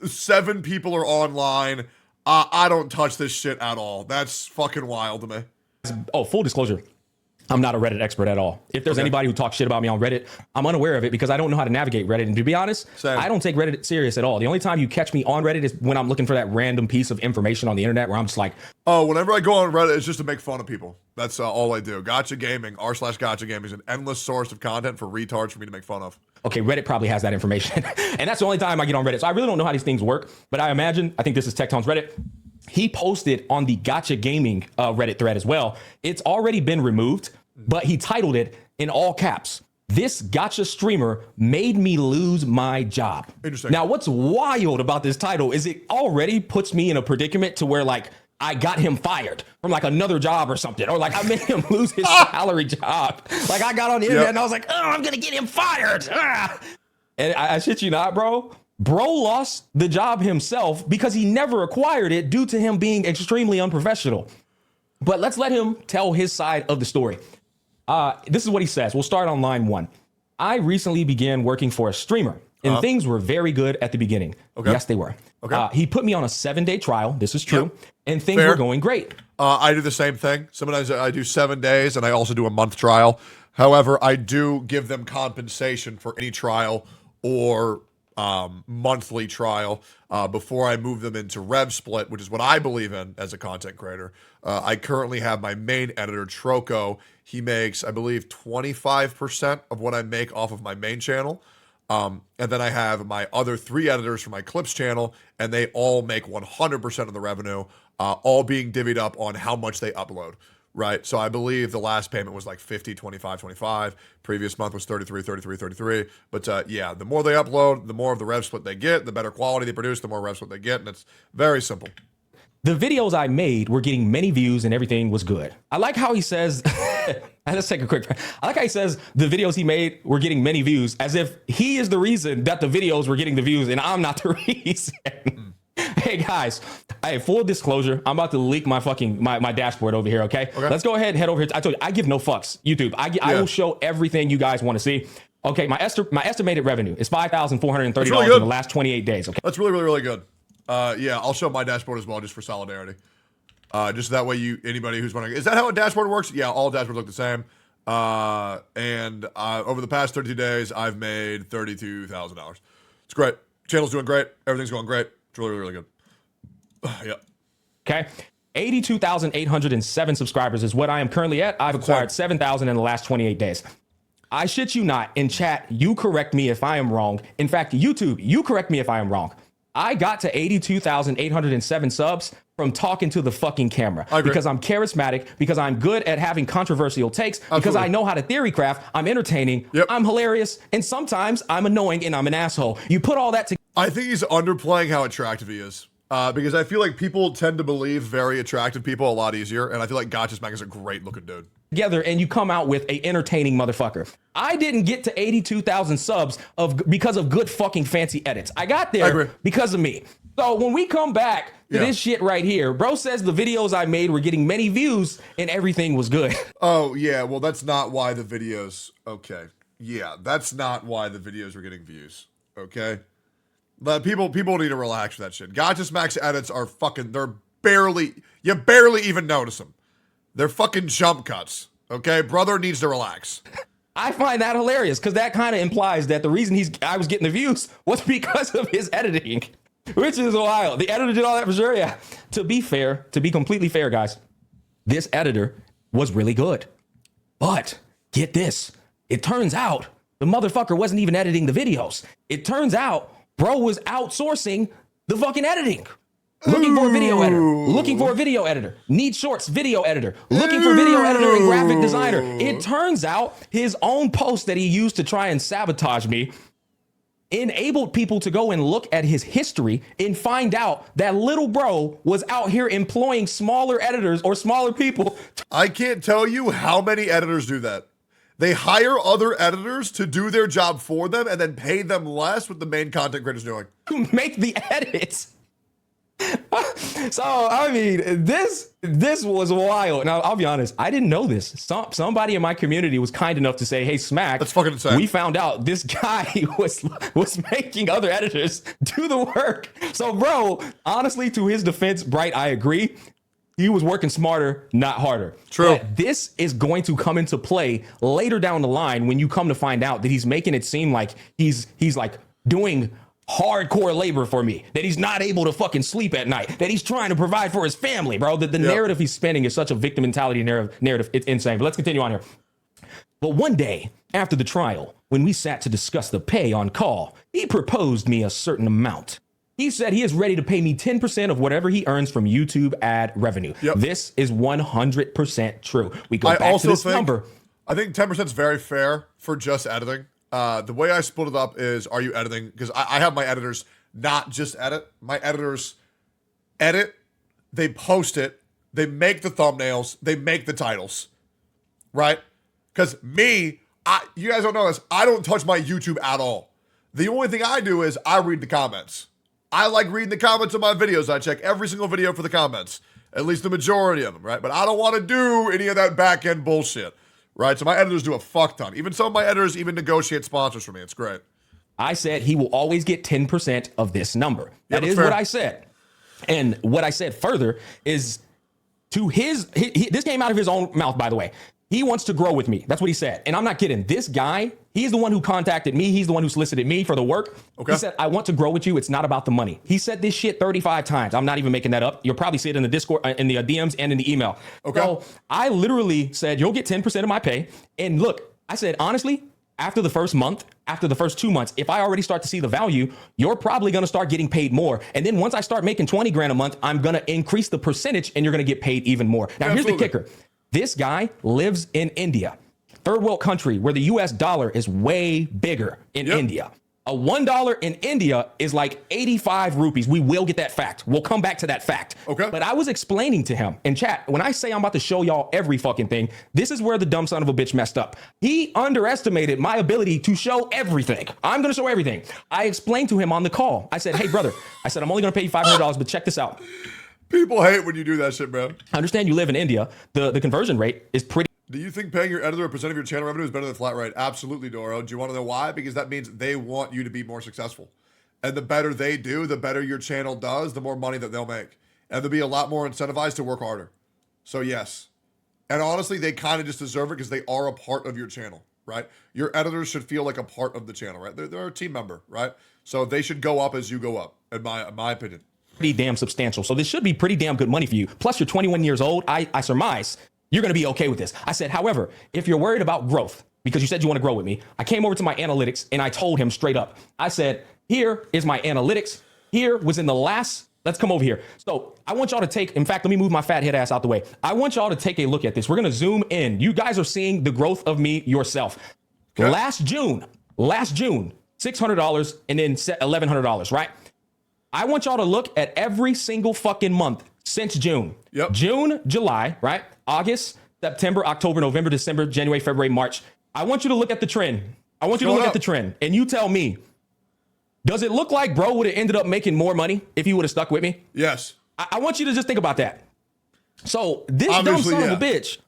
7 people are online. I don't touch this shit at all. That's fucking wild to me. Oh, full disclosure. I'm not a Reddit expert at all. If there's anybody who talks shit about me on Reddit, I'm unaware of it because I don't know how to navigate Reddit. And to be honest, I don't take Reddit serious at all. The only time you catch me on Reddit is when I'm looking for that random piece of information on the internet where I'm just like, oh, whenever I go on Reddit, it's just to make fun of people. That's all I do. Gotcha Gaming, r/Gotcha Gaming is an endless source of content for retards for me to make fun of. Okay, Reddit probably has that information. And that's the only time I get on Reddit. So I really don't know how these things work. But I think this is Tectone's Reddit. He posted on the Gotcha Gaming Reddit thread as well. It's already been removed, but he titled it in all caps, "This Gotcha streamer made me lose my job." Interesting. Now, what's wild about this title is it already puts me in a predicament to where like I got him fired from like another job or something, or like I made him lose his salary job. Like I got on the internet and I was like, oh, I'm going to get him fired. And I shit you not, bro. Bro lost the job himself because he never acquired it due to him being extremely unprofessional. But let's let him tell his side of the story. This is what he says. We'll start on line 1. I recently began working for a streamer and things were very good at the beginning. Yes, they were. He put me on a 7-day trial. This is true. And things were going great. I do the same thing. Sometimes I do 7 days and I also do a month trial. However, I do give them compensation for any trial or monthly trial before I move them into Rev Split, which is what I believe in as a content creator. I currently have my main editor, Troco. He makes, I believe, 25% of what I make off of my main channel. And then I have my other 3 editors for my clips channel, and they all make 100% of the revenue, all being divvied up on how much they upload. Right. So I believe the last payment was like 50, 25, 25. Previous month was 33, 33, 33. But yeah, the more they upload, the more of the rev split they get, the better quality they produce, the more rev split they get. And it's very simple. The videos I made were getting many views and everything was good. I like how he says, let's take a quick break. I like how he says the videos he made were getting many views as if he is the reason that the videos were getting the views and I'm not the reason. Hey guys, hey, full disclosure, I'm about to leak my fucking my dashboard over here, okay? Let's go ahead and head over here. I told you, I give no fucks. YouTube, I will show everything you guys want to see. Okay, my estimated revenue is $5,430 in the last 28 days, okay? That's really, really, really good. Yeah, I'll show my dashboard as well, just for solidarity. Just that way anybody who's wondering, is that how a dashboard works? Yeah, all dashboards look the same. And over the past 32 days, I've made $32,000. It's great. Channel's doing great. Everything's going great. It's really, really good. Yeah. Okay. 82,807 subscribers is what I am currently at. I've acquired 7,000 in the last 28 days. I shit you not. In chat, you correct me if I am wrong. In fact, YouTube, you correct me if I am wrong. I got to 82,807 subs from talking to the fucking camera. I agree. Because I'm charismatic, because I'm good at having controversial takes, because Absolutely. I know how to theory craft, I'm entertaining, Yep. I'm hilarious, and sometimes I'm annoying and I'm an asshole. You put all that together. I think he's underplaying how attractive he is. Because I feel like people tend to believe very attractive people a lot easier, and I feel like Gotcha Smack is a great looking dude. Together and you come out with a entertaining motherfucker. I didn't get to 82,000 subs because of good fucking fancy edits. I got I agree. there because of me. So when we come back to this shit right here, bro says the videos I made were getting many views and everything was good. Oh, yeah, well, that's not why the videos... Okay. Yeah, that's not why the videos were getting views. Okay? But people need to relax with that shit. Gotcha Smack's edits are fucking... They're barely... You barely even notice them. They're fucking jump cuts. Okay? Brother needs to relax. I find that hilarious because that kind of implies that the reason I was getting the views was because of his editing, which is wild. The editor did all that for sure, yeah. To be fair, to be completely fair, guys, this editor was really good. But get this, it turns out the motherfucker wasn't even editing the videos. It turns out bro was outsourcing the fucking editing. Looking for a video editor. Looking for a video editor. Need shorts, video editor. Looking for video editor and graphic designer. It turns out his own post that he used to try and sabotage me enabled people to go and look at his history and find out that little bro was out here employing smaller editors or smaller people. I can't tell you how many editors do that. They hire other editors to do their job for them and then pay them less what the main content creators doing. To make the edits. So, I mean, this was wild. Now, I'll be honest, I didn't know this. Somebody in my community was kind enough to say, hey, Smack, that's fucking insane. We found out this guy was making other editors do the work. So, bro, honestly, to his defense, Bright, I agree. He was working smarter, not harder. True. But this is going to come into play later down the line when you come to find out that he's making it seem like he's like doing hardcore labor for me, that he's not able to fucking sleep at night, that he's trying to provide for his family, bro. The narrative he's spinning is such a victim mentality narrative. It's insane. But let's continue on here. But one day after the trial, when we sat to discuss the pay on call, he proposed me a certain amount. He said he is ready to pay me 10% of whatever he earns from YouTube ad revenue. This is 100% true. We go back to this number. I think 10% is very fair for just editing. The way I split it up is, are you editing? Because I have my editors not just edit. My editors edit, they post it, they make the thumbnails, they make the titles, right? Because you guys don't know this, I don't touch my YouTube at all. The only thing I do is I read the comments. I like reading the comments of my videos. I check every single video for the comments, at least the majority of them, right? But I don't want to do any of that back-end bullshit. Right, so my editors do a fuck ton. Even some of my editors even negotiate sponsors for me. It's great. I said he will always get 10% of this number. That is what I said. And what I said further is to this came out of his own mouth, by the way. He wants to grow with me. That's what he said. And I'm not kidding. This guy, he's the one who contacted me. He's the one who solicited me for the work. Okay. He said, I want to grow with you. It's not about the money. He said this shit 35 times. I'm not even making that up. You'll probably see it in the Discord, in the DMs and in the email. Okay. So I literally said, you'll get 10% of my pay. And look, I said, honestly, after the first month, after the first 2 months, if I already start to see the value, you're probably going to start getting paid more. And then once I start making 20 grand a month, I'm going to increase the percentage and you're going to get paid even more. Now, here's the kicker. This guy lives in India, third world country where the US dollar is way bigger in India. A $1 in India is like 85 rupees. We will get that fact. We'll come back to that fact. Okay. But I was explaining to him in chat, when I say I'm about to show y'all every fucking thing, this is where the dumb son of a bitch messed up. He underestimated my ability to show everything. I'm going to show everything. I explained to him on the call. I said, hey, brother, I said, I'm only going to pay you $500, but check this out. People hate when you do that shit, bro. I understand you live in India. The conversion rate is pretty. Do you think paying your editor a percent of your channel revenue is better than flat rate? Absolutely, Doro. Do you want to know why? Because that means they want you to be more successful. And the better they do, the better your channel does, the more money that they'll make. And they'll be a lot more incentivized to work harder. So yes. And honestly, they kind of just deserve it because they are a part of your channel, right? Your editors should feel like a part of the channel, right? They're a team member, right? So they should go up as you go up, in my opinion. Pretty damn substantial. So this should be pretty damn good money for you. Plus, you're 21 years old. I surmise you're going to be okay with this. I said, however, if you're worried about growth, because you said you want to grow with me, I came over to my analytics and I told him straight up. I said, here is my analytics. Here was in the last Let's come over here. So I want y'all to take, in fact, let me move my fat head ass out the way. I want y'all to take a look at this. We're going to zoom in. You guys are seeing the growth of me yourself. Okay. Last June, $600 and then $1,100, right? I want y'all to look at every single fucking month since June. Yep. June, July, right? August, September, October, November, December, January, February, March. I want you to look at the trend. I want you to look at the trend and you tell me, does it look like bro would have ended up making more money if he would have stuck with me? Yes. I want you to just think about that. So this dumb son of a bitch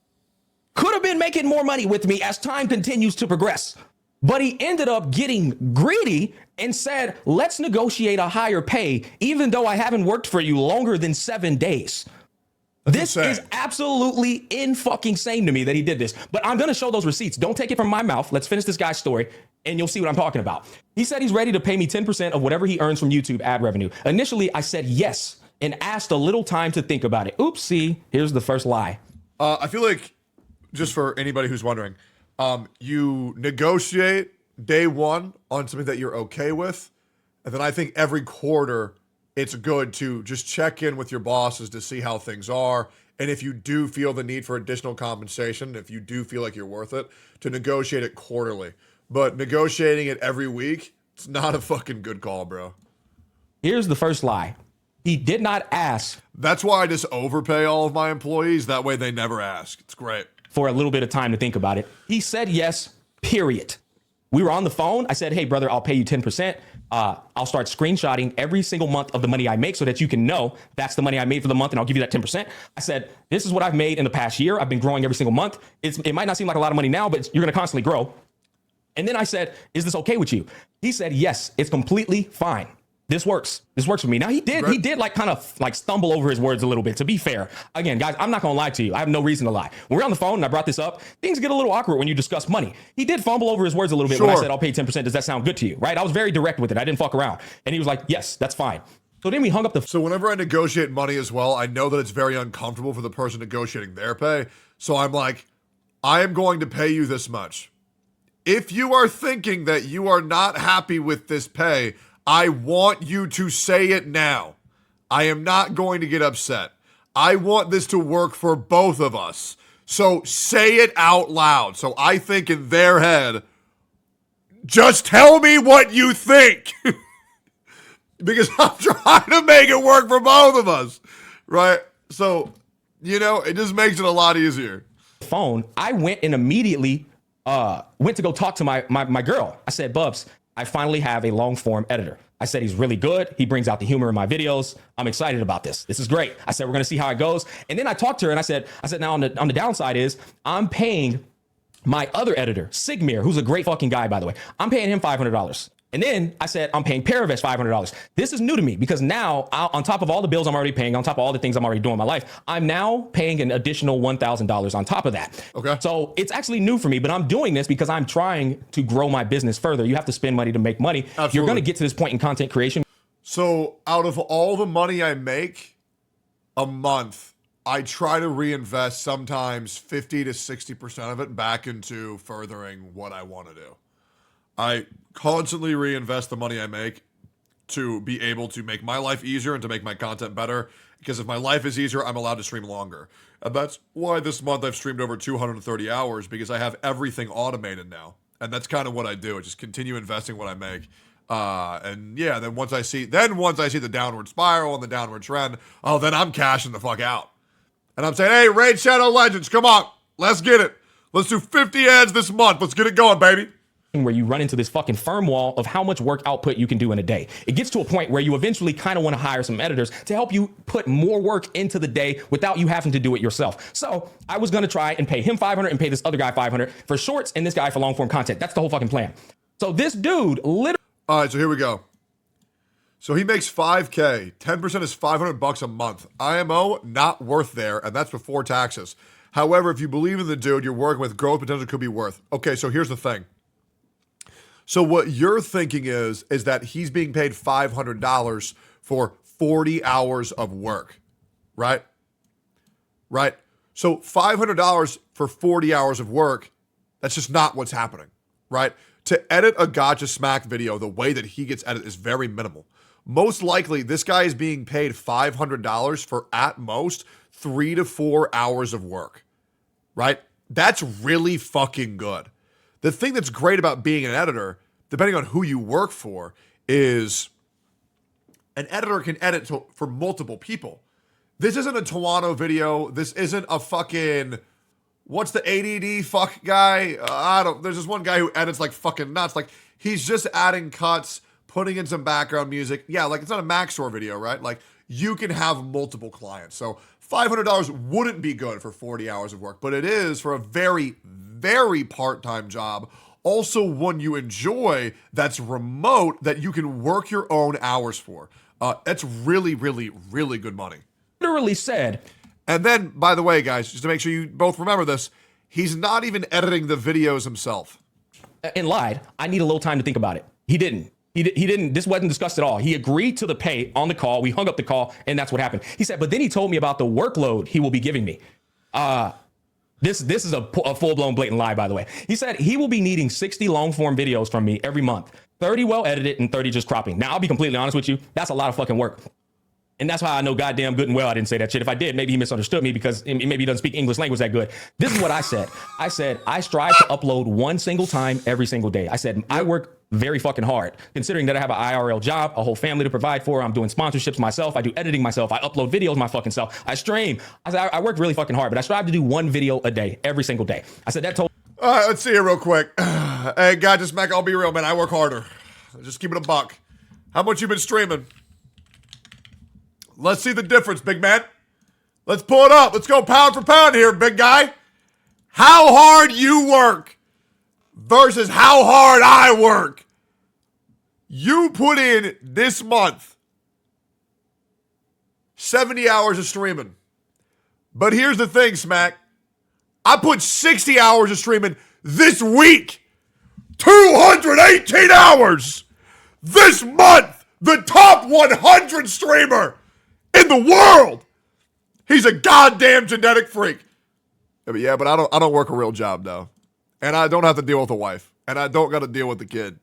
could have been making more money with me as time continues to progress. But he ended up getting greedy and said, let's negotiate a higher pay, even though I haven't worked for you longer than 7 days. This is absolutely in-fucking sane to me that he did this. But I'm going to show those receipts. Don't take it from my mouth. Let's finish this guy's story, and you'll see what I'm talking about. He said he's ready to pay me 10% of whatever he earns from YouTube ad revenue. Initially, I said yes and asked a little time to think about it. Oopsie. Here's the first lie. I feel like, just for anybody who's wondering, you negotiate day one on something that you're okay with, and then I think every quarter it's good to just check in with your bosses to see how things are, and if you do feel the need for additional compensation, if you do feel like you're worth it, to negotiate it quarterly. But negotiating it every week, it's not a fucking good call, bro. Here's the first lie. He did not ask. That's why I just overpay all of my employees. That way they never ask. It's great. For a little bit of time to think about it. He said yes, period. We were on the phone. I said, hey, brother, I'll pay you 10%. I'll start screenshotting every single month of the money I make so that you can know that's the money I made for the month and I'll give you that 10%. I said, this is what I've made in the past year. I've been growing every single month. It might not seem like a lot of money now, but you're going to constantly grow. And then I said, is this okay with you? He said, yes, it's completely fine. This works. This works for me. Now he did like kind of like stumble over his words a little bit, to be fair. Again, guys, I'm not going to lie to you. I have no reason to lie. When we're on the phone and I brought this up, things get a little awkward when you discuss money. He did fumble over his words a little bit when I said, I'll pay 10%. Does that sound good to you? Right? I was very direct with it. I didn't fuck around. And he was like, yes, that's fine. So then we hung up the... So whenever I negotiate money as well, I know that it's very uncomfortable for the person negotiating their pay. So I'm like, I am going to pay you this much. If you are thinking that you are not happy with this pay, I want you to say it now. I am not going to get upset. I want this to work for both of us. So say it out loud. So I think in their head, just tell me what you think. Because I'm trying to make it work for both of us. Right? So, you know, it just makes it a lot easier. Phone, I went and immediately went to go talk to my girl. I said, Bubs, I finally have a long form editor. I said, he's really good. He brings out the humor in my videos. I'm excited about this. This is great. I said, we're going to see how it goes. And then I talked to her and I said, now on the downside is I'm paying my other editor, Sigmir, who's a great fucking guy, by the way. I'm paying him $500. And then I said, I'm paying Paravesh $500. This is new to me because now, on top of all the bills I'm already paying, on top of all the things I'm already doing in my life, I'm now paying an additional $1,000 on top of that. Okay. So it's actually new for me, but I'm doing this because I'm trying to grow my business further. You have to spend money to make money. Absolutely. You're going to get to this point in content creation. So out of all the money I make a month, I try to reinvest sometimes 50 to 60% of it back into furthering what I want to do. I constantly reinvest the money I make to be able to make my life easier and to make my content better. Because if my life is easier, I'm allowed to stream longer. And that's why this month I've streamed over 230 hours, because I have everything automated now. And that's kind of what I do. I just continue investing what I make. And yeah, then once I see the downward spiral and the downward trend, then I'm cashing the fuck out. And I'm saying, hey, Raid Shadow Legends, come on, let's get it. Let's do 50 ads this month. Let's get it going, baby. Where you run into this fucking firm wall of how much work output you can do in a day. It gets to a point where you eventually kind of want to hire some editors to help you put more work into the day without you having to do it yourself. So I was going to try and pay him $500 and pay this other guy $500 for shorts and this guy for long form content. That's the whole fucking plan. So this dude literally... All right, so here we go. So he makes $5K. 10% is $500 a month. IMO, not worth there, and that's before taxes. However, if you believe in the dude you're working with, growth potential could be worth. Okay, so here's the thing. So what you're thinking is that he's being paid $500 for 40 hours of work, right? Right? So $500 for 40 hours of work, that's just not what's happening, right? To edit a Gotcha Smack video the way that he gets edited is very minimal. most likely this guy is being paid $500 for at most 3 to 4 hours of work, right? That's really fucking good. The thing that's great about being an editor, depending on who you work for, is an editor can edit for multiple people. This isn't a Tawano video. This isn't a fucking, what's the ADD fuck guy? There's this one guy who edits like fucking nuts. Like, he's just adding cuts, putting in some background music. Yeah, like it's not a Maxor video, right? Like, you can have multiple clients. So $500 wouldn't be good for 40 hours of work, but it is for a very, very part-time job. Also one you enjoy, that's remote, that you can work your own hours for. That's really, really, really good money. Literally said. And then, by the way, guys, just to make sure you both remember this, he's not even editing the videos himself. And lied. I need a little time to think about it. He didn't. He didn't. This wasn't discussed at all. He agreed to the pay on the call. We hung up the call, and that's what happened. He said, but then he told me about the workload he will be giving me. This is a full-blown blatant lie, by the way. He said he will be needing 60 long-form videos from me every month, 30 well-edited and 30 just cropping. Now, I'll be completely honest with you. That's a lot of fucking work. And that's how I know goddamn good and well I didn't say that shit. If I did, maybe he misunderstood me because maybe he doesn't speak English language that good. This is what I said. I said, I strive to upload one single time every single day. I said, I work very fucking hard, considering that I have an IRL job, a whole family to provide for. I'm doing sponsorships myself. I do editing myself. I upload videos my fucking self. I stream. I said, I work really fucking hard, but I strive to do one video a day, every single day. I said, that told. All right, let's see here real quick. Hey, God, just Mac, I'll be real, man. I work harder. Just keep it a buck. How much you been streaming? Let's see the difference, big man. Let's pull it up. Let's go pound for pound here, big guy. How hard you work versus how hard I work. You put in this month 70 hours of streaming. But here's the thing, Smack. I put 60 hours of streaming this week. 218 hours. This month, the top 100 streamer in the world. He's a goddamn genetic freak. Yeah, but I don't work a real job though. And I don't have to deal with a wife. And I don't got to deal with the kid.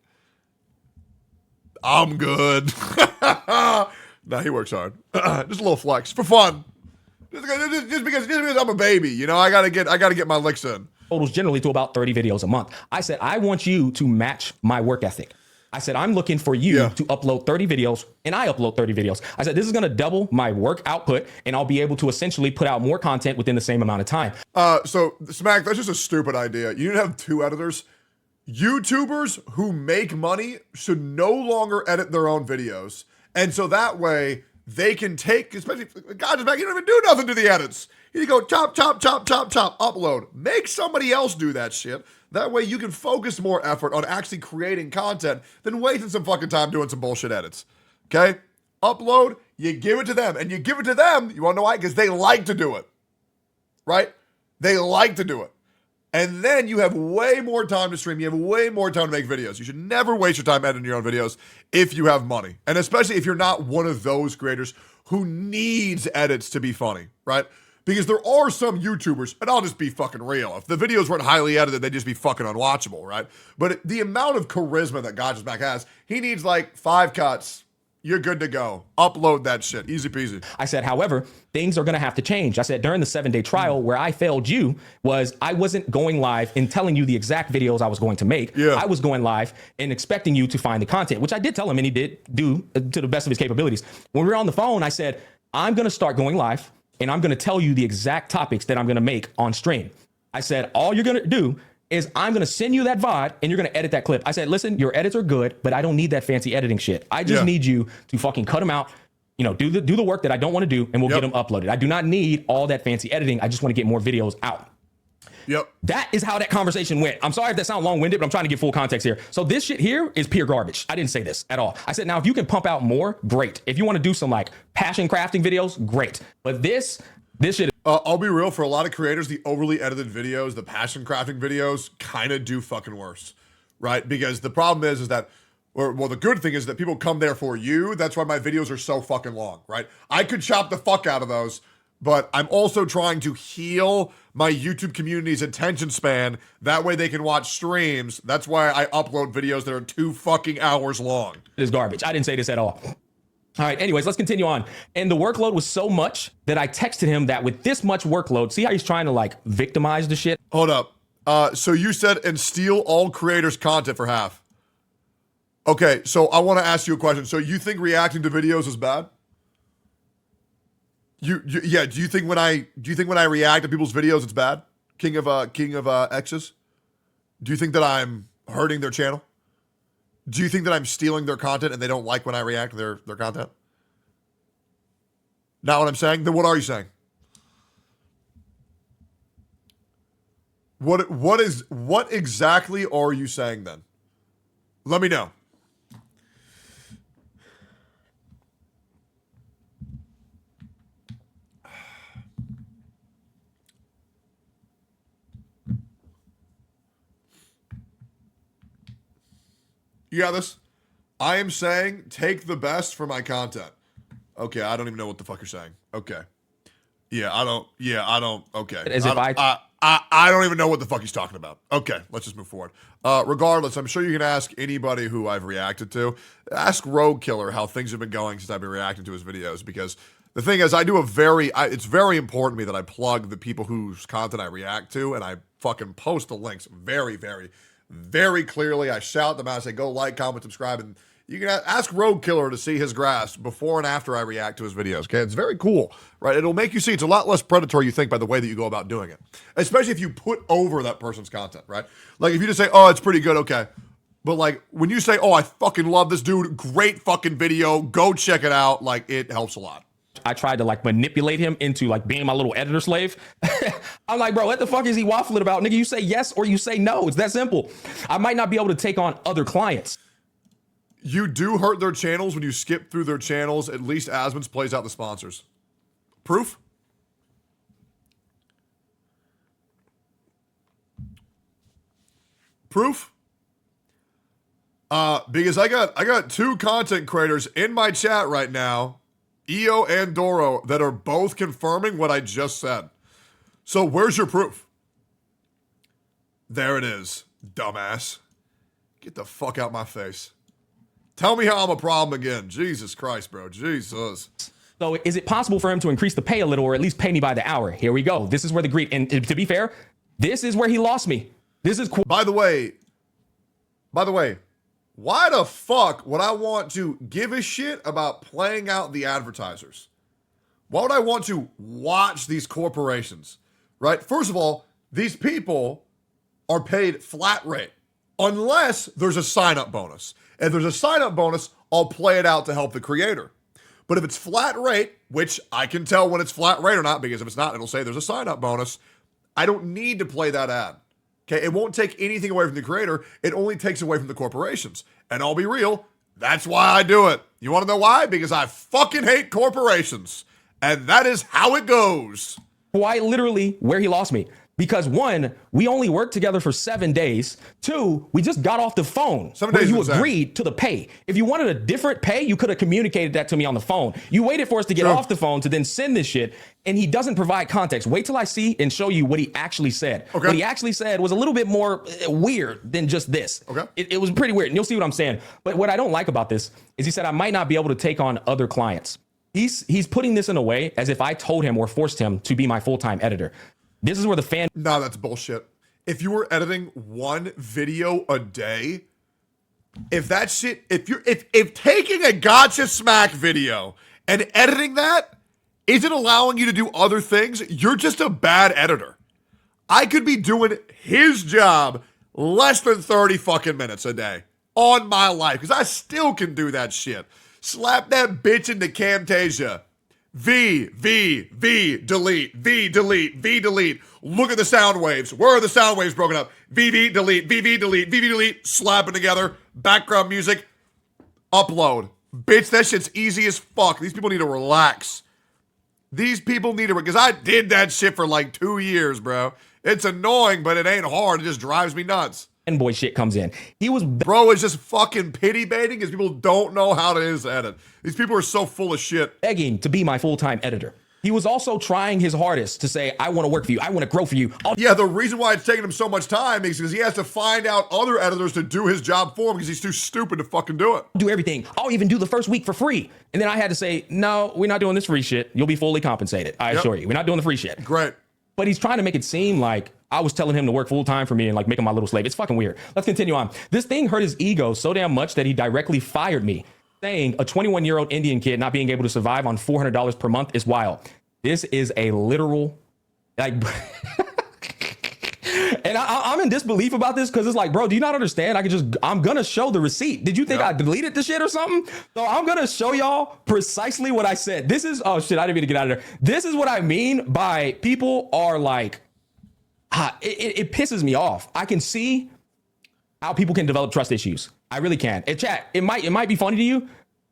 I'm good. Nah, he works hard. Just a little flex for fun. Just because I'm a baby, you know, I gotta get my licks in. Totals generally to about 30 videos a month. I said, I want you to match my work ethic. I said, I'm looking for you to upload 30 videos, and I upload 30 videos. I said, this is going to double my work output, and I'll be able to essentially put out more content within the same amount of time. So, Smack, that's just a stupid idea. You need to have two editors. YouTubers who make money should no longer edit their own videos. And so that way, they can take, especially, God, Smack, you don't even do nothing to the edits. You go chop, chop, chop, chop, chop, upload. Make somebody else do that shit. That way you can focus more effort on actually creating content than wasting some fucking time doing some bullshit edits. Okay? Upload, you give it to them. And you give it to them, you want to know why? Because they like to do it. Right? They like to do it. And then you have way more time to stream. You have way more time to make videos. You should never waste your time editing your own videos if you have money. And especially if you're not one of those creators who needs edits to be funny, right? Because there are some YouTubers, and I'll just be fucking real. If the videos weren't highly edited, they'd just be fucking unwatchable, right? But the amount of charisma that Gotchasback has, he needs like 5 cuts. You're good to go. Upload that shit. Easy peasy. I said, however, things are going to have to change. I said, during the 7-day trial, where I failed you was I wasn't going live and telling you the exact videos I was going to make. I was going live and expecting you to find the content, which I did tell him, and he did do to the best of his capabilities. When we were on the phone, I said, I'm going to start going live, and I'm going to tell you the exact topics that I'm going to make on stream. I said, all you're going to do is I'm going to send you that VOD and you're going to edit that clip. I said, listen, your edits are good, but I don't need that fancy editing shit. I just need you to fucking cut them out, you know, do the work that I don't want to do, and we'll get them uploaded. I do not need all that fancy editing. I just want to get more videos out. That is how that conversation went. I'm sorry if that sounds long-winded, but I'm trying to get full context here. So this shit here is pure garbage. I didn't say this at all. I said, now, if you can pump out more, great. If you want to do some like passion crafting videos, great. But this shit. I'll be real, for a lot of creators, the overly edited videos, the passion crafting videos kind of do fucking worse, right? Because the problem is that, well, the good thing is that people come there for you. That's why my videos are so fucking long, right? I could chop the fuck out of those, but I'm also trying to heal my YouTube community's attention span. That way they can watch streams. That's why I upload videos that are 2 fucking hours long. It is garbage. I didn't say this at all. All right, anyways, let's continue on. And the workload was so much that I texted him that with this much workload, see how he's trying to like victimize the shit? Hold up. So you said, and steal all creators' content for half. Okay, so I want to ask you a question. So you think reacting to videos is bad? Yeah, do you think when I react to people's videos it's bad? King of X's? Do you think that I'm hurting their channel? Do you think that I'm stealing their content and they don't like when I react to their content? Not what I'm saying? Then what are you saying? What exactly are you saying then? Let me know. You got this? I am saying take the best for my content. Okay, I don't even know what the fuck you're saying. Okay. I don't. Okay. As if I don't even know what the fuck he's talking about. Okay, let's just move forward. Regardless, I'm sure you can ask anybody who I've reacted to. Ask Rogue Killer how things have been going since I've been reacting to his videos, because the thing is, it's very important to me that I plug the people whose content I react to, and I fucking post the links very, very, very clearly. I shout them out. I say, go like, comment, subscribe, and you can ask Rogue Killer to see his grass before and after I react to his videos. Okay, it's very cool, right? It'll make you see it's a lot less predatory, you think, by the way that you go about doing it. Especially if you put over that person's content, right? Like if you just say, oh, it's pretty good, okay. But like when you say, oh, I fucking love this dude, great fucking video, go check it out, like it helps a lot. I tried to like manipulate him into like being my little editor slave. I'm like, bro, what the fuck is he waffling about? Nigga, you say yes or you say no. It's that simple. I might not be able to take on other clients. You do hurt their channels when you skip through their channels. At least Asmon's plays out the sponsors. Proof? Proof? Because I got two content creators in my chat right now, EO and Doro, that are both confirming what I just said. So where's your proof? There it is, dumbass. Get the fuck out my face. Tell me how I'm a problem again. Jesus Christ, bro. Jesus. So is it possible for him to increase the pay a little, or at least pay me by the hour? Here we go. This is where the greed, and to be fair, this is where he lost me. This is By the way, why the fuck would I want to give a shit about playing out the advertisers? Why would I want to watch these corporations, right? First of all, these people are paid flat rate unless there's a sign-up bonus. If there's a sign-up bonus, I'll play it out to help the creator. But if it's flat rate, which I can tell when it's flat rate or not, because if it's not, it'll say there's a sign-up bonus, I don't need to play that ad. Okay, it won't take anything away from the creator. It only takes away from the corporations. And I'll be real, that's why I do it. You want to know why? Because I fucking hate corporations. And that is how it goes. Quite literally where he lost me. Because one, we only worked together for 7 days. Two, we just got off the phone. 7 where days you is agreed to the pay. If you wanted a different pay, you could have communicated that to me on the phone. You waited for us to get off the phone to then send this shit, and he doesn't provide context. Wait till I see and show you what he actually said. Okay. What he actually said was a little bit more weird than just this. Okay. It was pretty weird, and you'll see what I'm saying. But what I don't like about this is he said I might not be able to take on other clients. He's putting this in a way as if I told him or forced him to be my full-time editor. This is where the fan... No, that's bullshit. If you were editing one video a day, if that shit... If taking a Gotcha Smack video and editing that isn't allowing you to do other things, you're just a bad editor. I could be doing his job less than 30 fucking minutes a day on my life, because I still can do that shit. Slap that bitch into Camtasia. V, delete, V, delete. Look at the sound waves. Where are the sound waves broken up? V, delete, delete, slap it together. Background music, upload. Bitch, that shit's easy as fuck. These people need to relax. These people need to, because I did that shit for like 2 years, bro. It's annoying, but it ain't hard. It just drives me nuts. And boy shit comes in. Bro is just fucking pity baiting because people don't know how to edit. These people are so full of shit. Begging to be my full-time editor. He was also trying his hardest to say, I want to work for you. I want to grow for you. Yeah, the reason why it's taking him so much time is because he has to find out other editors to do his job for him because he's too stupid to fucking do it. Do everything. I'll even do the first week for free. And then I had to say, no, we're not doing this free shit. You'll be fully compensated. I assure you. We're not doing the free shit. Great. But he's trying to make it seem like I was telling him to work full time for me and like make him my little slave. It's fucking weird. Let's continue on. This thing hurt his ego so damn much that he directly fired me, saying a 21-year-old Indian kid not being able to survive on $400 per month is wild. This is a literal, like, and I'm in disbelief about this because it's like, bro, do you not understand? I'm gonna show the receipt. Did you think I deleted the shit or something? So I'm gonna show y'all precisely what I said. This is, oh shit, I didn't mean to get out of there. This is what I mean by people are like, it pisses me off. I can see how people can develop trust issues. I really can. And chat, it might be funny to you,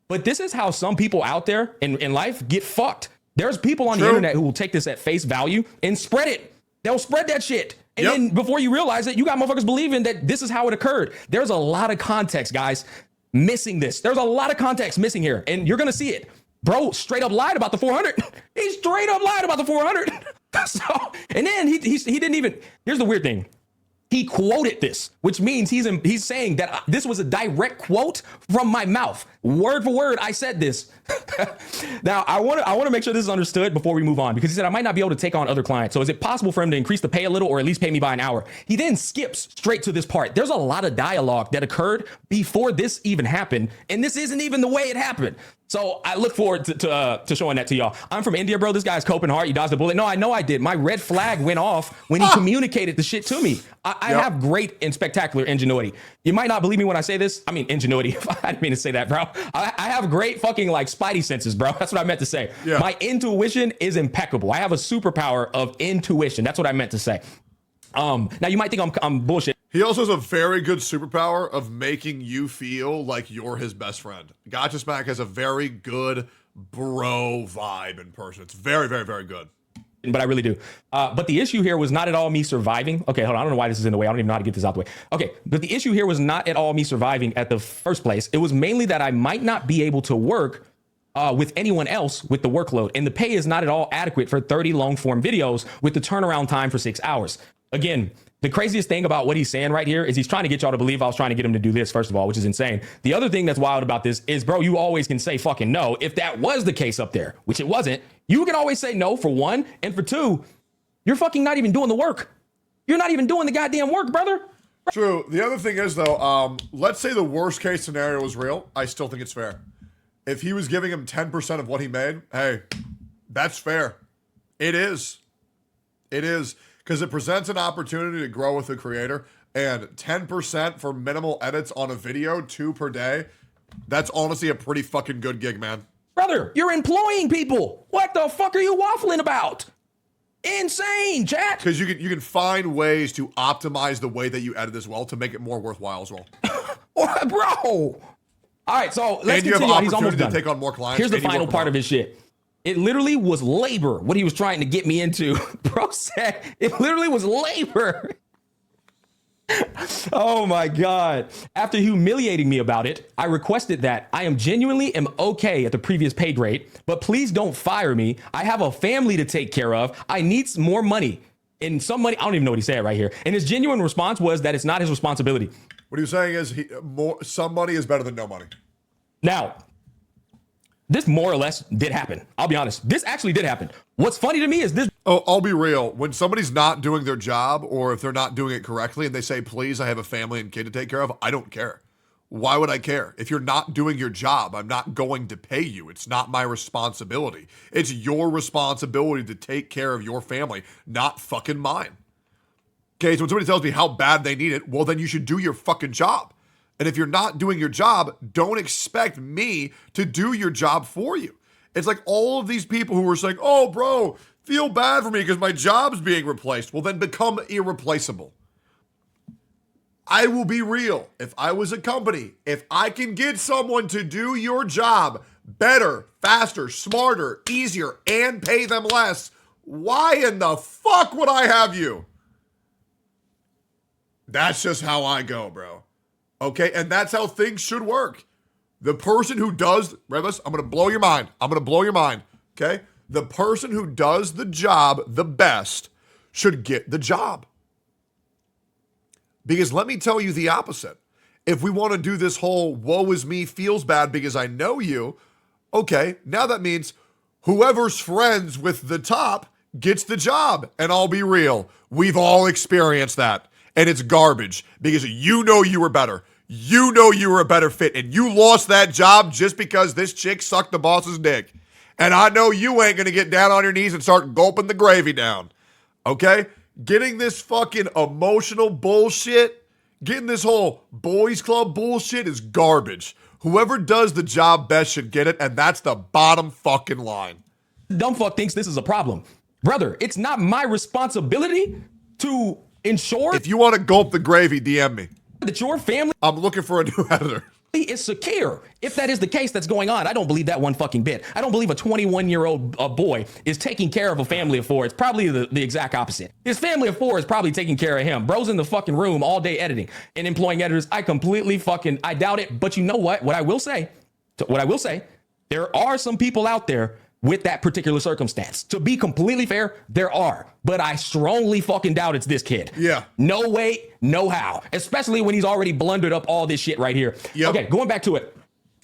but this is how some people out there in life get fucked. There's people on the internet who will take this at face value and spread it. They'll spread that shit. And then before you realize it, you got motherfuckers believing that this is how it occurred. There's a lot of context, guys, missing this. There's a lot of context missing here. And you're going to see it. Bro straight up lied about the 400. He straight up lied about the 400. So, and then he didn't even, here's the weird thing. He quoted this, which means he's saying that this was a direct quote from my mouth. Word for word, I said this. Now, I want to make sure this is understood before we move on, because he said I might not be able to take on other clients. So is it possible for him to increase the pay a little or at least pay me by an hour? He then skips straight to this part. There's a lot of dialogue that occurred before this even happened, and this isn't even the way it happened. So I look forward to showing that to y'all. I'm from India, bro. This guy's coping hard. You dodged the bullet. No, I know I did. My red flag went off when he communicated the shit to me. I have great and spectacular ingenuity. You might not believe me when I say this. I mean, ingenuity. I didn't mean to say that, bro. I have great fucking like spidey senses, bro. That's what I meant to say. Yeah. My intuition is impeccable. I have a superpower of intuition. That's what I meant to say. Now you might think I'm bullshit. He also has a very good superpower of making you feel like you're his best friend. Gotcha Smack has a very good bro vibe in person. It's very, very, very good. But I really do. But the issue here was not at all me surviving. Okay, hold on. I don't know why this is in the way. I don't even know how to get this out the way. Okay, but the issue here was not at all me surviving at the first place. It was mainly that I might not be able to work with anyone else with the workload. And the pay is not at all adequate for 30 long form videos with the turnaround time for 6 hours. Again, the craziest thing about what he's saying right here is he's trying to get y'all to believe I was trying to get him to do this, first of all, which is insane. The other thing that's wild about this is, bro, you always can say fucking no. If that was the case up there, which it wasn't, you can always say no, for one. And for two, you're fucking not even doing the work. You're not even doing the goddamn work, brother. True. The other thing is, though, let's say the worst case scenario was real. I still think it's fair. If he was giving him 10% of what he made, hey, that's fair. It is. It is. Because it presents an opportunity to grow with the creator, and 10% for minimal edits on a video, 2 per day, that's honestly a pretty fucking good gig, man. Brother, you're employing people. What the fuck are you waffling about? Insane, chat. Because you can find ways to optimize the way that you edit as well to make it more worthwhile as well. Bro. All right, so let's and you continue. have He's almost done. To take on more clients. Here's the final part of his shit. It literally was labor, what he was trying to get me into. Bro said it literally was labor. Oh my God. After humiliating me about it, I requested that I genuinely am okay at the previous pay grade, but please don't fire me. I have a family to take care of. I need some more money. And some money, I don't even know what he said right here. And his genuine response was that it's not his responsibility. What he was saying is some money is better than no money. Now, this more or less did happen. I'll be honest. This actually did happen. What's funny to me is this. Oh, I'll be real. When somebody's not doing their job, or if they're not doing it correctly and they say, please, I have a family and kid to take care of, I don't care. Why would I care? If you're not doing your job, I'm not going to pay you. It's not my responsibility. It's your responsibility to take care of your family, not fucking mine. Okay, so when somebody tells me how bad they need it, well, then you should do your fucking job. And if you're not doing your job, don't expect me to do your job for you. It's like all of these people who were saying, oh, bro, feel bad for me because my job's being replaced. Well, then become irreplaceable. I will be real. If I was a company, if I can get someone to do your job better, faster, smarter, easier, and pay them less, why in the fuck would I have you? That's just how I go, bro. Okay, and that's how things should work. The person who does, Revis, I'm going to blow your mind. I'm going to blow your mind, okay? The person who does the job the best should get the job. Because let me tell you the opposite. If we want to do this whole woe is me, feels bad because I know you, okay, now that means whoever's friends with the top gets the job. And I'll be real, we've all experienced that. And it's garbage because you know you were better. You know you were a better fit and you lost that job just because this chick sucked the boss's dick. And I know you ain't going to get down on your knees and start gulping the gravy down. Okay? Getting this fucking emotional bullshit, getting this whole boys club bullshit is garbage. Whoever does the job best should get it, and that's the bottom fucking line. Dumb fuck thinks this is a problem. Brother, it's not my responsibility to ensure. If you want to gulp the gravy, DM me. That your family. I'm looking for a new editor. Is secure. If that is the case that's going on, I don't believe that one fucking bit. I don't believe a 21-year-old boy is taking care of a family of 4. It's probably the exact opposite. His family of 4 is probably taking care of him. Bro's in the fucking room all day editing and employing editors. I doubt it. But you know what? What I will say, there are some people out there with that particular circumstance. To be completely fair, there are, but I strongly fucking doubt it's this kid. Yeah. No way, no how, especially when he's already blundered up all this shit right here. Yep. Okay, going back to it.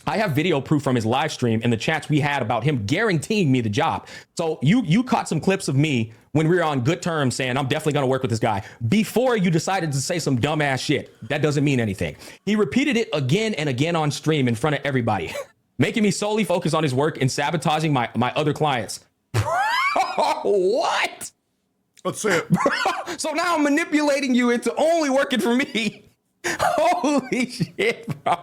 I have video proof from his live stream and the chats we had about him guaranteeing me the job. So you caught some clips of me when we were on good terms saying, I'm definitely going to work with this guy before you decided to say some dumbass shit. That doesn't mean anything. He repeated it again and again on stream in front of everybody, making me solely focus on his work and sabotaging my other clients. What? Let's see it. So now I'm manipulating you into only working for me. Holy shit, bro.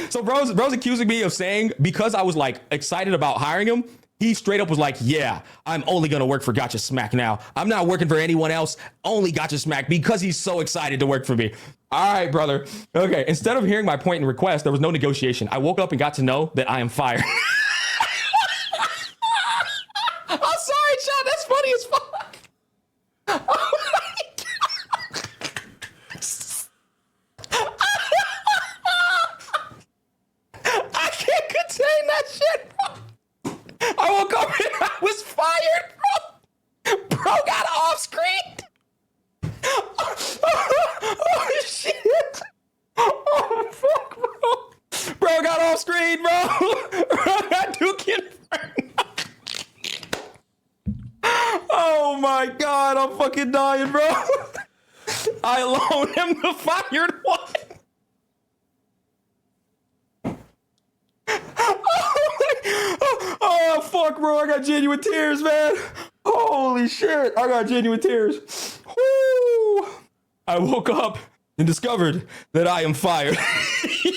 So bro's accusing me of saying, because I was like excited about hiring him, he straight up was like, yeah, I'm only going to work for Gotcha Smack now. I'm not working for anyone else, only Gotcha Smack, because he's so excited to work for me. All right, brother. Okay, instead of hearing my point and request, there was no negotiation. I woke up and got to know that I am fired. I'm sorry, Chad. That's funny as fuck. Oh my God. I can't contain that shit, bro. I woke up and I was fired, bro. Bro got off screen. Oh shit. Oh fuck, bro. Bro got off screen, bro. Bro got Duke Inferno. Oh my God, I'm fucking dying, bro. I loaned him the fired one. Oh fuck, bro, I got genuine tears, man. Holy shit, I got genuine tears. Woo. I woke up and discovered that I am fired.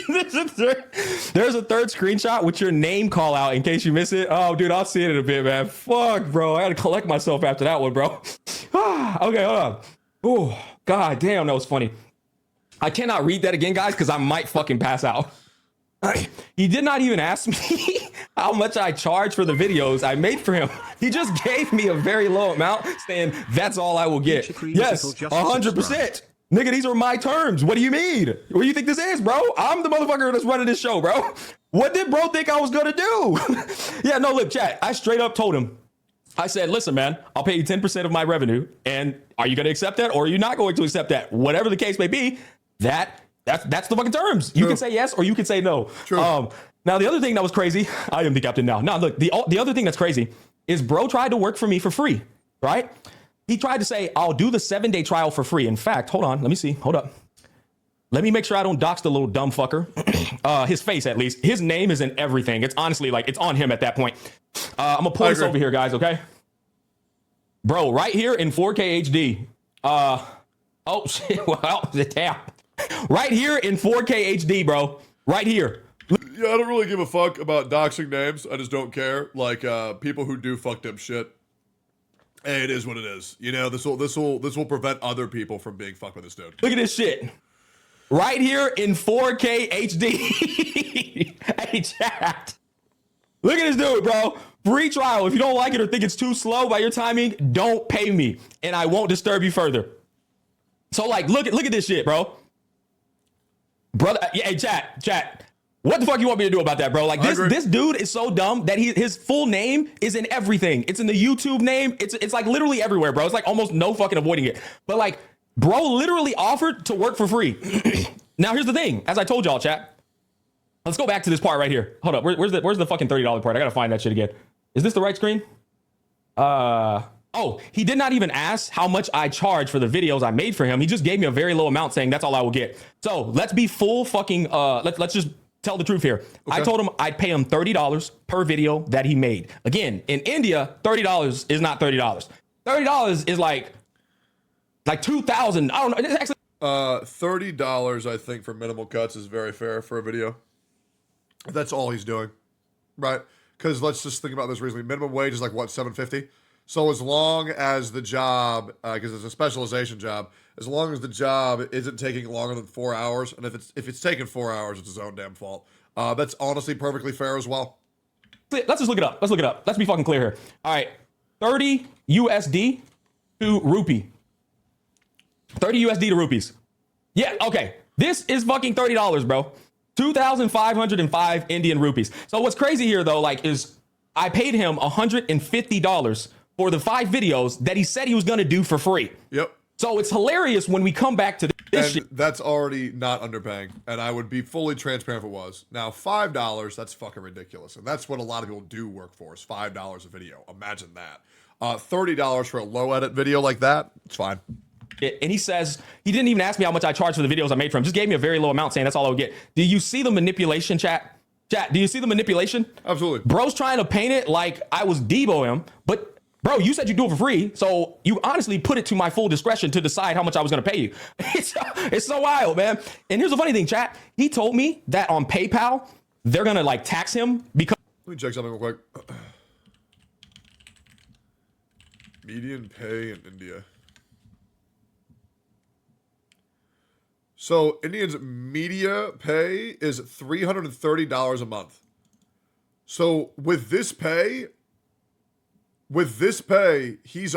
There's a third screenshot with your name call out in case you miss it. Oh, dude, I'll see it in a bit, man. Fuck, bro. I had to collect myself after that one, bro. Okay, hold on. Oh, God damn, that was funny. I cannot read that again, guys, because I might fucking pass out. He did not even ask me how much I charge for the videos I made for him. He just gave me a very low amount, saying that's all I will get. Yes, 100%. Nigga, these are my terms. What do you mean? What do you think this is, bro? I'm the motherfucker that's running this show, bro. What did bro think I was gonna do? Yeah, no, look, chat. I straight up told him. I said, listen, man, I'll pay you 10% of my revenue. And are you gonna accept that or are you not going to accept that? Whatever the case may be, that's the fucking terms. True. You can say yes or you can say no. True. Now, the other thing that was crazy, I am the captain now. Now, look, the other thing that's crazy is bro tried to work for me for free, right? He tried to say, I'll do the 7-day trial for free. In fact, hold on. Let me see. Hold up. Let me make sure I don't dox the little dumb fucker. His face, at least. His name is in everything. It's honestly like it's on him at that point. I'm going to pull this over here, guys, okay? Bro, right here in 4K HD. Oh, shit. Well, damn. Right here in 4K HD, bro. Right here. Yeah, I don't really give a fuck about doxing names. I just don't care. Like, people who do fucked up shit. Hey, it is what it is. You know, this will prevent other people from being fucked by this dude. Look at this shit. Right here in 4K HD. Hey, chat. Look at this dude, bro. Free trial. If you don't like it or think it's too slow by your timing, don't pay me, and I won't disturb you further. So, like, look at this shit, bro. Brother, yeah, hey, chat. What the fuck you want me to do about that, bro? Like I agree. this dude is so dumb that his full name is in everything. It's in the YouTube name. It's like literally everywhere, bro. It's like almost no fucking avoiding it. But like, bro literally offered to work for free. Now here's the thing. As I told y'all, chat. Let's go back to this part right here. Hold up. Where's the fucking $30 part? I gotta find that shit again. Is this the right screen? Oh, he did not even ask how much I charge for the videos I made for him. He just gave me a very low amount saying that's all I will get. So let's be full fucking, let's just tell the truth here. Okay. I told him I'd pay him $30 per video that he made. Again, in India, $30 is not $30. $30 is like 2,000. I don't know. It's actually $30, I think, for minimal cuts is very fair for a video. That's all he's doing, right? Because let's just think about this reasonably. Minimum wage is like, what, $7.50? So as long as the job, because it's a specialization job, as long as the job isn't taking longer than 4 hours, and if it's taking 4 hours, it's his own damn fault. That's honestly perfectly fair as well. Let's just look it up. Let's look it up. Let's be fucking clear here. All right, 30 USD to rupee. 30 USD to rupees. Yeah, okay. This is fucking $30, bro. 2,505 Indian rupees. So what's crazy here though, like, is I paid him $150 for the 5 videos that he said he was gonna do for free. Yep. So it's hilarious when we come back to this shit. That's already not underpaying, and I would be fully transparent if it was. Now, $5, that's fucking ridiculous, and that's what a lot of people do work for, is $5 a video. Imagine that. $30 for a low edit video like that, it's fine. And he says, he didn't even ask me how much I charged for the videos I made for him. Just gave me a very low amount saying that's all I would get. Do you see the manipulation, chat? Chat, do you see the manipulation? Absolutely. Bro's trying to paint it like I was Debo him, but bro, you said you do it for free, so you honestly put it to my full discretion to decide how much I was going to pay you. It's so wild, man. And here's the funny thing, chat. He told me that on PayPal, they're going to like tax him because... Let me check something real quick. Median pay in India. So Indians' media pay is $330 a month. So with this pay, he's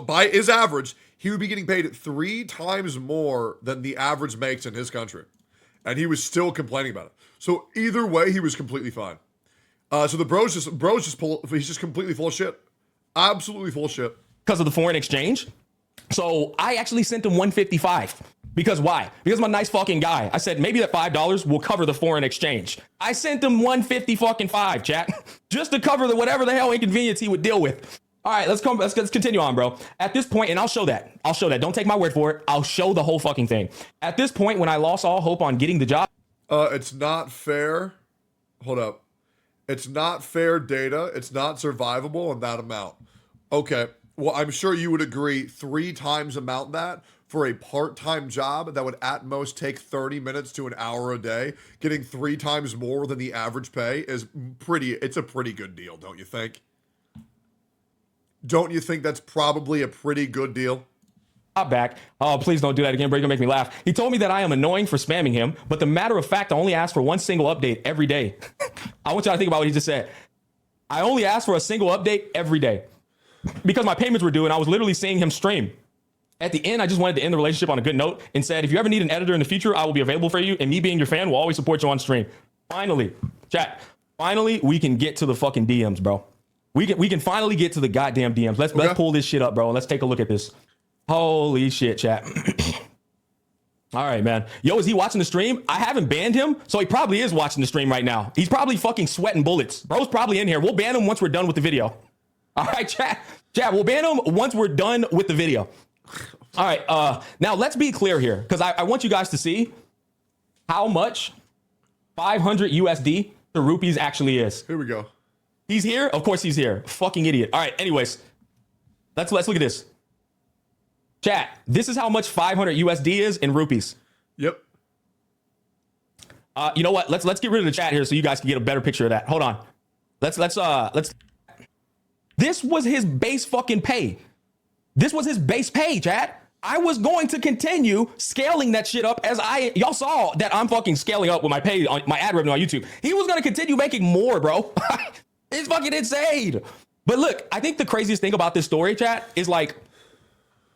by his average, he would be getting paid 3 times more than the average makes in his country, and he was still complaining about it. So either way, he was completely fine. So the bro's just he's just completely full of shit, absolutely full of shit because of the foreign exchange. So I actually sent him $155. Because why? Because I'm a nice fucking guy. I said maybe that $5 will cover the foreign exchange. I sent him $155, chat, just to cover the whatever the hell inconvenience he would deal with. All right, let's continue on, bro. At this point, and I'll show that. Don't take my word for it. I'll show the whole fucking thing. At this point, when I lost all hope on getting the job, it's not fair. Hold up. It's not fair data. It's not survivable in that amount. Okay. Well, I'm sure you would agree 3 times amount that for a part-time job that would at most take 30 minutes to an hour a day, getting 3 times more than the average pay is it's a pretty good deal, don't you think? Don't you think that's probably a pretty good deal? Back. Oh, please don't do that again, bro. You're gonna make me laugh. He told me that I am annoying for spamming him, but the matter of fact, I only ask for one single update every day. I want y'all to think about what he just said. I only asked for a single update every day because my payments were due and I was literally seeing him stream. At the end, I just wanted to end the relationship on a good note and said, if you ever need an editor in the future, I will be available for you. And me being your fan will always support you on stream. Finally, chat. Finally, we can get to the fucking DMs, bro. We can finally get to the goddamn DMs. Let's pull this shit up, bro. Let's take a look at this. Holy shit, chat. All right, man. Yo, is he watching the stream? I haven't banned him, so he probably is watching the stream right now. He's probably fucking sweating bullets. Bro's probably in here. We'll ban him once we're done with the video. All right, chat. Chat, we'll ban him once we're done with the video. All right, now let's be clear here, because I want you guys to see how much 500 USD to rupees actually is. Here we go. He's here? Of course he's here. Fucking idiot. All right, anyways, let's look at this. Chat, this is how much 500 USD is in rupees. Yep. You know what? Let's get rid of the chat here so you guys can get a better picture of that. Hold on. Let's. This was his base fucking pay. This was his base pay, chat. I was going to continue scaling that shit up as y'all saw that I'm fucking scaling up with my pay on my ad revenue on YouTube. He was going to continue making more, bro. It's fucking insane. But look, I think the craziest thing about this story, chat, is like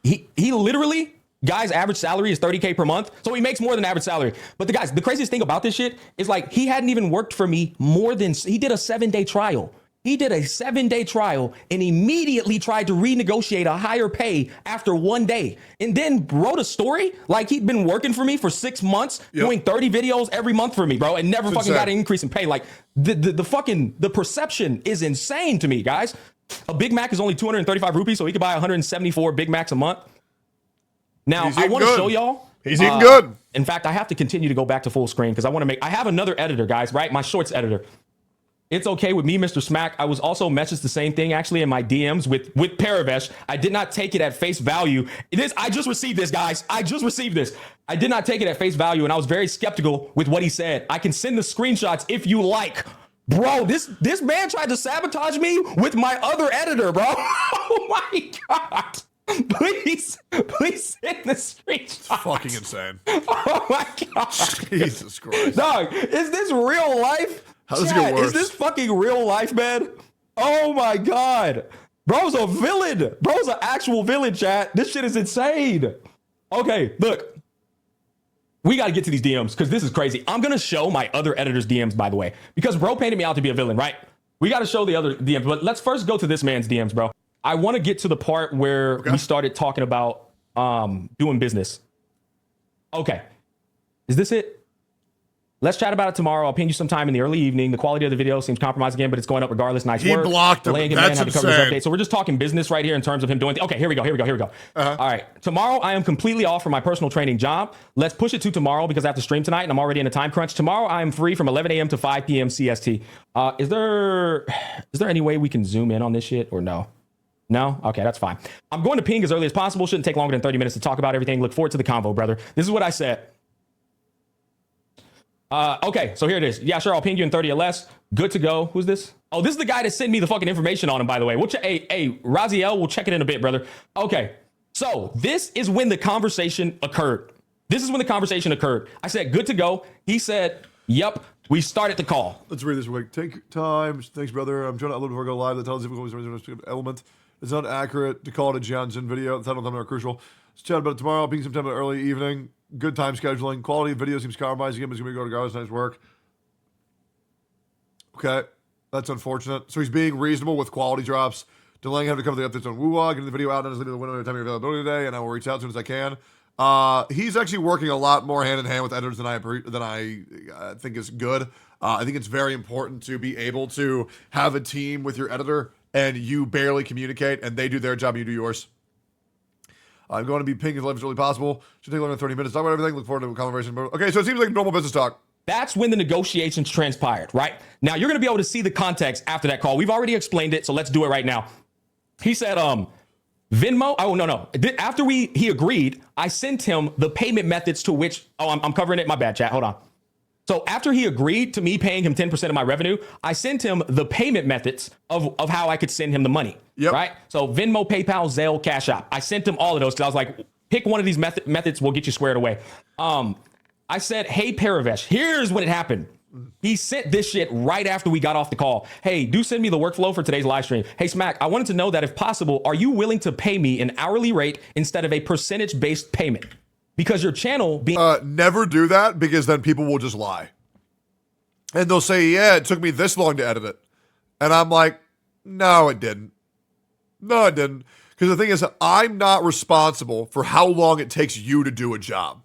he literally Guy's average salary is 30K per month. So he makes more than average salary. But the craziest thing about this shit is like, he hadn't even worked for me he did a 7-day trial. He did a 7-day trial and immediately tried to renegotiate a higher pay after 1 day, and then wrote a story like he'd been working for me for 6 months, doing 30 videos every month for me, bro, and never fucking got an increase in pay. Like the perception is insane to me, guys. A Big Mac is only 235 rupees, so he could buy 174 Big Macs a month. Now, I want to show y'all. He's eating good. In fact, I have to continue to go back to full screen because I have another editor, guys, right? My shorts editor. It's okay with me, Mr. Smack. I was also messaged the same thing actually in my DMs with Paravesh. I did not take it at face value. I just received this, guys. I just received this. I did not take it at face value, and I was very skeptical with what he said. I can send the screenshots if you like. Bro, this man tried to sabotage me with my other editor, bro. Oh my God. Please send the screenshots. It's fucking insane. Oh my God. Jesus Christ. Dog, is this real life? How does it get worse? Is this fucking real life, man? Oh my God. Bro's a villain. Bro's an actual villain, chat. This shit is insane. Okay, look. We got to get to these DMs because this is crazy. I'm going to show my other editor's DMs, by the way, because bro painted me out to be a villain, right? We got to show the other DMs, but let's first go to this man's DMs, bro. I want to get to the part where we started talking about doing business. Okay. Is this it? Let's chat about it tomorrow. I'll ping you sometime in the early evening. The quality of the video seems compromised again, but it's going up regardless. Nice work. He blocked him. That's insane. So we're just talking business right here in terms of him doing. Okay, here we go. All right. Tomorrow, I am completely off from my personal training job. Let's push it to tomorrow because I have to stream tonight and I'm already in a time crunch. Tomorrow, I am free from 11 a.m. to 5 p.m. CST. Is there any way we can zoom in on this shit or no? No? Okay, that's fine. I'm going to ping as early as possible. Shouldn't take longer than 30 minutes to talk about everything. Look forward to the convo, brother. This is what I said. Okay, so here it is. Yeah, sure, I'll ping you in 30 or less. Good to go. Who's this? Oh, this is the guy that sent me the fucking information on him, by the way. Hey, Raziel, we'll check it in a bit, brother. Okay, so this is when the conversation occurred. I said, good to go. He said, yep, we started the call. Let's read this real quick. Take time. Thanks, brother. I'm trying to upload before I go live. The title is element. It's not accurate to call it a Johnson video. The title and thumbnail are crucial. Let's chat about it tomorrow. I'll ping sometime in the early evening. Good time scheduling. Quality of video seems compromising him. He's going to go to Gar's nice work. Okay. That's unfortunate. So he's being reasonable with quality drops. Delaying having to cover the updates on Woo-Wah. Getting the video out and just leaving the window every time of availability today. And I will reach out as soon as I can. He's actually working a lot more hand in hand with editors than I think is good. I think it's very important to be able to have a team with your editor and you barely communicate and they do their job, you do yours. I'm going to be pinging as live as really possible. Should take longer than 30 minutes. Talk about everything. Look forward to a conversation. Okay, so it seems like normal business talk. That's when the negotiations transpired, right? Now, you're going to be able to see the context after that call. We've already explained it, so let's do it right now. He said, Venmo. Oh, no. After he agreed, I sent him the payment methods to which, I'm covering it. My bad, chat. Hold on. So after he agreed to me paying him 10% of my revenue, I sent him the payment methods of how I could send him the money. Yep. Right? So Venmo, PayPal, Zelle, Cash App. I sent him all of those because I was like, pick one of these methods, we'll get you squared away. I said, hey, Paravesh, here's when it happened. He sent this shit right after we got off the call. Hey, do send me the workflow for today's live stream. Hey, Smack, I wanted to know that if possible, are you willing to pay me an hourly rate instead of a percentage-based payment? Because your channel being... Never do that because then people will just lie. And they'll say, yeah, it took me this long to edit it. And I'm like, no, it didn't. No, it didn't. Because the thing is, I'm not responsible for how long it takes you to do a job.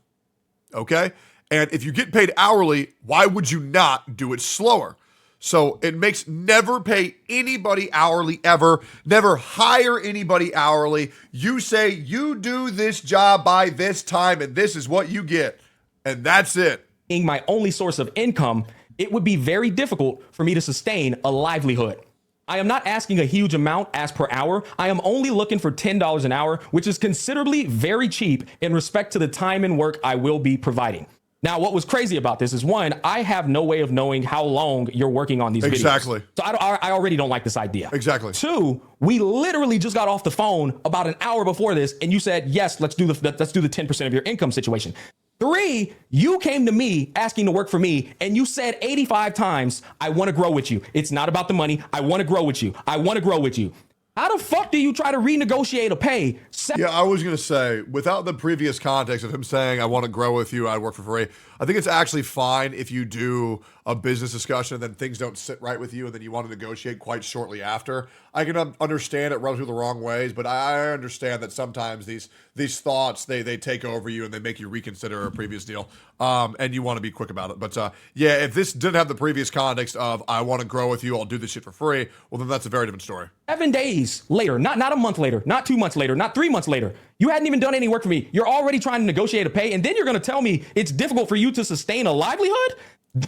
Okay? And if you get paid hourly, why would you not do it slower? So it makes never pay anybody hourly ever. Never hire anybody hourly. You say you do this job by this time and this is what you get. And that's it. Being my only source of income, it would be very difficult for me to sustain a livelihood. I am not asking a huge amount as per hour. I am only looking for $10 an hour, which is considerably very cheap in respect to the time and work I will be providing. Now, what was crazy about this is, one, I have no way of knowing how long you're working on these videos. Exactly. So I already don't like this idea. Exactly. Two, we literally just got off the phone about an hour before this, and you said, yes, let's do the 10% of your income situation. Three, you came to me asking to work for me, and you said 85 times, I want to grow with you. It's not about the money. I want to grow with you. I want to grow with you. How the fuck do you try to renegotiate a pay? Yeah, I was going to say, without the previous context of him saying, I want to grow with you, I'd work for free, I think it's actually fine if you do a business discussion and then things don't sit right with you and then you want to negotiate quite shortly after. I can understand it rubs you the wrong ways, but I understand that sometimes these thoughts, they take over you and they make you reconsider a previous deal, and you want to be quick about it. But yeah, if this didn't have the previous context of, I want to grow with you, I'll do this shit for free, well, then that's a very different story. 7 days later, not a month later, not 2 months later, not 3 months later. You hadn't even done any work for me. You're already trying to negotiate a pay, and then you're going to tell me it's difficult for you to sustain a livelihood?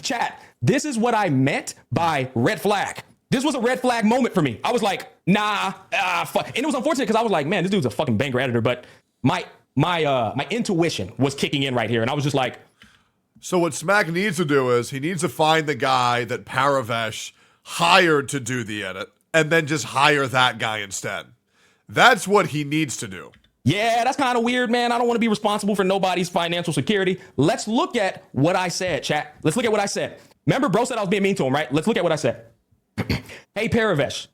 Chat, this is what I meant by red flag. This was a red flag moment for me. I was like, nah, fuck. And it was unfortunate because I was like, man, this dude's a fucking banger editor, but my intuition was kicking in right here, and I was just like. So what Smack needs to do is he needs to find the guy that Paravesh hired to do the edit, and then just hire that guy instead. That's what he needs to do. Yeah, that's kind of weird, man. I don't want to be responsible for nobody's financial security. Let's look at what I said, chat. Let's look at what I said. Remember, bro said I was being mean to him, right? Let's look at what I said. Hey, Paravesh,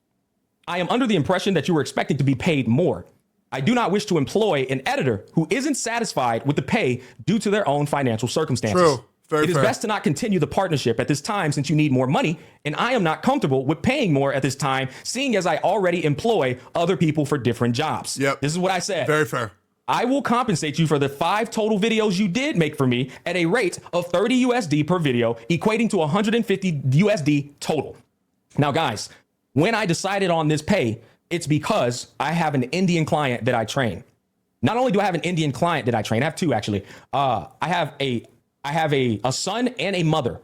I am under the impression that you were expecting to be paid more. I do not wish to employ an editor who isn't satisfied with the pay due to their own financial circumstances. True. Very It is fair. best to not continue the partnership at this time since you need more money, and I am not comfortable with paying more at this time, seeing as I already employ other people for different jobs. Yep. This is what I said. Very fair. I will compensate you for the 5 total videos you did make for me at a rate of 30 USD per video, equating to 150 USD total. Now, guys, when I decided on this pay, it's because I have an Indian client that I train. Not only do I have an Indian client that I train, I have 2 actually. I have a son and a mother.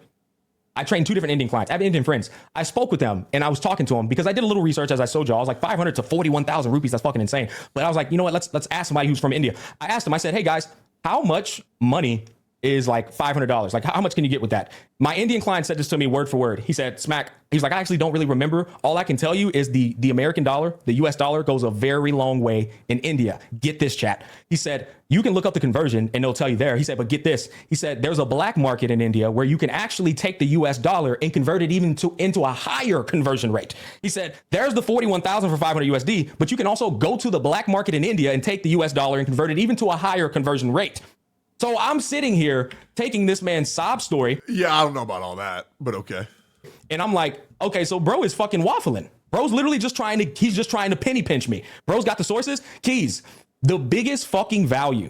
I train 2 different Indian clients. I have Indian friends. I spoke with them and I was talking to them because I did a little research as I showed y'all. I was like 500 to 41,000 rupees. That's fucking insane. But I was like, you know what? Let's ask somebody who's from India. I asked them, I said, hey guys, how much money is like $500? Like how much can you get with that? My Indian client said this to me word for word. He said, Smack, he's like, I actually don't really remember. All I can tell you is the American dollar, the US dollar goes a very long way in India. Get this, chat. He said, you can look up the conversion and they'll tell you there. He said, but get this. He said, there's a black market in India where you can actually take the US dollar and convert it even into a higher conversion rate. He said, there's the 41,000 for 500 USD, but you can also go to the black market in India and take the US dollar and convert it even to a higher conversion rate. So I'm sitting here taking this man's sob story. Yeah, I don't know about all that, but okay. And I'm like, okay, so bro is fucking waffling. Bro's literally just trying to penny pinch me. Bro's got the sources. Keys, the biggest fucking value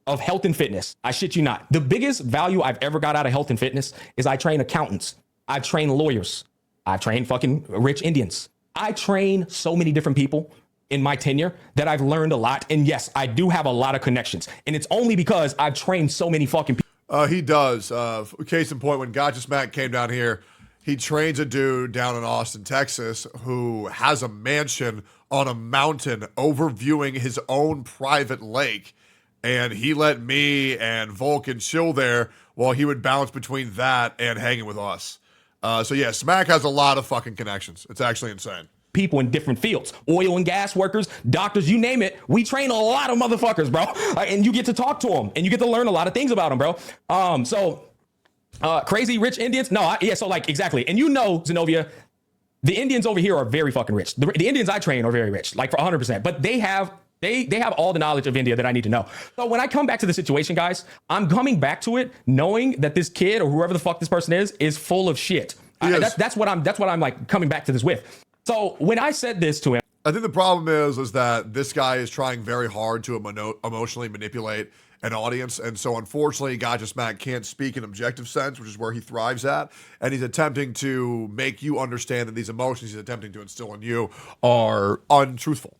of health and fitness, I shit you not, the biggest value I've ever got out of health and fitness is I train accountants. I've trained lawyers. I've trained fucking rich Indians. I train so many different people in my tenure that I've learned a lot. And yes, I do have a lot of connections. And it's only because I've trained so many fucking people. He does. Case in point, when Gotcha Smack came down here, he trains a dude down in Austin, Texas, who has a mansion on a mountain overviewing his own private lake. And he let me and Vulcan chill there while he would bounce between that and hanging with us. So yeah, Smack has a lot of fucking connections. It's actually insane. People in different fields, oil and gas workers, doctors, you name it. We train a lot of motherfuckers, bro. And you get to talk to them and you get to learn a lot of things about them, bro. Crazy rich Indians. No, so like exactly. And you know, Zenobia, the Indians over here are very fucking rich. The Indians I train are very rich, like for 100%, but they have all the knowledge of India that I need to know. So when I come back to the situation, guys, I'm coming back to it knowing that this kid or whoever the fuck this person is full of shit. That's what I'm like coming back to this with. So when I said this to him, I think the problem is that this guy is trying very hard to emotionally manipulate an audience. And so unfortunately, Gotcha Smack can't speak in objective sense, which is where he thrives at. And he's attempting to make you understand that these emotions he's attempting to instill in you are untruthful,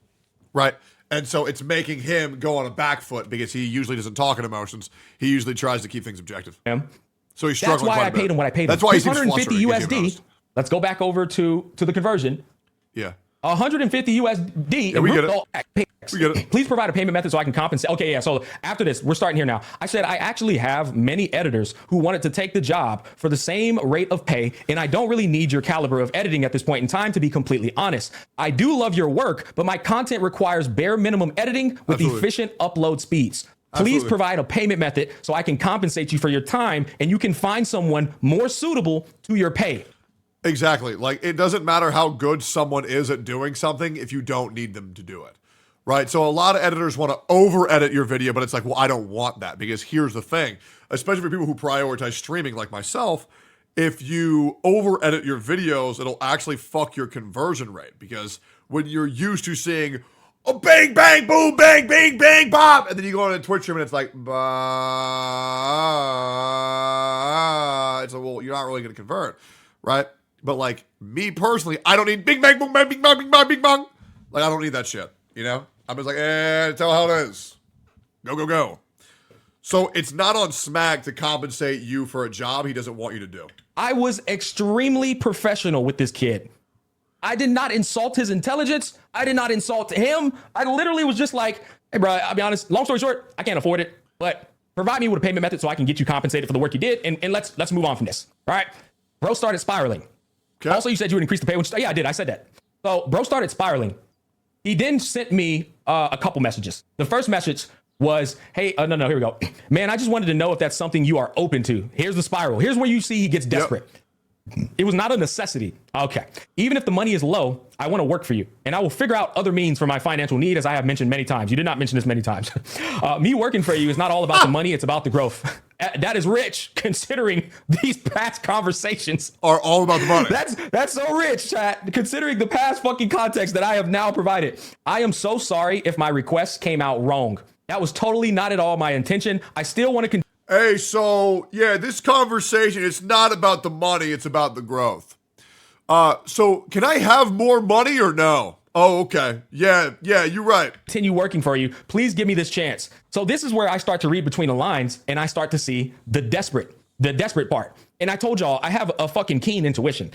right? And so it's making him go on a back foot because he usually doesn't talk in emotions. He usually tries to keep things objective. So he's struggling. That's why I paid him what I paid him. That's why he's 150 USD. Let's go back over to the conversion. Yeah. 150 USD. Yeah, we get it. We get it. Please provide a payment method so I can compensate. Okay, yeah. So after this, we're starting here now. I said I actually have many editors who wanted to take the job for the same rate of pay, and I don't really need your caliber of editing at this point in time, to be completely honest. I do love your work, but my content requires bare minimum editing with efficient upload speeds. Please provide a payment method so I can compensate you for your time and you can find someone more suitable to your pay. Exactly. Like, it doesn't matter how good someone is at doing something if you don't need them to do it. Right? So a lot of editors want to over-edit your video, but it's like, well, I don't want that, because here's the thing. Especially for people who prioritize streaming like myself, if you over-edit your videos, it'll actually fuck your conversion rate, because when you're used to seeing oh, bang, bang, boom, bang, bang, bang, bop, and then you go on a Twitch stream and it's like, bah, it's like, well, you're not really going to convert, right? But like me personally, I don't need bing, bang, boom, bang, bing, bang, bing, bang, bing, bang. Like, I don't need that shit, you know? I'm just like, tell how it is. Go, go, go. So it's not on Smack to compensate you for a job he doesn't want you to do. I was extremely professional with this kid. I did not insult his intelligence. I did not insult him. I literally was just like, hey, bro, I'll be honest. Long story short, I can't afford it, but provide me with a payment method so I can get you compensated for the work you did, and let's move on from this. All right? Bro started spiraling. Okay. Also, you said you would increase the pay. Which, yeah, I did. I said that. So bro started spiraling. He then sent me a couple messages. The first message was, hey, no, here we go. Man, I just wanted to know if that's something you are open to. Here's the spiral. Here's where you see he gets desperate. Yep. It was not a necessity. Okay. Even if the money is low, I want to work for you, and I will figure out other means for my financial need, as I have mentioned many times. You did not mention this many times. Me working for you is not all about the money. It's about the growth. That is rich, considering these past conversations are all about the money. That's so rich, chat, considering the past fucking context that I have now provided. I am so sorry if my request came out wrong. That was totally not at all my intention. I still want to Hey, so, yeah, this conversation, it's not about the money, it's about the growth. So, can I have more money or no? Oh, okay. Yeah, you're right. Continue working for you. Please give me this chance. So this is where I start to read between the lines, and I start to see the desperate part. And I told y'all, I have a fucking keen intuition.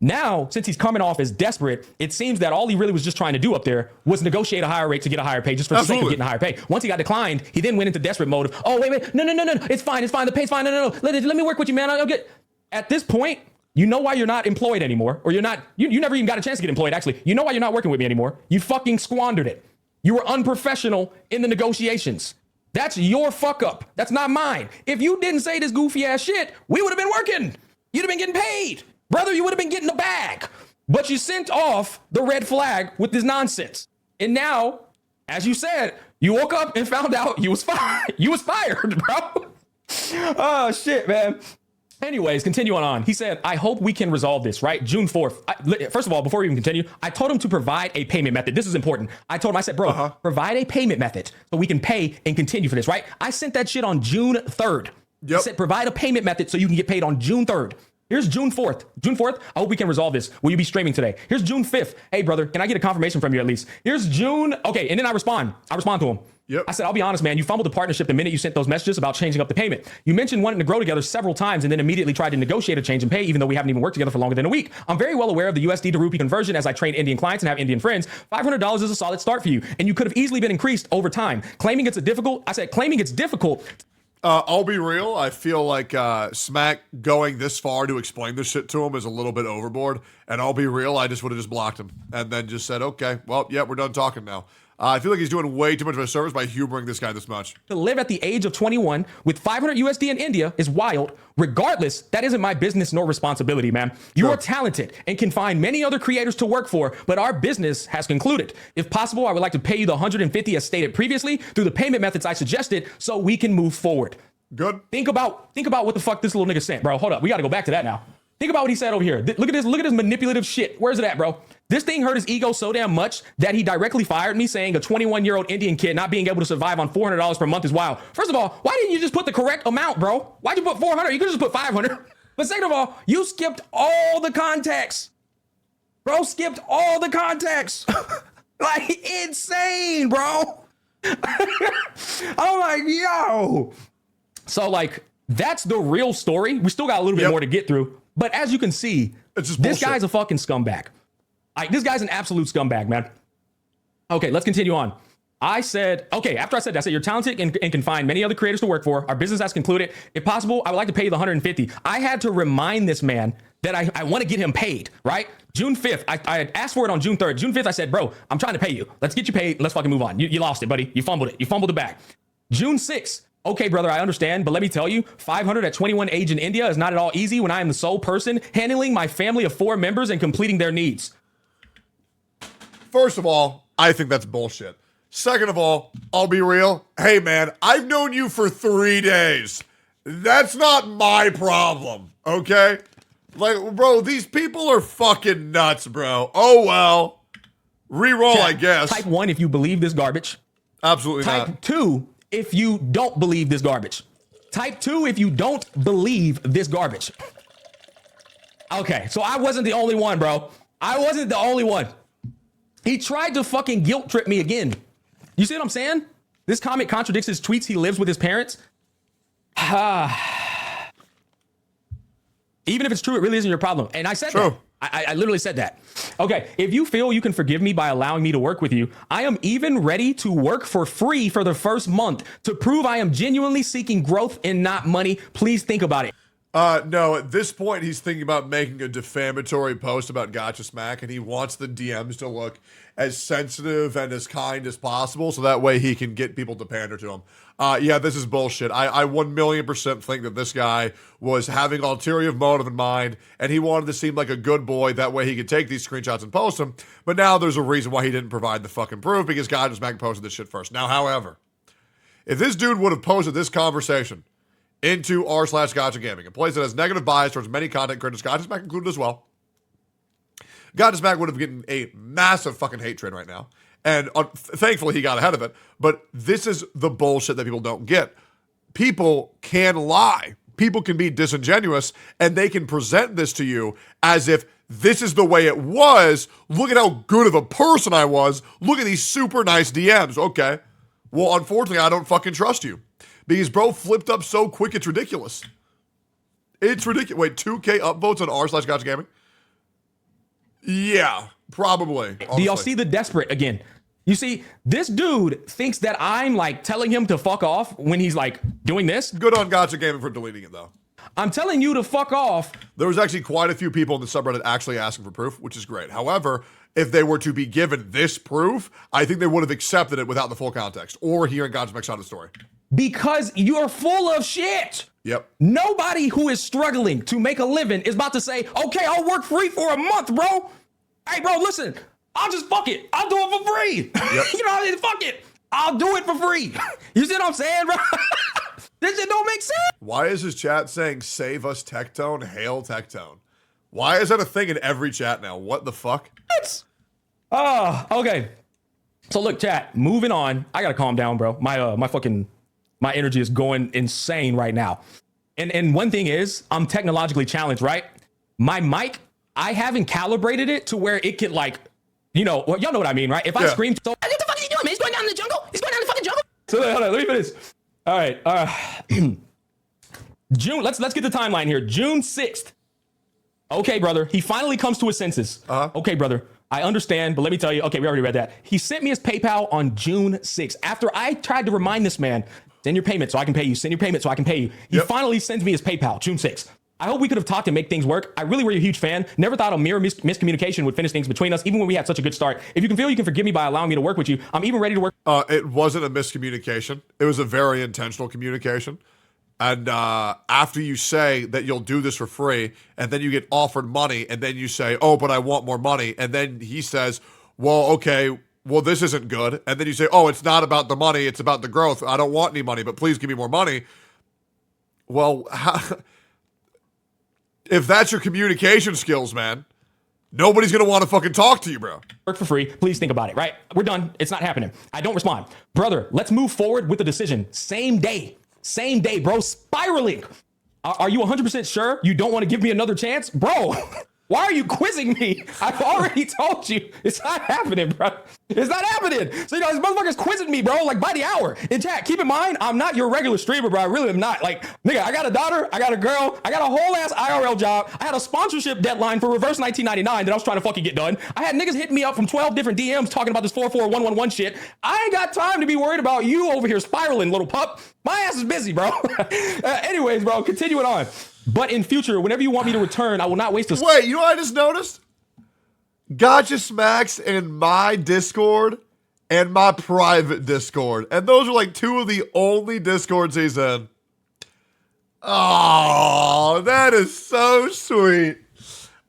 Now, since he's coming off as desperate, it seems that all he really was just trying to do up there was negotiate a higher rate to get a higher pay, just for the sake of getting a higher pay. Once he got declined, he then went into desperate mode of, oh, wait, no, it's fine, the pay's fine, no, let me work with you, man, I'll get. At this point, you know why you're not employed anymore, or you never even got a chance to get employed, actually. You know why you're not working with me anymore. You fucking squandered it. You were unprofessional in the negotiations. That's your fuck up. That's not mine. If you didn't say this goofy ass shit, we would have been working. You'd have been getting paid. Brother, you would have been getting the bag, but you sent off the red flag with this nonsense. And now, as you said, you woke up and found out you was fired. You was fired, bro. Oh, shit, man. Anyways, continuing on. He said, I hope we can resolve this, right? June 4th. First of all, before we even continue, I told him to provide a payment method. This is important. I told him, I said, bro, provide a payment method so we can pay and continue for this, right? I sent that shit on June 3rd. Yep. I said, provide a payment method so you can get paid on June 3rd. Here's June 4th. June 4th, I hope we can resolve this. Will you be streaming today? Here's June 5th. Hey, brother, can I get a confirmation from you at least? Here's June. Okay, and then I respond to him. Yep. I said, I'll be honest, man, you fumbled the partnership the minute you sent those messages about changing up the payment. You mentioned wanting to grow together several times and then immediately tried to negotiate a change in pay, even though we haven't even worked together for longer than a week. I'm very well aware of the USD to rupee conversion as I train Indian clients and have Indian friends. $500 is a solid start for you, and you could have easily been increased over time. Claiming it's difficult. I'll be real. I feel like Smack going this far to explain this shit to him is a little bit overboard. And I'll be real, I just would have just blocked him and then just said, okay, well, yeah, we're done talking now. I feel like he's doing way too much of a service by humoring this guy this much. To live at the age of 21 with 500 USD in India is wild. Regardless, that isn't my business nor responsibility, man. You are talented and can find many other creators to work for, but our business has concluded. If possible, I would like to pay you the 150 as stated previously through the payment methods I suggested so we can move forward. Good. Think about what the fuck this little nigga sent, bro. Hold up. We got to go back to that now. Think about what he said over here. Look at this manipulative shit. Where's it at, bro? This thing hurt his ego so damn much that he directly fired me, saying a 21-year-old Indian kid not being able to survive on $400 per month is wild. First of all, why didn't you just put the correct amount, bro? Why'd you put 400? You could just put 500. But second of all, you skipped all the context. Bro skipped all the context. Like, insane, bro. I'm like, yo. So, like, that's the real story. We still got a little bit more to get through. But as you can see, this guy's a fucking scumbag. This guy's an absolute scumbag, man. Okay, let's continue on. I said, okay, after I said that, I said, you're talented and can find many other creators to work for. Our business has concluded. If possible, I would like to pay you the 150. I had to remind this man that I want to get him paid, right? June 5th, I had asked for it on June 3rd. June 5th, I said, bro, I'm trying to pay you. Let's get you paid. Let's fucking move on. You lost it, buddy. You fumbled it. You fumbled the bag. June 6th, Okay, brother, I understand, but let me tell you, 500 at 21 age in India is not at all easy when I am the sole person handling my family of 4 members and completing their needs. First of all, I think that's bullshit. Second of all, I'll be real. Hey, man, I've known you for 3 days. That's not my problem, okay? Like, bro, these people are fucking nuts, bro. Oh, well. Reroll, I guess. Type 1 if you believe this garbage. Absolutely not. Type 2 if you don't believe this garbage. Type 2 if you don't believe this garbage. Okay, so I wasn't the only one, bro. I wasn't the only one. He tried to fucking guilt trip me again. You see what I'm saying? This comment contradicts his tweets. He lives with his parents. Even if it's true, it really isn't your problem. And I said that. I literally said that. Okay, if you feel you can forgive me by allowing me to work with you, I am even ready to work for free for the first month to prove I am genuinely seeking growth and not money. Please think about it. No, at this point, he's thinking about making a defamatory post about Gotcha Smack, and he wants the DMs to look as sensitive and as kind as possible, so that way he can get people to pander to him. Yeah, this is bullshit. I 1,000,000% think that this guy was having ulterior motive in mind, and he wanted to seem like a good boy, that way he could take these screenshots and post them, but now there's a reason why he didn't provide the fucking proof, because Gotcha Smack posted this shit first. Now, however, if this dude would have posted this conversation into r/Gotcha Gaming, a place that has negative bias towards many content creators, Gotcha Smack included as well, Gotcha Smack would have gotten a massive fucking hate train right now. And thankfully he got ahead of it. But this is the bullshit that people don't get. People can lie. People can be disingenuous, and they can present this to you as if this is the way it was. Look at how good of a person I was. Look at these super nice DMs. Okay. Well, unfortunately, I don't fucking trust you. Because bro flipped up so quick, it's ridiculous. It's ridiculous. Wait, 2K upvotes on r/Gotcha Gaming? Yeah, probably. Honestly. Do y'all see the desperate again? You see, this dude thinks that I'm like telling him to fuck off when he's like doing this. Good on Gotcha Gaming for deleting it though. I'm telling you to fuck off. There was actually quite a few people in the subreddit actually asking for proof, which is great. However, if they were to be given this proof, I think they would have accepted it without the full context or hearing Gotcha Smack's side of the story. Because you're full of shit. Yep. Nobody who is struggling to make a living is about to say, okay, I'll work free for a month, bro. Hey, bro, listen, I'll just fuck it. I'll do it for free. Yep. You know what I mean? Fuck it. I'll do it for free. You see what I'm saying, bro? This shit don't make sense. Why is his chat saying, save us Tectone, hail Tectone? Why is that a thing in every chat now? What the fuck? Okay. So look, chat, moving on. I gotta calm down, bro. My energy is going insane right now. And one thing is, I'm technologically challenged, right? My mic, I haven't calibrated it to where it could like, you know, well, y'all know what I mean, right? If I scream, so what the fuck is he doing, man? He's going down in the jungle. He's going down in the fucking jungle. So hold on, let me finish. All right. June, let's get the timeline here. June 6th. Okay, brother. He finally comes to his senses. Okay, brother. I understand, but let me tell you. Okay, we already read that. He sent me his PayPal on June 6th. After I tried to remind this man, send your payment so I can pay you. Send your payment so I can pay you. He finally sends me his PayPal, June 6th. I hope we could have talked and make things work. I really were a huge fan. Never thought a mere miscommunication would finish things between us, even when we had such a good start. If you can feel you can forgive me by allowing me to work with you, I'm even ready to work. It wasn't a miscommunication. It was a very intentional communication. And after you say that you'll do this for free, and then you get offered money, and then you say, oh, but I want more money. And then he says, well, okay, well, this isn't good. And then you say, oh, it's not about the money. It's about the growth. I don't want any money, but please give me more money. Well, if that's your communication skills, man, nobody's going to want to fucking talk to you, bro. Work for free. Please think about it, right? We're done. It's not happening. I don't respond. Brother, let's move forward with the decision. Same day. Same day, bro. Spiraling. Are you 100% sure you don't want to give me another chance? Bro, why are you quizzing me? I've already told you it's not happening, bro. It's not happening. So, you know, this motherfucker's quizzing me, bro, like by the hour. In chat, keep in mind, I'm not your regular streamer, bro. I really am not. Like, nigga, I got a daughter. I got a girl. I got a whole ass IRL job. I had a sponsorship deadline for Reverse 1999 that I was trying to fucking get done. I had niggas hitting me up from 12 different DMs talking about this 44111 shit. I ain't got time to be worried about you over here spiraling, little pup. My ass is busy, bro. Anyways, bro, continuing on. But in future, whenever you want me to return, I will not waste a... Wait, you know what I just noticed? Gotcha Smacks in my Discord and my private Discord. And those are like two of the only Discords he's in. Oh, that is so sweet.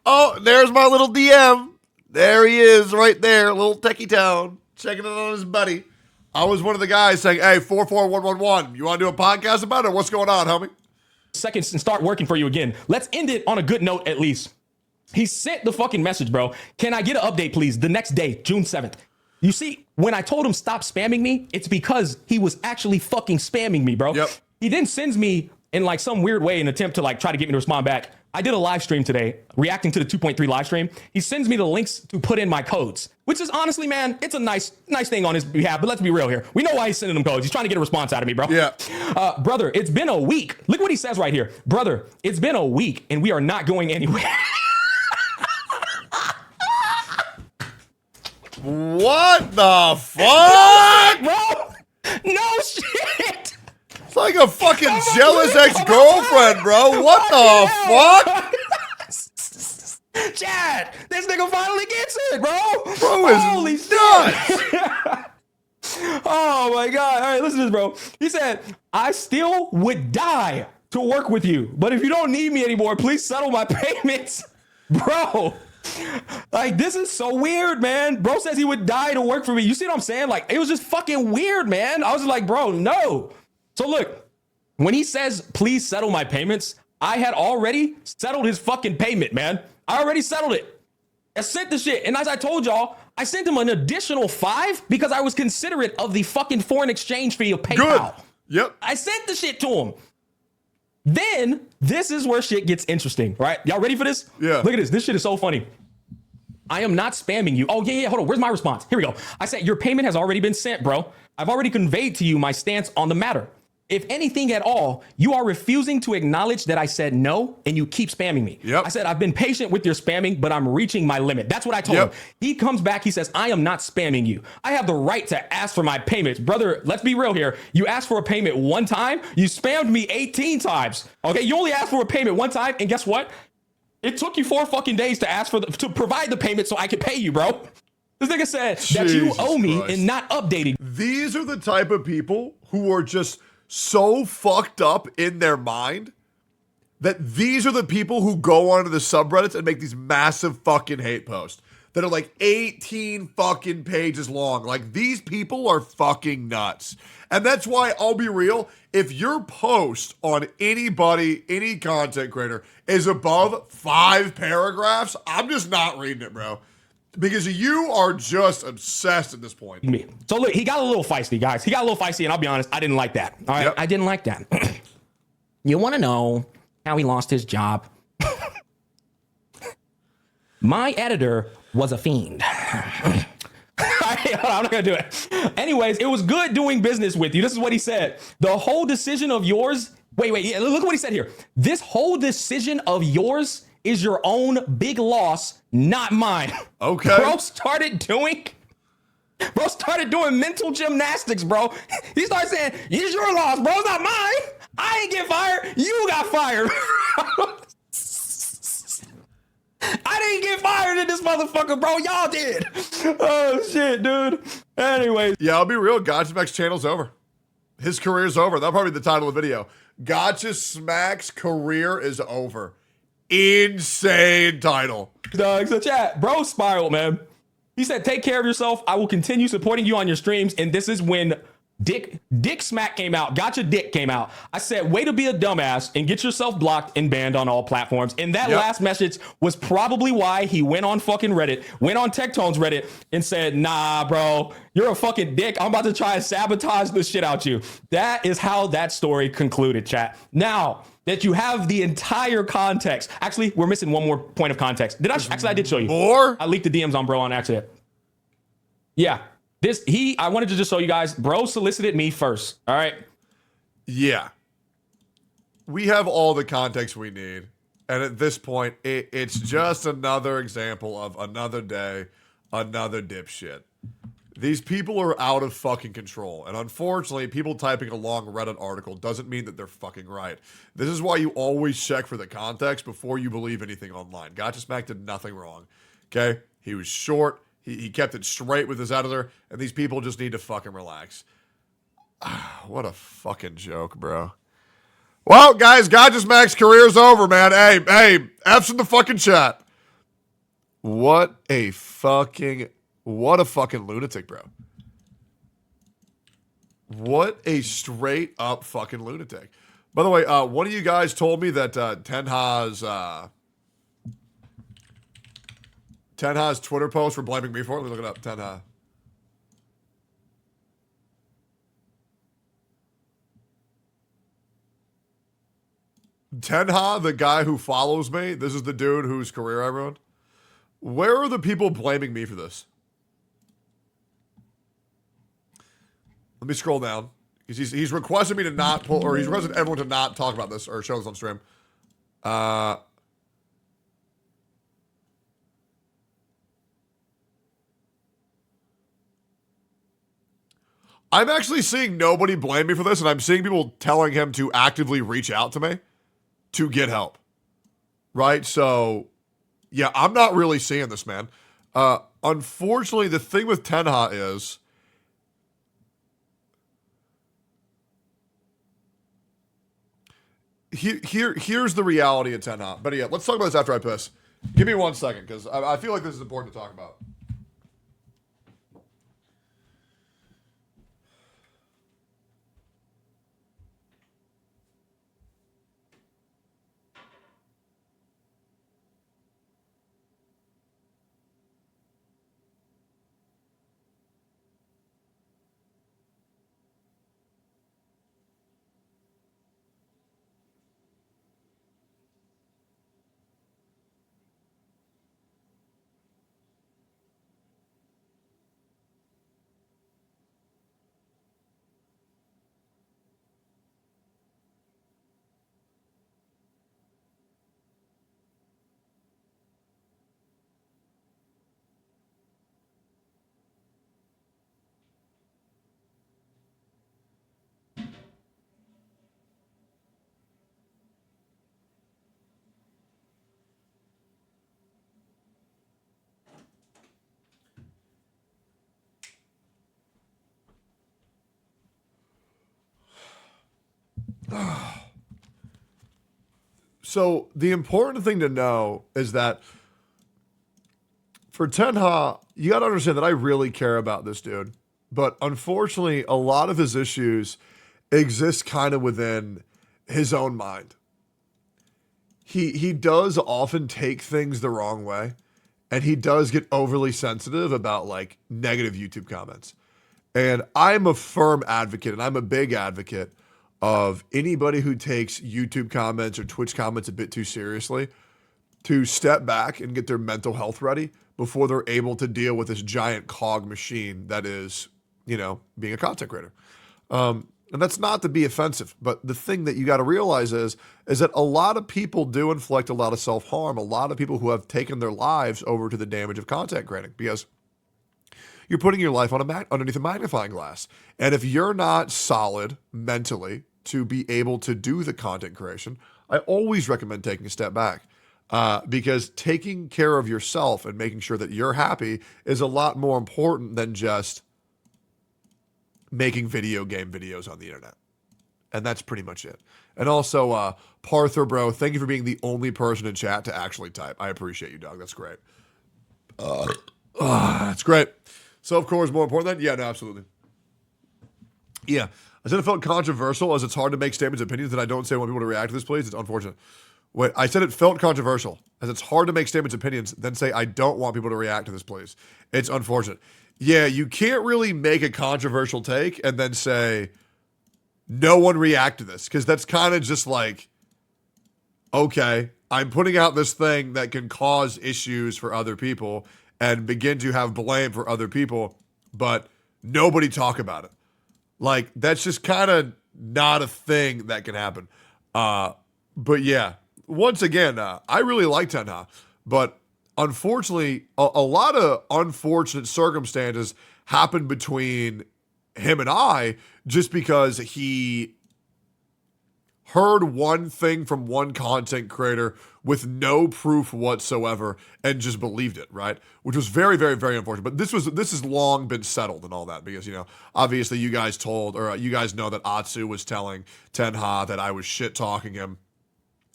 Oh, there's my little DM. There he is right there, little techie town, checking it on his buddy. I was one of the guys saying, hey, 44111, you want to do a podcast about it? What's going on, homie? Seconds and start working for you again. Let's end it on a good note at least. He sent the fucking message, bro. Can I get an update, please? The next day, June 7th. You see, when I told him stop spamming me, it's because he was actually fucking spamming me, bro. Yep. He then sends me in like some weird way an attempt to like try to get me to respond back. I did a live stream today reacting to the 2.3 live stream. He sends me the links to put in my codes, which is honestly, man, it's a nice thing on his behalf. But let's be real here. We know why he's sending them codes. He's trying to get a response out of me, bro. Yeah. Brother, it's been a week. Look what he says right here. Brother, it's been a week and we are not going anywhere. What the fuck? Bro, no shit. It's like a fucking jealous ex-girlfriend, bro. What the fuck? Chad, this nigga finally gets it, bro. Bro is holy nuts. Oh my God. All right, listen to this, bro. He said, I still would die to work with you, but if you don't need me anymore, please settle my payments. Bro, like, this is so weird, man. Bro says he would die to work for me. You see what I'm saying? Like, it was just fucking weird, man. I was just like, bro, no. So look, when he says, please settle my payments, I had already settled his fucking payment, man. I already settled it. I sent the shit. And as I told y'all, I sent him an additional $5 because I was considerate of the fucking foreign exchange fee of PayPal. Good. Yep. I sent the shit to him. Then this is where shit gets interesting, right? Y'all ready for this? Yeah. Look at this. This shit is so funny. I am not spamming you. Oh, yeah. Hold on. Where's my response? Here we go. I said, your payment has already been sent, bro. I've already conveyed to you my stance on the matter. If anything at all, you are refusing to acknowledge that I said no, and you keep spamming me. Yep. I said, I've been patient with your spamming, but I'm reaching my limit. That's what I told him. He comes back. He says, I am not spamming you. I have the right to ask for my payments. Brother, let's be real here. You asked for a payment one time. You spammed me 18 times. Okay, you only asked for a payment one time, and guess what? It took you 4 fucking days to ask for to provide the payment so I could pay you, bro. This nigga said that you owe me and not updating. These are the type of people who are just so fucked up in their mind that these are the people who go onto the subreddits and make these massive fucking hate posts that are like 18 fucking pages long. Like, these people are fucking nuts. And that's why, I'll be real, if your post on anybody, any content creator is above 5 paragraphs, I'm just not reading it, bro. Because you are just obsessed at this point. So look, he got a little feisty, guys. He got a little feisty, and I'll be honest, I didn't like that. All right, Yep. I didn't like that. You want to know how he lost his job? My editor was a fiend. I'm not gonna do it. Anyways, it was good doing business with you. This is what he said. The whole decision of yours. Wait. Yeah, look what he said here. This whole decision of yours is your own big loss, not mine. Okay. Bro started doing mental gymnastics, bro. He started saying, it's your loss, bro. It's not mine. I ain't get fired. You got fired. I didn't get fired in this motherfucker, bro. Y'all did. Oh, shit, dude. Anyways. Yeah, I'll be real. Gotcha Smack's channel's over. His career's over. That'll probably be the title of the video. Gotcha Smack's career is over. Insane title. So chat, bro spiraled, man. He said, take care of yourself. I will continue supporting you on your streams. And this is when Dick Smack came out. Gotcha Dick came out. I said, way to be a dumbass and get yourself blocked and banned on all platforms. And that last message was probably why he went on fucking Reddit, went on Tectone's Reddit and said, nah, bro, you're a fucking dick. I'm about to try and sabotage the shit out you. That is how that story concluded, chat. Now that you have the entire context. Actually, we're missing one more point of context. I did show you. More? I leaked the DMs on bro on accident. Yeah. I wanted to just show you guys, bro solicited me first. All right. Yeah. We have all the context we need. And at this point, it's just another example of another day, another dipshit. These people are out of fucking control. And unfortunately, people typing a long Reddit article doesn't mean that they're fucking right. This is why you always check for the context before you believe anything online. Gotcha Smack did nothing wrong. Okay? He was short. He kept it straight with his editor, and these people just need to fucking relax. What a fucking joke, bro. Well, guys, Gotcha's Max career's over, man. Hey, F's in the fucking chat. What a fucking lunatic, bro. What a straight up fucking lunatic. By the way, one of you guys told me that Tenha's Twitter post for blaming me for it. Let me look it up. Tenha. Tenha, the guy who follows me, this is the dude whose career I ruined. Where are the people blaming me for this? Let me scroll down. Because he's requested me to not pull, or he's requested everyone to not talk about this or show this on stream. I'm actually seeing nobody blame me for this, and I'm seeing people telling him to actively reach out to me to get help. Right? So, yeah, I'm not really seeing this, man. Unfortunately, the thing with Tenha is here's the reality of Tenha. But yeah, let's talk about this after I piss. Give me 1 second, because I feel like this is important to talk about. So the important thing to know is that for Tenha, you got to understand that I really care about this dude. But unfortunately, a lot of his issues exist kind of within his own mind. He does often take things the wrong way, and he does get overly sensitive about like negative YouTube comments. And I'm a firm advocate, and I'm a big advocate of anybody who takes YouTube comments or Twitch comments a bit too seriously to step back and get their mental health ready before they're able to deal with this giant cog machine that is, you know, being a content creator. And that's not to be offensive, but the thing that you got to realize is that a lot of people do inflict a lot of self-harm, a lot of people who have taken their lives over to the damage of content creating because you're putting your life on underneath a magnifying glass. And if you're not solid mentally to be able to do the content creation, I always recommend taking a step back because taking care of yourself and making sure that you're happy is a lot more important than just making video game videos on the internet. And that's pretty much it. And also, Parther, bro, thank you for being the only person in chat to actually type. I appreciate you, dog. That's great. That's great. So, of course, more important than... Yeah, no, absolutely. Yeah. I said it felt controversial as it's hard to make statements and opinions that I don't say I want people to react to this, please. It's unfortunate. Wait, I said it felt controversial as it's hard to make statements and opinions, then say I don't want people to react to this, please. It's unfortunate. Yeah, you can't really make a controversial take and then say no one react to this because that's kind of just like, okay, I'm putting out this thing that can cause issues for other people and begin to have blame for other people, but nobody talk about it. Like, that's just kind of not a thing that can happen. But yeah, once again, I really like Tenha, but unfortunately, a lot of unfortunate circumstances happened between him and I just because he heard one thing from one content creator with no proof whatsoever and just believed it, right? Which was very, very, very unfortunate. But this has long been settled and all that because, you know, obviously you guys you guys know that Atsu was telling Tenha that I was shit talking him.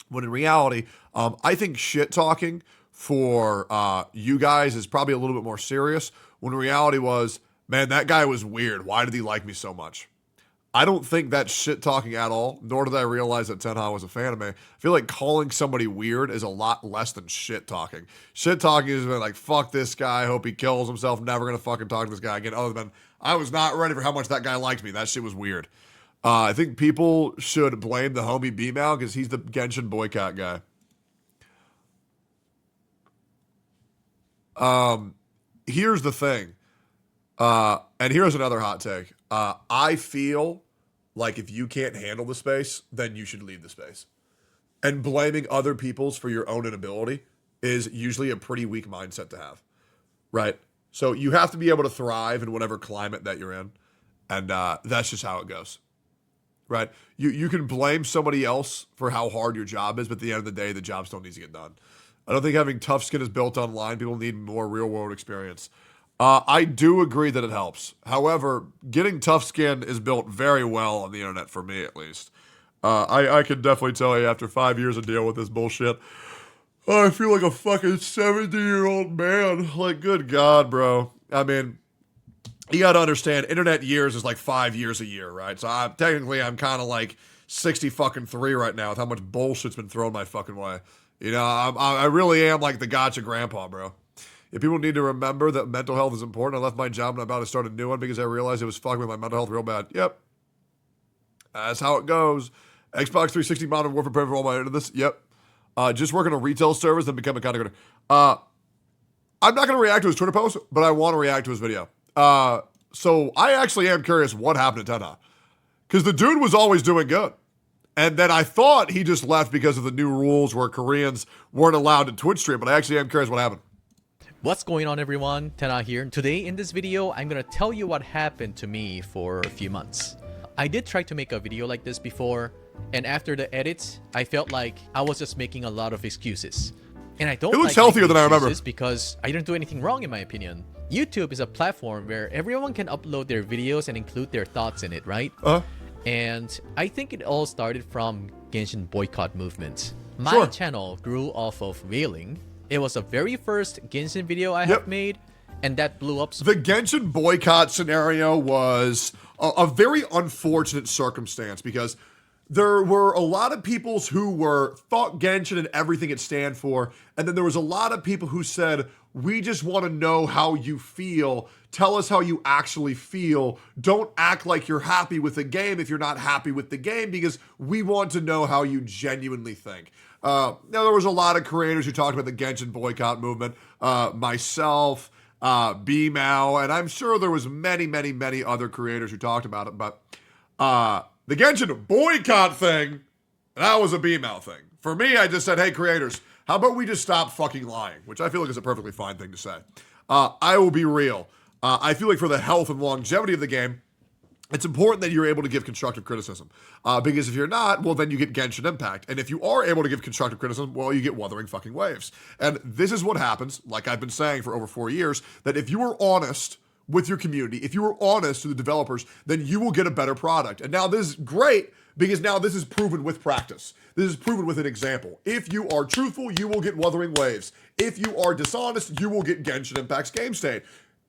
When in reality, I think shit talking for you guys is probably a little bit more serious. When reality was, man, that guy was weird. Why did he like me so much? I don't think that's shit talking at all, nor did I realize that Tenha was a fan of me. I feel like calling somebody weird is a lot less than shit talking. Shit talking is like, fuck this guy, hope he kills himself, never gonna fucking talk to this guy again, other than, I was not ready for how much that guy liked me. That shit was weird. I think people should blame the homie B-Mal because he's the Genshin boycott guy. Here's the thing. And here's another hot take. I feel like if you can't handle the space, then you should leave the space. And blaming other people's for your own inability is usually a pretty weak mindset to have, right? So you have to be able to thrive in whatever climate that you're in. And that's just how it goes, right? You can blame somebody else for how hard your job is, but at the end of the day, the job still needs to get done. I don't think having tough skin is built online. People need more real world experience. I do agree that it helps. However, getting tough skin is built very well on the internet, for me at least. I can definitely tell you after 5 years of dealing with this bullshit, I feel like a fucking 70-year-old man. Like, good God, bro. I mean, you got to understand, internet years is like 5 years a year, right? So I'm kind of like 60 fucking 3 right now with how much bullshit's been thrown my fucking way. You know, I really am like the gotcha grandpa, bro. If people need to remember that mental health is important, I left my job and I'm about to start a new one because I realized it was fucking with my mental health real bad. Yep. That's how it goes. Xbox 360 Modern Warfare prepared for all my into this. Yep. Just working on retail servers, then become a content creator. I'm not going to react to his Twitter post, but I want to react to his video. So I actually am curious what happened to Tenha. Because the dude was always doing good. And then I thought he just left because of the new rules where Koreans weren't allowed to Twitch stream, but I actually am curious what happened. What's going on, everyone? Tenha here. Today in this video, I'm gonna tell you what happened to me for a few months. I did try to make a video like this before, and after the edits, I felt like I was just making a lot of excuses. And I don't It looks like healthier than I remember. because I didn't do anything wrong in my opinion. YouTube is a platform where everyone can upload their videos and include their thoughts in it, right? And I think it all started from Genshin boycott movement. My channel grew off of whaling. It was the very first Genshin video I have made, and that blew up. The Genshin boycott scenario was a very unfortunate circumstance because there were a lot of people who thought Genshin and everything it stand for, and then there was a lot of people who said, we just want to know how you feel. Tell us how you actually feel. Don't act like you're happy with the game if you're not happy with the game, because we want to know how you genuinely think. Now, there was a lot of creators who talked about the Genshin boycott movement. Myself, B-Mal, and I'm sure there was many, many, many other creators who talked about it. But the Genshin boycott thing, that was a B-Mal thing. For me, I just said, hey, creators, how about we just stop fucking lying? Which I feel like is a perfectly fine thing to say. I will be real. I feel like for the health and longevity of the game, it's important that you're able to give constructive criticism. Because if you're not, well, then you get Genshin Impact. And if you are able to give constructive criticism, well, you get Wuthering fucking Waves. And this is what happens, like I've been saying for over 4 years, that if you are honest with your community, if you are honest to the developers, then you will get a better product. And now this is great because now this is proven with practice. This is proven with an example. If you are truthful, you will get Wuthering Waves. If you are dishonest, you will get Genshin Impact's game state.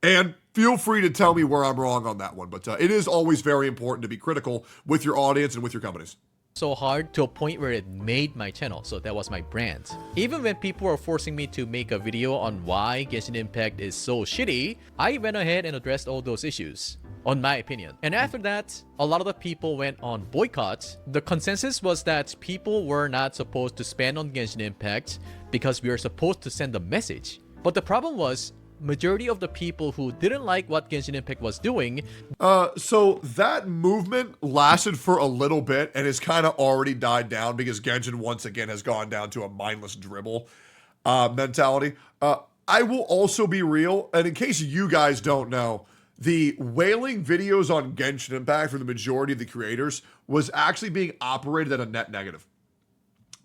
And feel free to tell me where I'm wrong on that one. But it is always very important to be critical with your audience and with your companies. So hard to a point where it made my channel, so that was my brand. Even when people were forcing me to make a video on why Genshin Impact is so shitty, I went ahead and addressed all those issues, on my opinion. And after that, a lot of the people went on boycott. The consensus was that people were not supposed to spend on Genshin Impact because we were supposed to send a message. But the problem was, majority of the people who didn't like what Genshin Impact was doing. So that movement lasted for a little bit and has kind of already died down because Genshin once again has gone down to a mindless dribble mentality. I will also be real, and in case you guys don't know, the whaling videos on Genshin Impact for the majority of the creators was actually being operated at a net negative.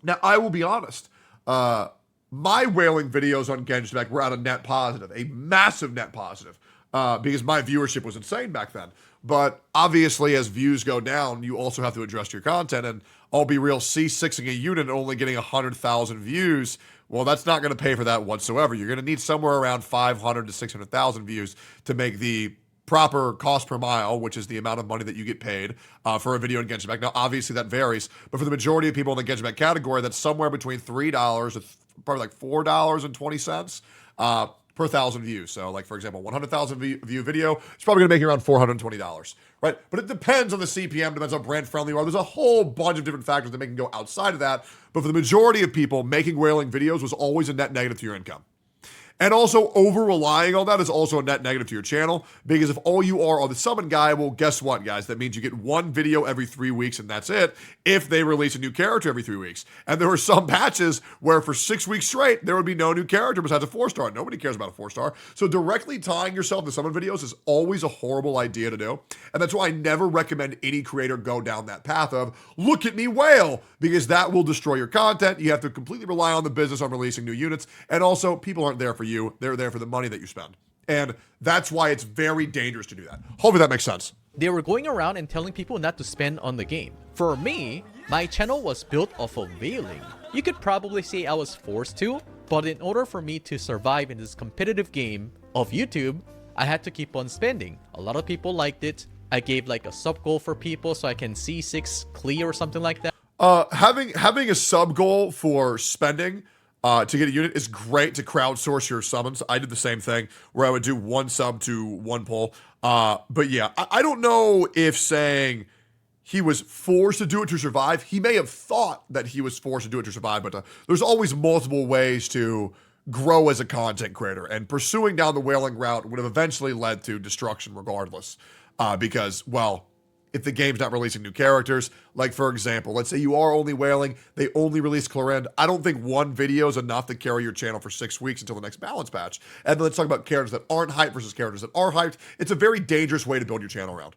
Now, I will be honest. My whaling videos on Genshin Impact were at a net positive, a massive net positive, because my viewership was insane back then. But obviously, as views go down, you also have to adjust your content. And I'll be real, C6ing a unit and only getting 100,000 views, well, that's not going to pay for that whatsoever. You're going to need somewhere around 500 to 600,000 views to make the proper cost per mile, which is the amount of money that you get paid for a video in Genshin Impact. Now, obviously, that varies. But for the majority of people in the Genshin Impact category, that's somewhere between $3 to probably like $4.20 per 1,000 views. So, like, for example, 100,000 view video, it's probably going to make you around $420, right? But it depends on the CPM, depends on how brand friendly you are. There's a whole bunch of different factors that make it go outside of that. But for the majority of people, making whaling videos was always a net negative to your income. And also, over-relying on that is also a net negative to your channel, because if all you are the summon guy, well, guess what, guys? That means you get one video every 3 weeks, and that's it, if they release a new character every 3 weeks. And there were some patches where for 6 weeks straight, there would be no new character besides a 4-star. Nobody cares about a 4-star. So directly tying yourself to summon videos is always a horrible idea to do. And that's why I never recommend any creator go down that path of, look at me whale, because that will destroy your content. You have to completely rely on the business on releasing new units. And also, people aren't there for you. They're there for the money that you spend. And that's why it's very dangerous to do that. Hopefully that makes sense. They were going around and telling people not to spend on the game. For me, my channel was built off of whaling. You could probably say I was forced to, but in order for me to survive in this competitive game of YouTube, I had to keep on spending. A lot of people liked it. I gave like a sub goal for people so I can C6 clear or something like that. Having a sub goal for spending to get a unit is great to crowdsource your summons. I did the same thing where I would do one sub to one pull. But yeah, I don't know if saying he was forced to do it to survive. He may have thought that he was forced to do it to survive, but there's always multiple ways to grow as a content creator. And pursuing down the whaling route would have eventually led to destruction regardless. Because, well, if the game's not releasing new characters, like for example, let's say you are only whaling, they only release Clarend. I don't think one video is enough to carry your channel for 6 weeks until the next balance patch. And then let's talk about characters that aren't hyped versus characters that are hyped. It's a very dangerous way to build your channel around.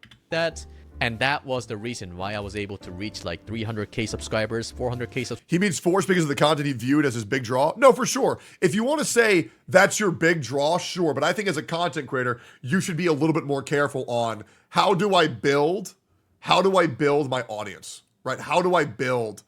And that was the reason why I was able to reach like 300k subscribers, 400k subscribers. He means forced because of the content he viewed as his big draw? No, for sure. If you want to say that's your big draw, sure. But I think as a content creator, you should be a little bit more careful on how do I build my audience, right? How do I build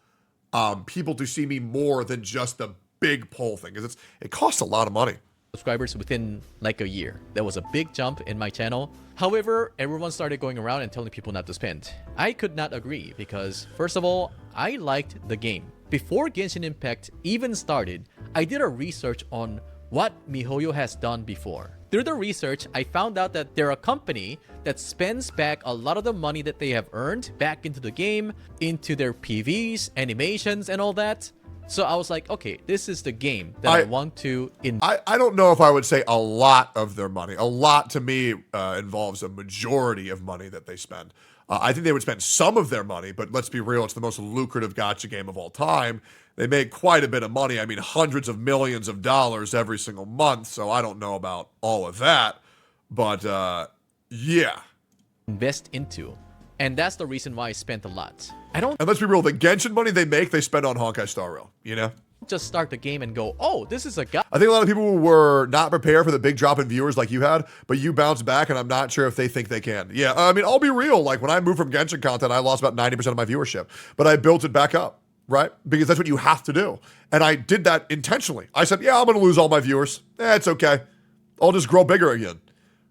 people to see me more than just the big poll thing? Because it costs a lot of money. Subscribers within like a year. That was a big jump in my channel. However, everyone started going around and telling people not to spend. I could not agree because, first of all, I liked the game. Before Genshin Impact even started, I did a research on what MiHoYo has done before. Through the research, I found out that they're a company that spends back a lot of the money that they have earned back into the game, into their PVs, animations, and all that. So I was like, okay, this is the game that I want to... I don't know if I would say a lot of their money. A lot to me involves a majority of money that they spend. I think they would spend some of their money, but let's be real, it's the most lucrative gacha game of all time. They make quite a bit of money. I mean, hundreds of millions of dollars every single month, so I don't know about all of that. But, yeah. Invest into. And that's the reason why I spent a lot. And let's be real, the Genshin money they make, they spend on Honkai Star Rail, you know? Just start the game and go, oh, this is a guy. I think a lot of people were not prepared for the big drop in viewers like you had, but you bounced back, and I'm not sure if they think they can. Yeah, I mean, I'll be real. Like, when I moved from Genshin content, I lost about 90% of my viewership, but I built it back up, right? Because that's what you have to do. And I did that intentionally. I said, yeah, I'm going to lose all my viewers. It's okay. I'll just grow bigger again,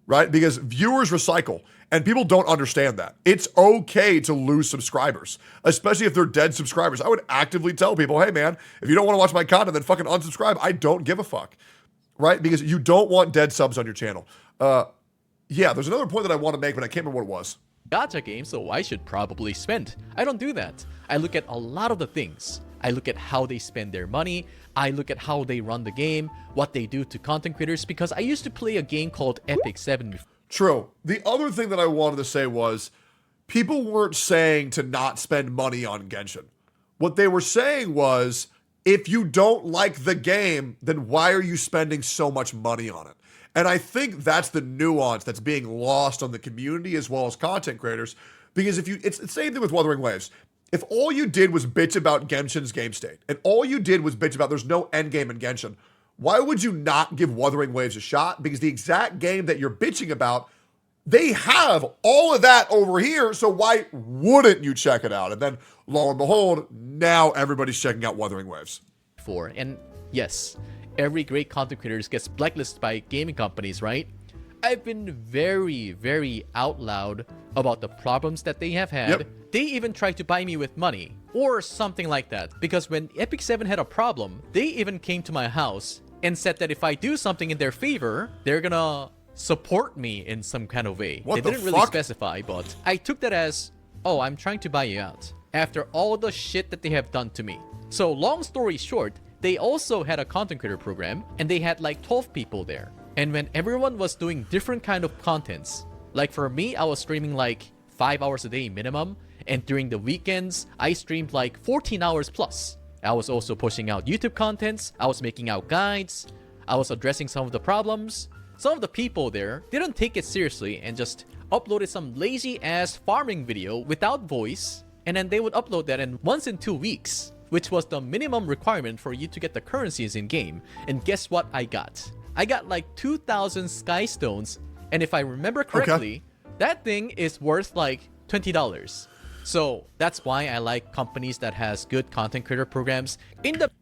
right? Because viewers recycle. And people don't understand that. It's okay to lose subscribers, especially if they're dead subscribers. I would actively tell people, hey man, if you don't want to watch my content, then fucking unsubscribe. I don't give a fuck, right? Because you don't want dead subs on your channel. Yeah, there's another point that I want to make, but I can't remember what it was. Gacha game, so I should probably spend. I don't do that. I look at a lot of the things. I look at how they spend their money. I look at how they run the game, what they do to content creators, because I used to play a game called Epic 7 before. True. The other thing that I wanted to say was people weren't saying to not spend money on Genshin. What they were saying was, if you don't like the game, then why are you spending so much money on it? And I think that's the nuance that's being lost on the community as well as content creators. Because it's the same thing with Wuthering Waves. If all you did was bitch about Genshin's game state, and all you did was bitch about there's no end game in Genshin, why would you not give Wuthering Waves a shot? Because the exact game that you're bitching about, they have all of that over here, so why wouldn't you check it out? And then, lo and behold, now everybody's checking out Wuthering Waves. And yes, every great content creator gets blacklisted by gaming companies, right? I've been very, very out loud about the problems that they have had. Yep. They even tried to buy me with money or something like that. Because when Epic 7 had a problem, they even came to my house and said that if I do something in their favor, they're gonna support me in some kind of way. What they the didn't really fuck? specify, but I took that as, oh, I'm trying to buy you out after all the shit that they have done to me. So long story short, they also had a content creator program and they had like 12 people there. And when everyone was doing different kind of contents, like for me, I was streaming like 5 hours a day minimum. And during the weekends, I streamed like 14 hours plus. I was also pushing out YouTube contents. I was making out guides. I was addressing some of the problems. Some of the people there didn't take it seriously and just uploaded some lazy ass farming video without voice. And then they would upload that in once in 2 weeks, which was the minimum requirement for you to get the currencies in game. And guess what I got? I got like 2,000 Sky Stones. And if I remember correctly, that thing is worth like $20. So that's why I like companies that has good content creator programs.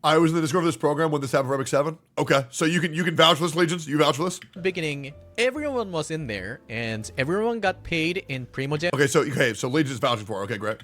I was in the Discord of this program when this happened for Epic 7. Okay, so you can vouch for this, Legions? You vouch for this? Beginning, everyone was in there and everyone got paid in Primogems. Okay, so Legions is vouching for it. Okay, great.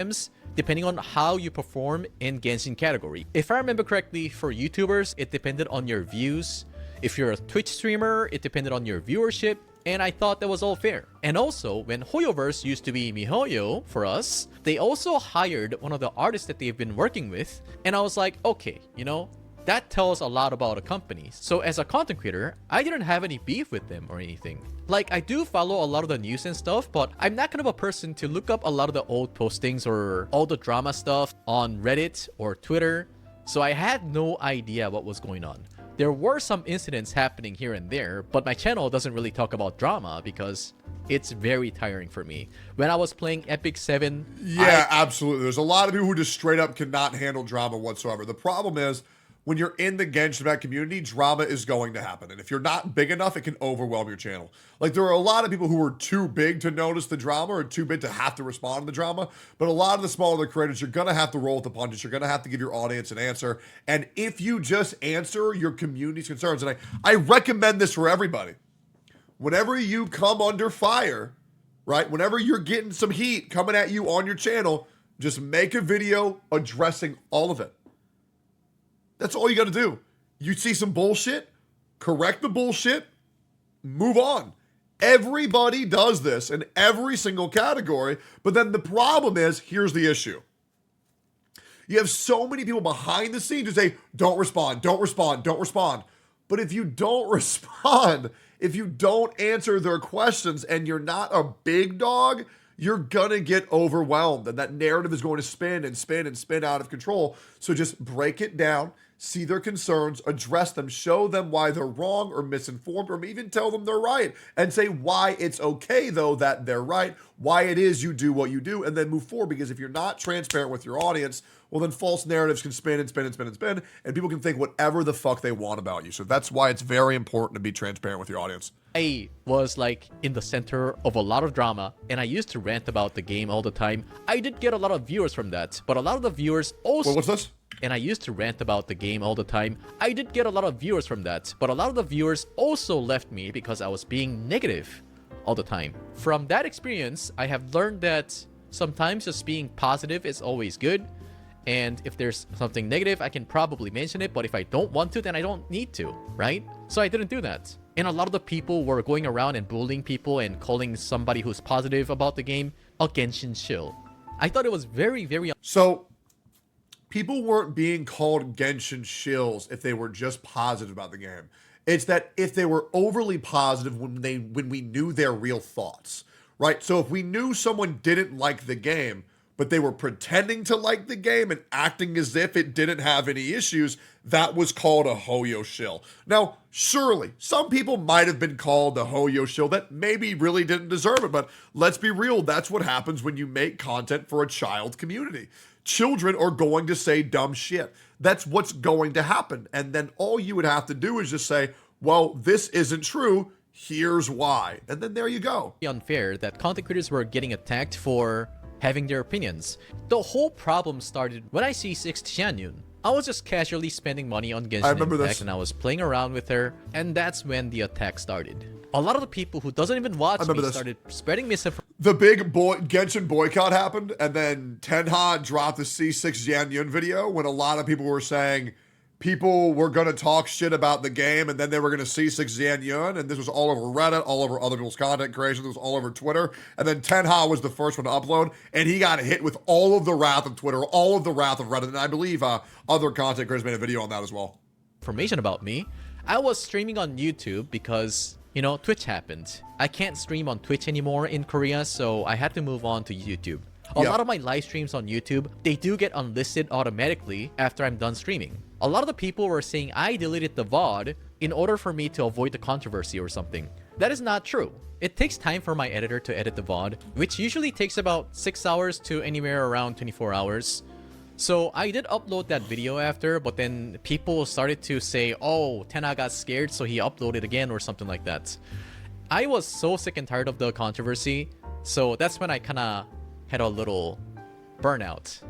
Depending on how you perform in Genshin category. If I remember correctly, for YouTubers, it depended on your views. If you're a Twitch streamer, it depended on your viewership. And I thought that was all fair. And also, when Hoyoverse used to be MiHoYo for us, they also hired one of the artists that they've been working with. And I was like, okay, you know, that tells a lot about a company. So as a content creator, I didn't have any beef with them or anything. Like, I do follow a lot of the news and stuff, but I'm not kind of a person to look up a lot of the old postings or all the drama stuff on Reddit or Twitter. So I had no idea what was going on. There were some incidents happening here and there, but my channel doesn't really talk about drama because it's very tiring for me. When I was playing Epic 7... Yeah, absolutely. There's a lot of people who just straight up cannot handle drama whatsoever. The problem is, when you're in the Genshin Impact community, drama is going to happen. And if you're not big enough, it can overwhelm your channel. Like, there are a lot of people who are too big to notice the drama or too big to have to respond to the drama. But a lot of the smaller creators, you're going to have to roll with the punches. You're going to have to give your audience an answer. And if you just answer your community's concerns, and I recommend this for everybody. Whenever you come under fire, right? Whenever you're getting some heat coming at you on your channel, just make a video addressing all of it. That's all you got to do. You see some bullshit, correct the bullshit, move on. Everybody does this in every single category, but then the problem is, here's the issue. You have so many people behind the scenes who say, don't respond, don't respond, don't respond. But if you don't respond, if you don't answer their questions and you're not a big dog, you're gonna get overwhelmed and that narrative is going to spin and spin and spin out of control. So just break it down, see their concerns, address them, show them why they're wrong or misinformed, or even tell them they're right and say why it's okay though that they're right, why it is you do what you do, and then move forward. Because if you're not transparent with your audience, well then false narratives can spin and spin and spin and spin, and people can think whatever the fuck they want about you. So that's why it's very important to be transparent with your audience. I was like in the center of a lot of drama and I used to rant about the game all the time. I did get a lot of viewers from that, but a lot of the viewers also... What's this? And I used to rant about the game all the time. I did get a lot of viewers from that, but a lot of the viewers also left me because I was being negative all the time. From that experience, I have learned that sometimes just being positive is always good. And if there's something negative, I can probably mention it, but if I don't want to, then I don't need to, right? So I didn't do that. And a lot of the people were going around and bullying people and calling somebody who's positive about the game a Genshin shill. I thought it was very, very... So, people weren't being called Genshin shills if they were just positive about the game. It's that if they were overly positive when we knew their real thoughts, right? So if we knew someone didn't like the game, but they were pretending to like the game and acting as if it didn't have any issues, that was called a Hoyo shill. Now, surely, some people might have been called a Hoyo shill that maybe really didn't deserve it, but let's be real, that's what happens when you make content for a child community. Children are going to say dumb shit. That's what's going to happen. And then all you would have to do is just say, well, this isn't true. Here's why. And then there you go. Unfair that content creators were getting attacked for having their opinions. The whole problem started when I see 6 Tianyun. I was just casually spending money on Genshin Impact and I was playing around with her, and that's when the attack started. A lot of the people who doesn't even watch me started spreading misinformation. The big Genshin boycott happened, and then Tenha dropped the C6 Yanyun video when a lot of people were saying people were going to talk shit about the game, and then they were going to C6 Yanyun, and this was all over Reddit, all over other people's content creation, it was all over Twitter, and then Tenha was the first one to upload, and he got hit with all of the wrath of Twitter, all of the wrath of Reddit, and I believe other content creators made a video on that as well. Information about me. I was streaming on YouTube because, you know, Twitch happened. I can't stream on Twitch anymore in Korea, so I had to move on to YouTube. A lot of my live streams on YouTube, they do get unlisted automatically after I'm done streaming. A lot of the people were saying I deleted the VOD in order for me to avoid the controversy or something. That is not true. It takes time for my editor to edit the VOD, which usually takes about 6 hours to anywhere around 24 hours. So I did upload that video after, but then people started to say, oh, Tenha got scared, so he uploaded again or something like that. I was so sick and tired of the controversy, so that's when I kind of had a little burnout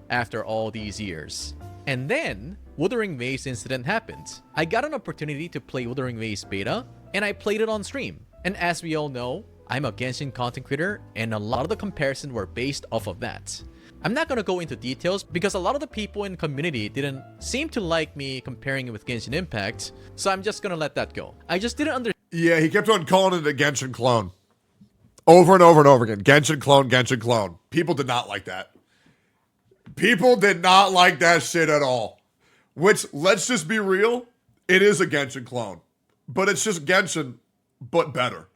after all these years. And then Wuthering Waves incident happened. I got an opportunity to play Wuthering Waves beta, and I played it on stream. And as we all know, I'm a Genshin content creator, and a lot of the comparisons were based off of that. I'm not gonna go into details because a lot of the people in the community didn't seem to like me comparing it with Genshin Impact, so I'm just gonna let that go. I just didn't understand. Yeah, he kept on calling it a Genshin clone. Over and over and over again. Genshin clone, Genshin clone. People did not like that. People did not like that shit at all. Which, let's just be real, it is a Genshin clone. But it's just Genshin, but better.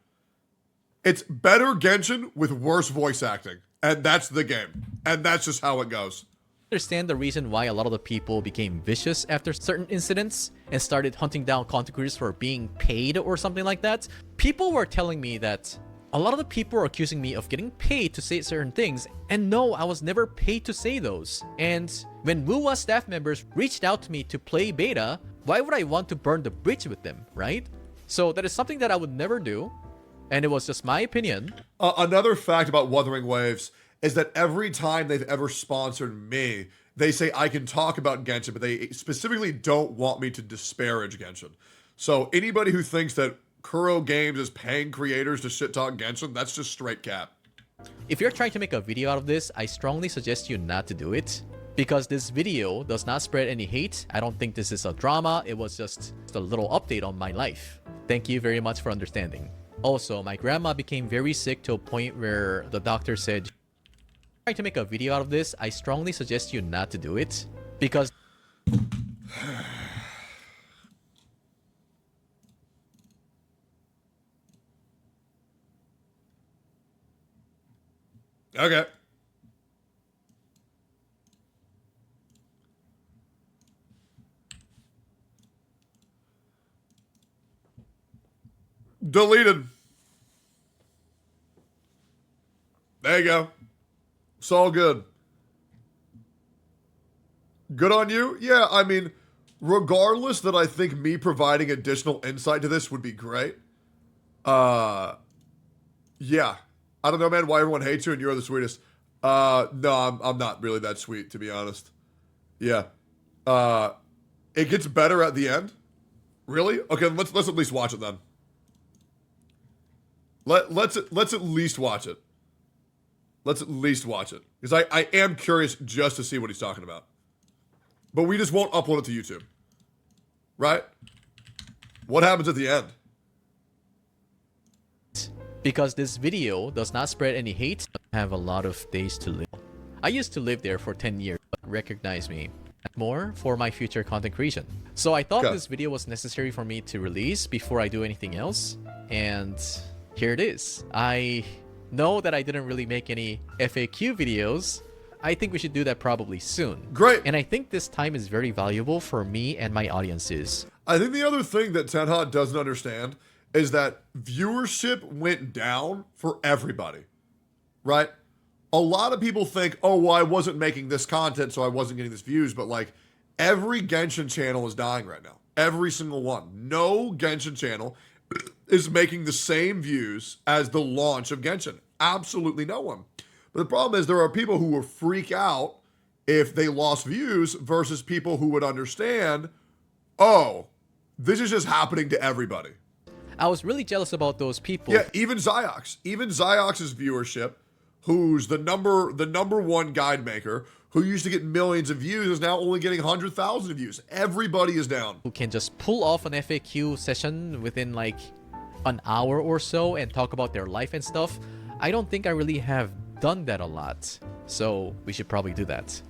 It's better Genshin with worse voice acting. And that's the game. And that's just how it goes. Understand the reason why a lot of the people became vicious after certain incidents and started hunting down content creators for being paid or something like that. People were telling me that a lot of the people were accusing me of getting paid to say certain things, and no, I was never paid to say those. And when Wuwa staff members reached out to me to play beta, why would I want to burn the bridge with them, right? So that is something that I would never do, and it was just my opinion. Another fact about Wuthering Waves is that every time they've ever sponsored me, they say I can talk about Genshin, but they specifically don't want me to disparage Genshin. So anybody who thinks that Kuro Games is paying creators to shit talk Genshin, that's just straight cap. If you're trying to make a video out of this, I strongly suggest you not to do it, because this video does not spread any hate. I don't think this is a drama. It was just a little update on my life. Thank you very much for understanding. Also, my grandma became very sick to a point where the doctor said, trying to make a video out of this, I strongly suggest you not to do it, because okay. Deleted. There you go. It's all good. Good on you? Yeah, I mean, regardless that I think me providing additional insight to this would be great. Yeah. I don't know, man, why everyone hates you and you're the sweetest. No, I'm not really that sweet, to be honest. Yeah. It gets better at the end? Really? Okay, let's at least watch it then. Let's at least watch it. Let's at least watch it. Because I am curious just to see what he's talking about. But we just won't upload it to YouTube. Right? What happens at the end? because this video does not spread any hate, I have a lot of days to live. I used to live there for 10 years, but recognize me more for my future content creation. So I thought this video was necessary for me to release before I do anything else, and here it is. I know that I didn't really make any FAQ videos, I think we should do that probably soon. Great. And I think this time is very valuable for me and my audiences. I think the other thing that Ten Hot doesn't understand is that viewership went down for everybody, right? A lot of people think, oh, well, I wasn't making this content, so I wasn't getting this views, but like every Genshin channel is dying right now. Every single one. No Genshin channel is making the same views as the launch of Genshin. Absolutely no one. But the problem is there are people who will freak out if they lost views versus people who would understand, oh, this is just happening to everybody. I was really jealous about those people. Yeah, even Ziox. Even Ziox's viewership, who's the number one guide maker, who used to get millions of views, is now only getting 100,000 views. Everybody is down. Who can just pull off an FAQ session within like an hour or so and talk about their life and stuff. I don't think I really have done that a lot. So we should probably do that.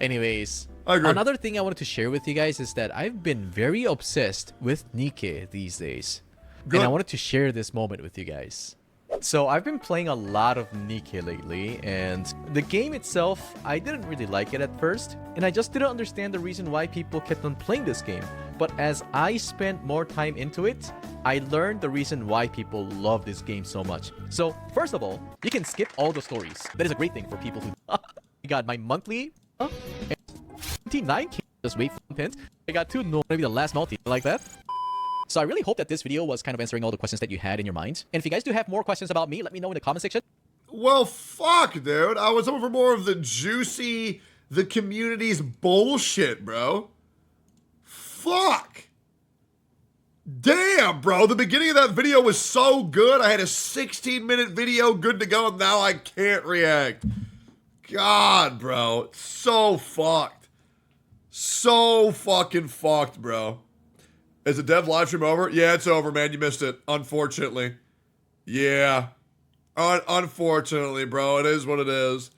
Anyways, another thing I wanted to share with you guys is that I've been very obsessed with Nikke these days. And I wanted to share this moment with you guys. So I've been playing a lot of Nikke lately, and the game itself, I didn't really like it at first, and I just didn't understand the reason why people kept on playing this game. But as I spent more time into it, I learned the reason why people love this game so much. So first of all, you can skip all the stories. That is a great thing for people who I got my monthly 29k. Just wait for content. I got two, no, maybe the last multi like that. So I really hope that this video was kind of answering all the questions that you had in your mind. And if you guys do have more questions about me, let me know in the comment section. Well, fuck, dude. I was hoping for more of the juicy, the community's bullshit, bro. Fuck. Damn, bro. The beginning of that video was so good. I had a 16-minute video good to go, and now I can't react. God, bro. It's so fucked. So fucking fucked, bro. Is the dev live stream over? Yeah, it's over, man. You missed it. Unfortunately. Yeah. Unfortunately, bro. It is what it is.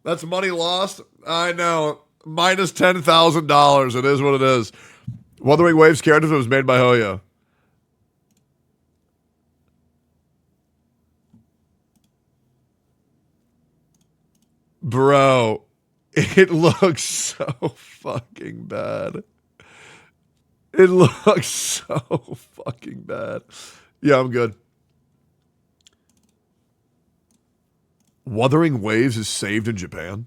That's money lost. I know. Minus $10,000. It is what it is. Wuthering Waves character was made by Hoyo. Bro. It looks so fucking bad. It looks so fucking bad. Yeah, I'm good. Wuthering Waves is saved in Japan?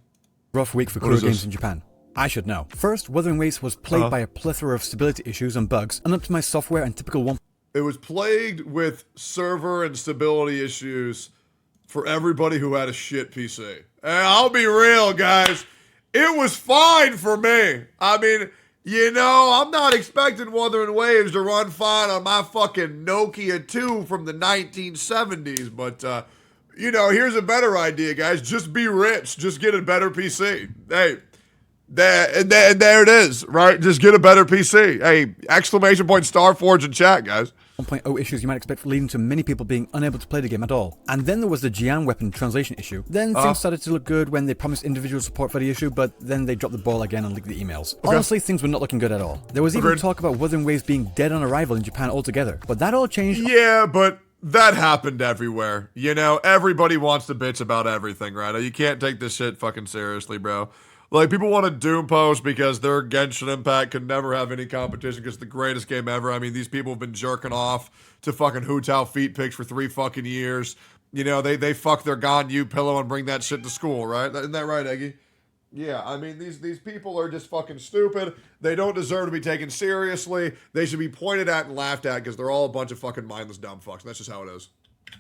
Rough week for Kuro games in Japan. I should know. First, Wuthering Waves was plagued by a plethora of stability issues and bugs, unoptimized software and typical one. It was plagued with server and stability issues for everybody who had a shit PC. And I'll be real, guys. It was fine for me. I mean, you know, I'm not expecting Wuthering Waves to run fine on my fucking Nokia 2 from the 1970s, but, you know, here's a better idea, guys. Just be rich. Just get a better PC. Hey, there it is, right? Just get a better PC. Hey, exclamation point Starforge in chat, guys. 1.0 issues you might expect, leading to many people being unable to play the game at all. And then there was the Jian weapon translation issue. Then things started to look good when they promised individual support for the issue, but then they dropped the ball again and leaked the emails. Okay. Honestly, things were not looking good at all. There was even talk about Wuthering Waves being dead on arrival in Japan altogether, but that all changed. Yeah, but that happened everywhere. You know, everybody wants to bitch about everything, right? You can't take this shit fucking seriously, bro. Like, people want to doom post because their Genshin Impact could never have any competition because it's the greatest game ever. I mean, these people have been jerking off to fucking Hu Tao feet pics for 3 fucking years. You know, they fuck their Ganyu pillow and bring that shit to school, right? Isn't that right, Eggy? Yeah, I mean, these people are just fucking stupid. They don't deserve to be taken seriously. They should be pointed at and laughed at because they're all a bunch of fucking mindless dumb fucks. And that's just how it is.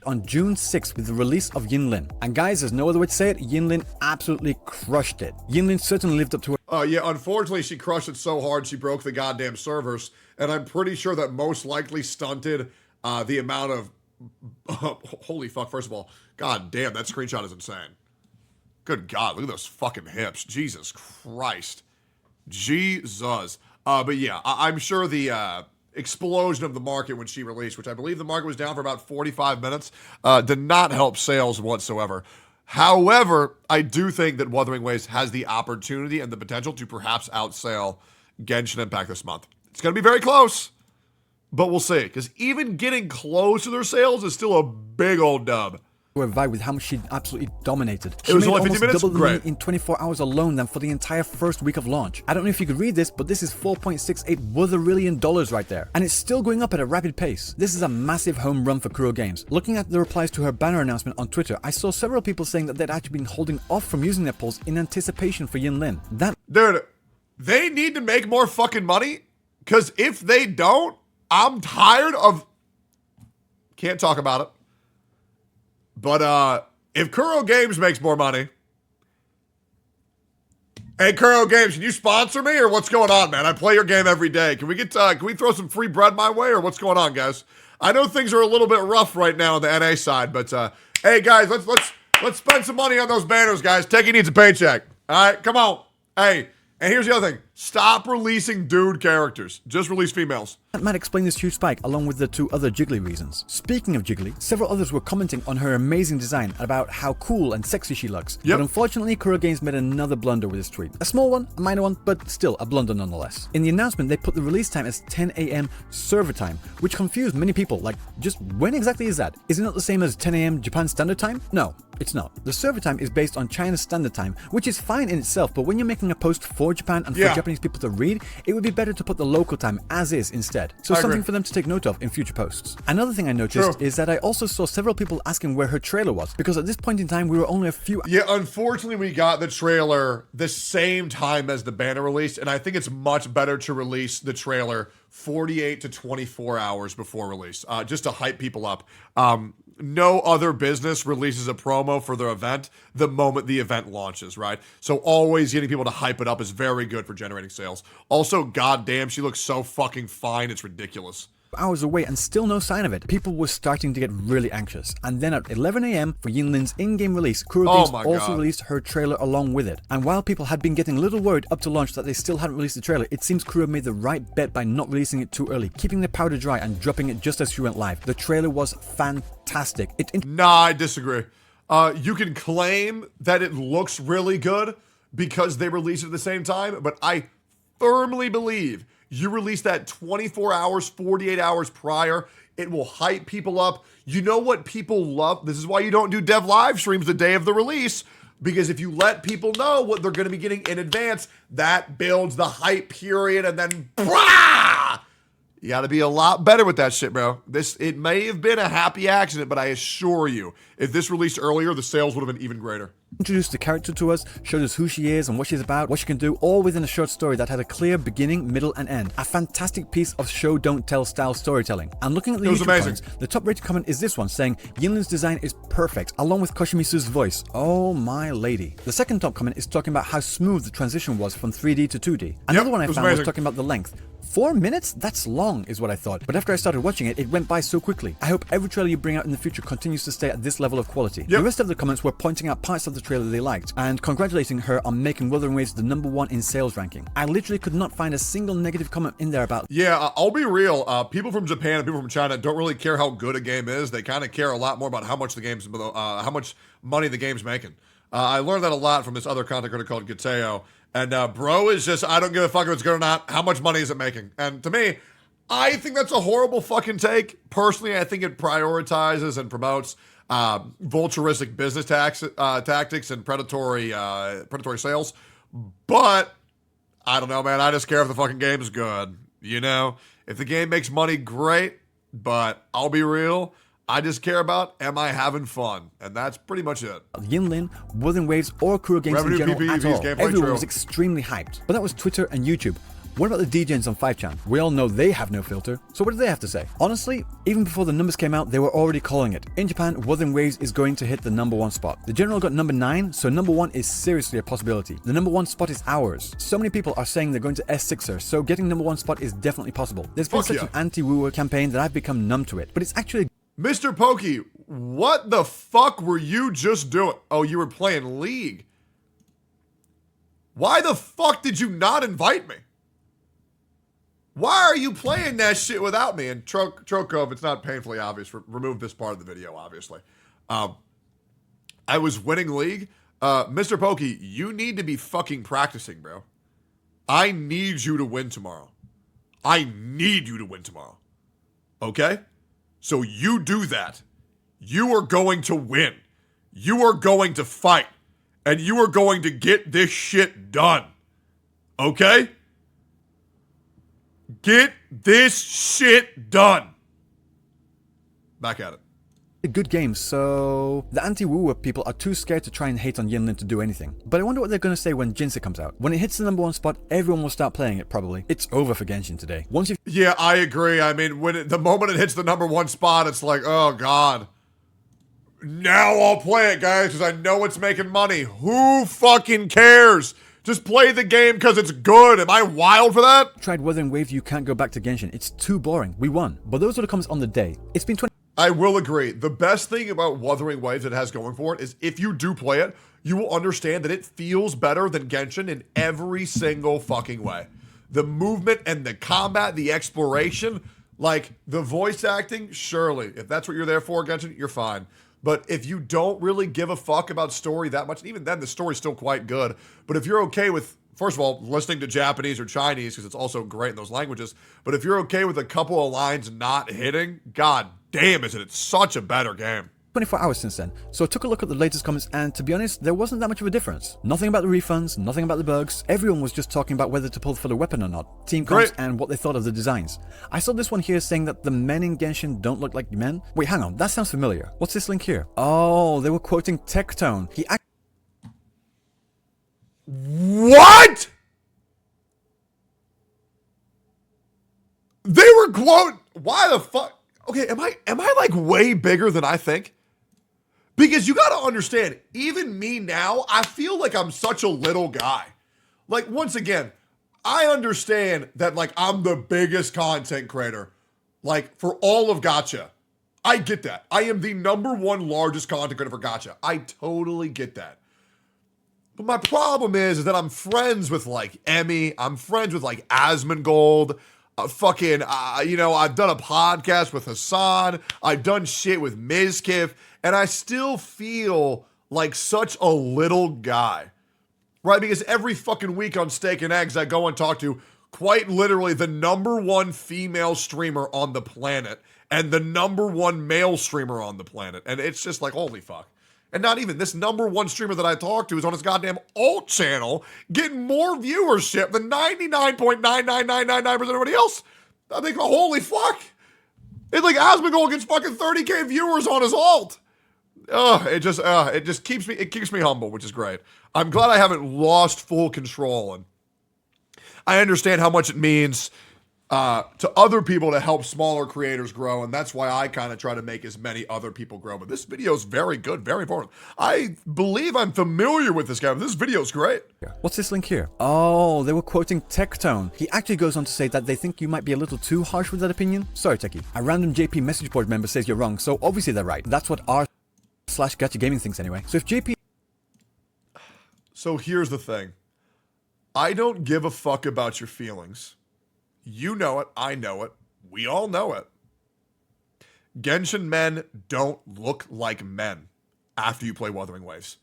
On June 6th with the release of Yinlin. And guys, there's no other way to say it, Yinlin absolutely crushed it. Yinlin certainly lived up to her. Yeah, unfortunately, she crushed it so hard she broke the goddamn servers. And I'm pretty sure that most likely stunted the amount of... holy fuck, first of all. God damn, that screenshot is insane. Good God, look at those fucking hips. Jesus Christ. Jesus. But yeah, I'm sure the... explosion of the market when she released, which I believe the market was down for about 45 minutes, did not help sales whatsoever. However, I do think that Wuthering Waves has the opportunity and the potential to perhaps outsell Genshin Impact this month. It's going to be very close, but we'll see, because even getting close to their sales is still a big old dub. were vibe with how much she absolutely dominated. It was made only 50 almost minutes? double the Great. money in 24 hours alone than for the entire first week of launch. I don't know if you could read this, but this is $4.68 wotherrillion right there. And it's still going up at a rapid pace. This is a massive home run for Kuro Games. Looking at the replies to her banner announcement on Twitter, I saw several people saying that they'd actually been holding off from using their polls in anticipation for Yinlin. Dude, they need to make more fucking money, because if they don't, I'm tired of... Can't talk about it. But if Kuro Games makes more money... Hey, Kuro Games, can you sponsor me, or what's going on, man? I play your game every day. Can we get can we throw some free bread my way, or what's going on, guys? I know things are a little bit rough right now on the NA side, but hey, guys, let's spend some money on those banners, guys. Techie needs a paycheck. All right, come on. Hey, and here's the other thing. Stop releasing dude characters. Just release females. That might explain this huge spike along with the two other Jiggly reasons. Speaking of Jiggly, several others were commenting on her amazing design and about how cool and sexy she looks. But unfortunately, Kuro Games made another blunder with this tweet. A small one, a minor one, but still a blunder nonetheless. In the announcement, they put the release time as 10 a.m. server time, which confused many people. Like, just when exactly is that? Is it not the same as 10 a.m. Japan Standard Time? No, it's not. The server time is based on China's Standard Time, which is fine in itself, but when you're making a post for Japan and for Japanese people to read, it would be better to put the local time as is instead. So something for them to take note of in future posts. Another thing I noticed is that I also saw several people asking where her trailer was, because at this point in time we were only a few... Yeah, unfortunately we got the trailer the same time as the banner release, and I think it's much better to release the trailer 48 to 24 hours before release, just to hype people up. No other business releases a promo for their event the moment the event launches, right? So always getting people to hype it up is very good for generating sales. Also, goddamn, she looks so fucking fine, it's ridiculous. Hours away and still no sign of it. People were starting to get really anxious. And then at 11 a.m. for Yinlin's in-game release, Kuro Games also released her trailer along with it. And while people had been getting a little worried up to launch that they still hadn't released the trailer, it seems Kuro made the right bet by not releasing it too early, keeping the powder dry and dropping it just as she went live. The trailer was fantastic. Nah, I disagree. You can claim that it looks really good because they released it at the same time, but I firmly believe you release that 24 hours, 48 hours prior, it will hype people up. You know what people love? This is why you don't do dev live streams the day of the release, because if you let people know what they're going to be getting in advance, that builds the hype period, and then brah! You got to be a lot better with that shit, bro. It may have been a happy accident, but I assure you, if this released earlier, the sales would have been even greater. Introduced the character to us, showed us who she is and what she's about, what she can do, all within a short story that had a clear beginning, middle, and end. A fantastic piece of show don't tell style storytelling. And looking at the YouTube comments, the top rated comment is this one saying, Yinlin's design is perfect, along with Koshimisu's voice. Oh my lady. The second top comment is talking about how smooth the transition was from 3D to 2D. Another one I found was talking about the length. 4 minutes? That's long, is what I thought. But after I started watching it, it went by so quickly. I hope every trailer you bring out in the future continues to stay at this level of quality. The rest of the comments were pointing out parts of the trailer they liked, and congratulating her on making Wuthering Waves the #1 in sales ranking. I literally could not find a single negative comment in there about... Yeah, I'll be real. People from Japan and people from China don't really care how good a game is. They kind of care a lot more about how much how much money the game's making. I learned that a lot from this other content creator called Gateo. And bro is just, I don't give a fuck if it's good or not. How much money is it making? And to me, I think that's a horrible fucking take. Personally, I think it prioritizes and promotes vulturistic business tactics and predatory sales. But I don't know, man. I just care if the fucking game's good. You know, if the game makes money, great. But I'll be real. I just care about, am I having fun? And that's pretty much it. Yinlin, Wuthering Waves, or Kuro Games in general at all. Everyone was extremely hyped. But that was Twitter and YouTube. What about the DJs on 5chan? We all know they have no filter, so what do they have to say? Honestly, even before the numbers came out, they were already calling it. In Japan, Wuthering Waves is going to hit the #1 spot. The general got number 9, so #1 is seriously a possibility. The #1 spot is ours. So many people are saying they're going to S6 her, so getting #1 spot is definitely possible. There's been such an anti-wooer campaign that I've become numb to it, but it's actually... Mr. Pokey, what the fuck were you just doing? Oh, you were playing League. Why the fuck did you not invite me? Why are you playing that shit without me? And Troko, if it's not painfully obvious, remove this part of the video, obviously. I was winning League. Mr. Pokey, you need to be fucking practicing, bro. I need you to win tomorrow. I need you to win tomorrow. Okay? So you do that. You are going to win. You are going to fight. And you are going to get this shit done. Okay? Get this shit done. Back at it. Good games, so the anti-woo people are too scared to try and hate on Yinlin to do anything. But I wonder what they're going to say when Jinsa comes out. When it hits the #1 spot, everyone will start playing it, probably. It's over for Genshin today. Once you Yeah, I agree. I mean, the moment it hits the #1 spot, it's like, oh god. Now I'll play it, guys, because I know it's making money. Who fucking cares? Just play the game because it's good. Am I wild for that? Tried Wuthering Waves, you can't go back to Genshin. It's too boring. We won. But those were the comments on the day. It's been 20... I will agree. The best thing about Wuthering Waves it has going for it is if you do play it, you will understand that it feels better than Genshin in every single fucking way. The movement and the combat, the exploration, like the voice acting, surely. If that's what you're there for, Genshin, you're fine. But if you don't really give a fuck about story that much, and even then the story's still quite good, but if you're okay with, first of all, listening to Japanese or Chinese, because it's also great in those languages, but if you're okay with a couple of lines not hitting, god damn, isn't it such a better game. 24 hours since then, so I took a look at the latest comments, and to be honest, there wasn't that much of a difference. Nothing about the refunds, nothing about the bugs. Everyone was just talking about whether to pull for the weapon or not, team comps, and what they thought of the designs. I saw this one here saying that the men in Genshin don't look like men. Wait, hang on, that sounds familiar. What's this link here? Oh, they were quoting Tectone. What? They were quoting. Why the fuck? Okay, am I like way bigger than I think? Because you got to understand, even me now, I feel like I'm such a little guy. Like, once again, I understand that, like, I'm the biggest content creator, like, for all of Gacha. I get that. I am the #1 largest content creator for Gacha. I totally get that. But my problem is that I'm friends with, like, Emmy. I'm friends with, like, Asmongold. You know, I've done a podcast with Hassan. I've done shit with Mizkif. And I still feel like such a little guy, right? Because every fucking week on Steak and Eggs, I go and talk to quite literally the #1 female streamer on the planet and the #1 male streamer on the planet. And it's just like, holy fuck. And not even this #1 streamer that I talk to is on his goddamn alt channel getting more viewership than 99.99999% of everybody else. I think, holy fuck. It's like Asmongold gets fucking 30K viewers on his alt. It just keeps me humble, which is great. I'm glad I haven't lost full control, and I understand how much it means to other people to help smaller creators grow, and that's why I kind of try to make as many other people grow. But this video is very good, very important. I believe I'm familiar with this guy. This video is great. What's this link here? Oh, they were quoting Tectone. He actually goes on to say that they think you might be a little too harsh with that opinion. Sorry, Techie. A random JP message board member says you're wrong, so obviously they're right. That's what r/Gacha Gaming thinks anyway. So if JP... So here's the thing. I don't give a fuck about your feelings. You know it. I know it. We all know it. Genshin men don't look like men after you play Wuthering Waves.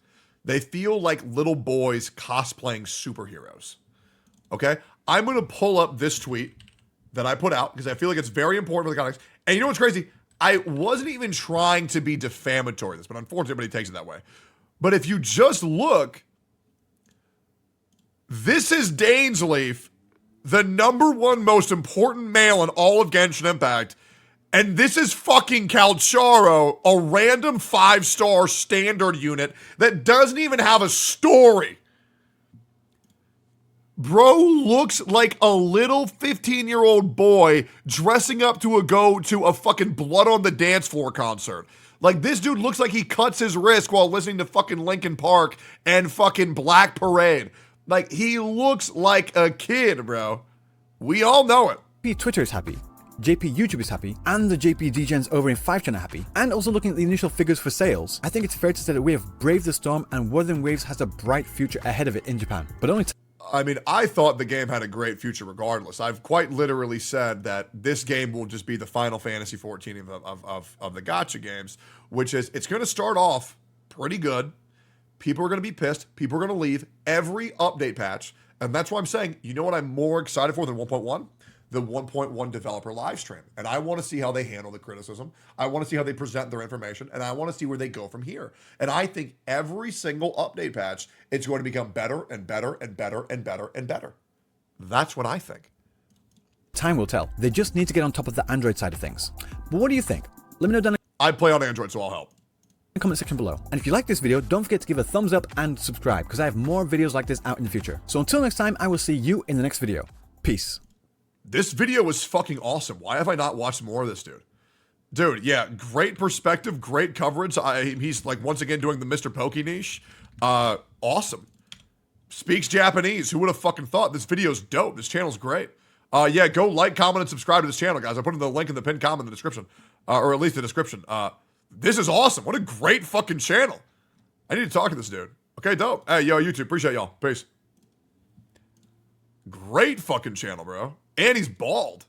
They feel like little boys cosplaying superheroes. Okay? I'm going to pull up this tweet that I put out because I feel like it's very important for the context. And you know what's crazy? I wasn't even trying to be defamatory, but unfortunately everybody takes it that way. But if you just look, this is Dainsleif, the #1 most important male in all of Genshin Impact. And this is fucking Calcharo, a random 5-star standard unit that doesn't even have a story. Bro looks like a little 15-year-old boy dressing up to go to a fucking Blood on the Dance Floor concert. Like, this dude looks like he cuts his wrist while listening to fucking Linkin Park and fucking Black Parade. Like, he looks like a kid, bro. We all know it. Twitter is happy. JP YouTube is happy, and the JP DGens over in 5chan are happy. And also looking at the initial figures for sales, I think it's fair to say that we have braved the storm and Wuthering Waves has a bright future ahead of it in Japan. But only I mean, I thought the game had a great future regardless. I've quite literally said that this game will just be the Final Fantasy 14 of the gacha games, which is, it's going to start off pretty good. People are going to be pissed. People are going to leave every update patch. And that's why I'm saying, you know what I'm more excited for than 1.1? the 1.1 developer live stream. And I want to see how they handle the criticism. I want to see how they present their information. And I want to see where they go from here. And I think every single update patch, it's going to become better and better and better and better and better. That's what I think. Time will tell. They just need to get on top of the Android side of things. But what do you think? Let me know down in I play on Android, so I'll help. the comment section below. And if you like this video, don't forget to give a thumbs up and subscribe, because I have more videos like this out in the future. So until next time, I will see you in the next video. Peace. This video was fucking awesome. Why have I not watched more of this, dude? Dude, yeah, great perspective, great coverage. He's like once again doing the Mr. Pokey niche. Awesome. Speaks Japanese. Who would have fucking thought? This video's dope. This channel's great. Yeah, go like, comment, and subscribe to this channel, guys. I put in the link in the pinned comment in the description. Or at least the description. This is awesome. What a great fucking channel. I need to talk to this dude. Okay, dope. Hey, yo, YouTube. Appreciate y'all. Peace. Great fucking channel, bro. And he's bald.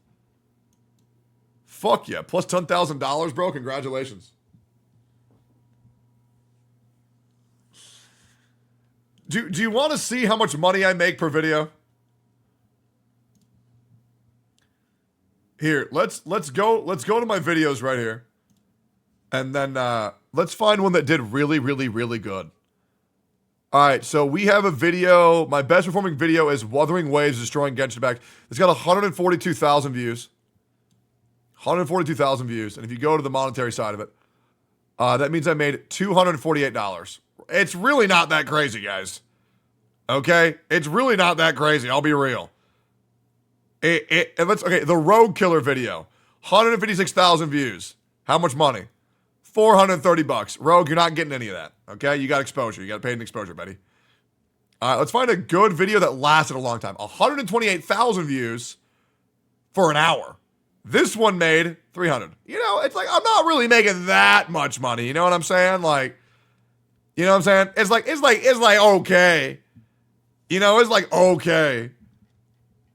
Fuck yeah. Plus $10,000, bro. Congratulations. Do you want to see how much money I make per video? Here, let's go to my videos right here. And then let's find one that did really, really, really good. All right, so we have a video. My best performing video is Wuthering Waves Destroying Genshin Impact. It's got 142,000 views. 142,000 views. And if you go to the monetary side of it, that means I made $248. It's really not that crazy, guys. Okay? It's really not that crazy. I'll be real. The Rogue Killer video. 156,000 views. How much money? $430. Rogue, you're not getting any of that. Okay? You got exposure. You got paid in exposure, buddy. All right, let's find a good video that lasted a long time. 128,000 views for an hour. This one made 300. You know, it's like I'm not really making that much money. You know what I'm saying? Like, you know what I'm saying? It's like okay. You know, it's like okay.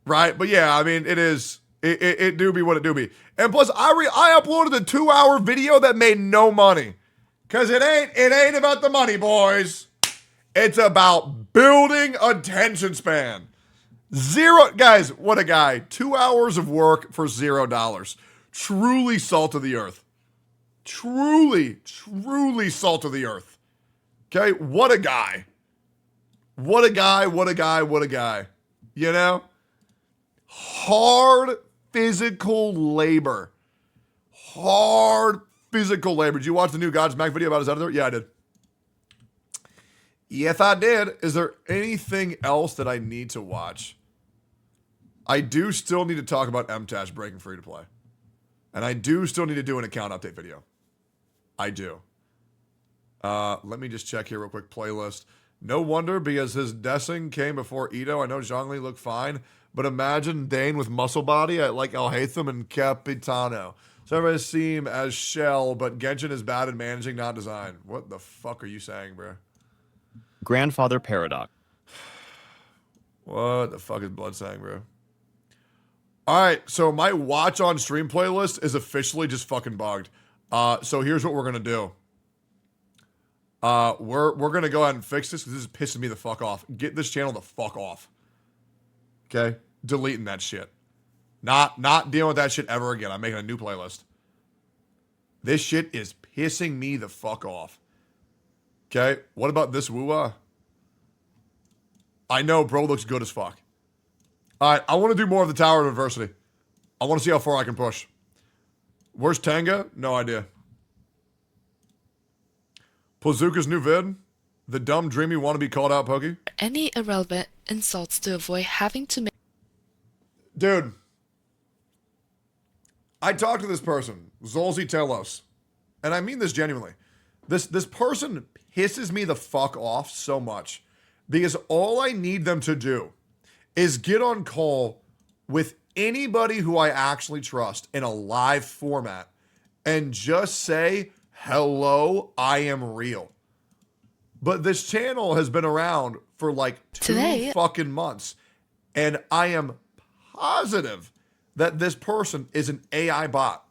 Right? But yeah, I mean, it do be what it do be. And plus, I uploaded a 2-hour video that made no money. Cause it ain't about the money, boys. It's about building attention span. Guys, what a guy. 2 hours of work for $0. Truly salt of the earth. Truly, truly salt of the earth. Okay, what a guy. What a guy, what a guy, what a guy. You know? Hard physical labor. Hard physical labor. Did you watch the new God's Mac video about his editor? Yeah, I did. Yes, I did. Is there anything else that I need to watch? I do still need to talk about MTash breaking free to play. And I do still need to do an account update video. I do. Let me just check here real quick. Playlist. No wonder, because his Dessing came before Ito. I know Zhongli looked fine, but imagine Dane with muscle body like Alhaitham and Capitano. So everybody seem as shell, but Genshin is bad at managing, not design. What the fuck are you saying, bro? Grandfather Paradox. What the fuck is Blood saying, bro? All right, so my watch on stream playlist is officially just fucking bugged. So here's what we're gonna do. We're gonna go ahead and fix this because this is pissing me the fuck off. Get this channel the fuck off. Okay, deleting that shit. Not dealing with that shit ever again. I'm making a new playlist. This shit is pissing me the fuck off. Okay, what about this woo-ah? I know, bro, looks good as fuck. All right, I want to do more of the Tower of Adversity. I want to see how far I can push. Where's Tenga? No idea. Plazuka's new vid? The dumb, dreamy, want to be called out, Pokey? Any irrelevant insults to avoid having to make. Dude, I talked to this person, Zolzi Telos, and I mean this genuinely. This person pisses me the fuck off so much because all I need them to do is get on call with anybody who I actually trust in a live format and just say, hello, I am real. But this channel has been around for like 2 fucking months. And I am positive that this person is an AI bot.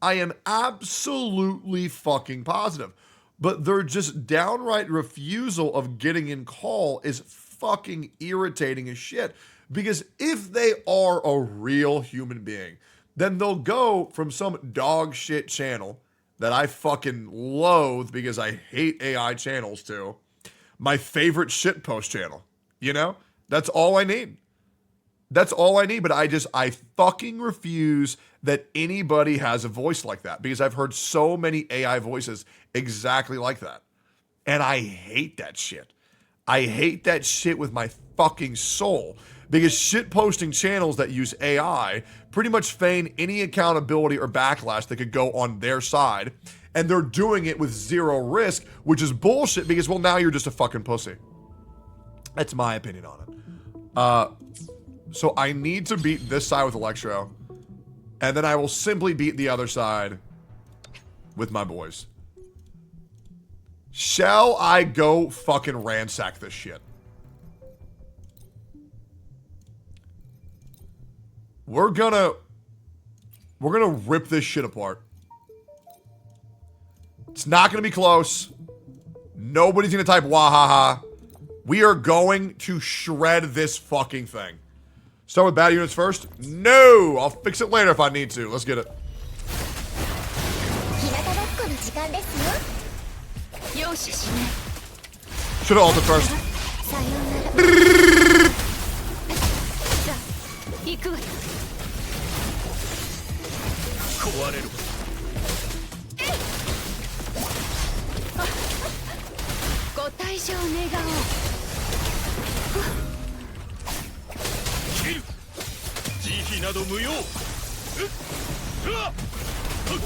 I am absolutely fucking positive. But their just downright refusal of getting in call is fucking irritating as shit. Because if they are a real human being, then they'll go from some dog shit channel that I fucking loathe because I hate AI channels to my favorite shitpost channel. You know? That's all I need. That's all I need. But I fucking refuse that anybody has a voice like that because I've heard so many AI voices exactly like that. And I hate that shit. I hate that shit with my fucking soul because shitposting channels that use AI pretty much feign any accountability or backlash that could go on their side. And they're doing it with zero risk, which is bullshit because, well, now you're just a fucking pussy. That's my opinion on it. So I need to beat this side with Electro. And then I will simply beat the other side with my boys. Shall I go fucking ransack this shit? We're gonna rip this shit apart. It's not gonna be close. Nobody's gonna type wahaha. We are going to shred this fucking thing. Start with bad units first? No! I'll fix it later if I need to. Let's get it. Should have ulted first.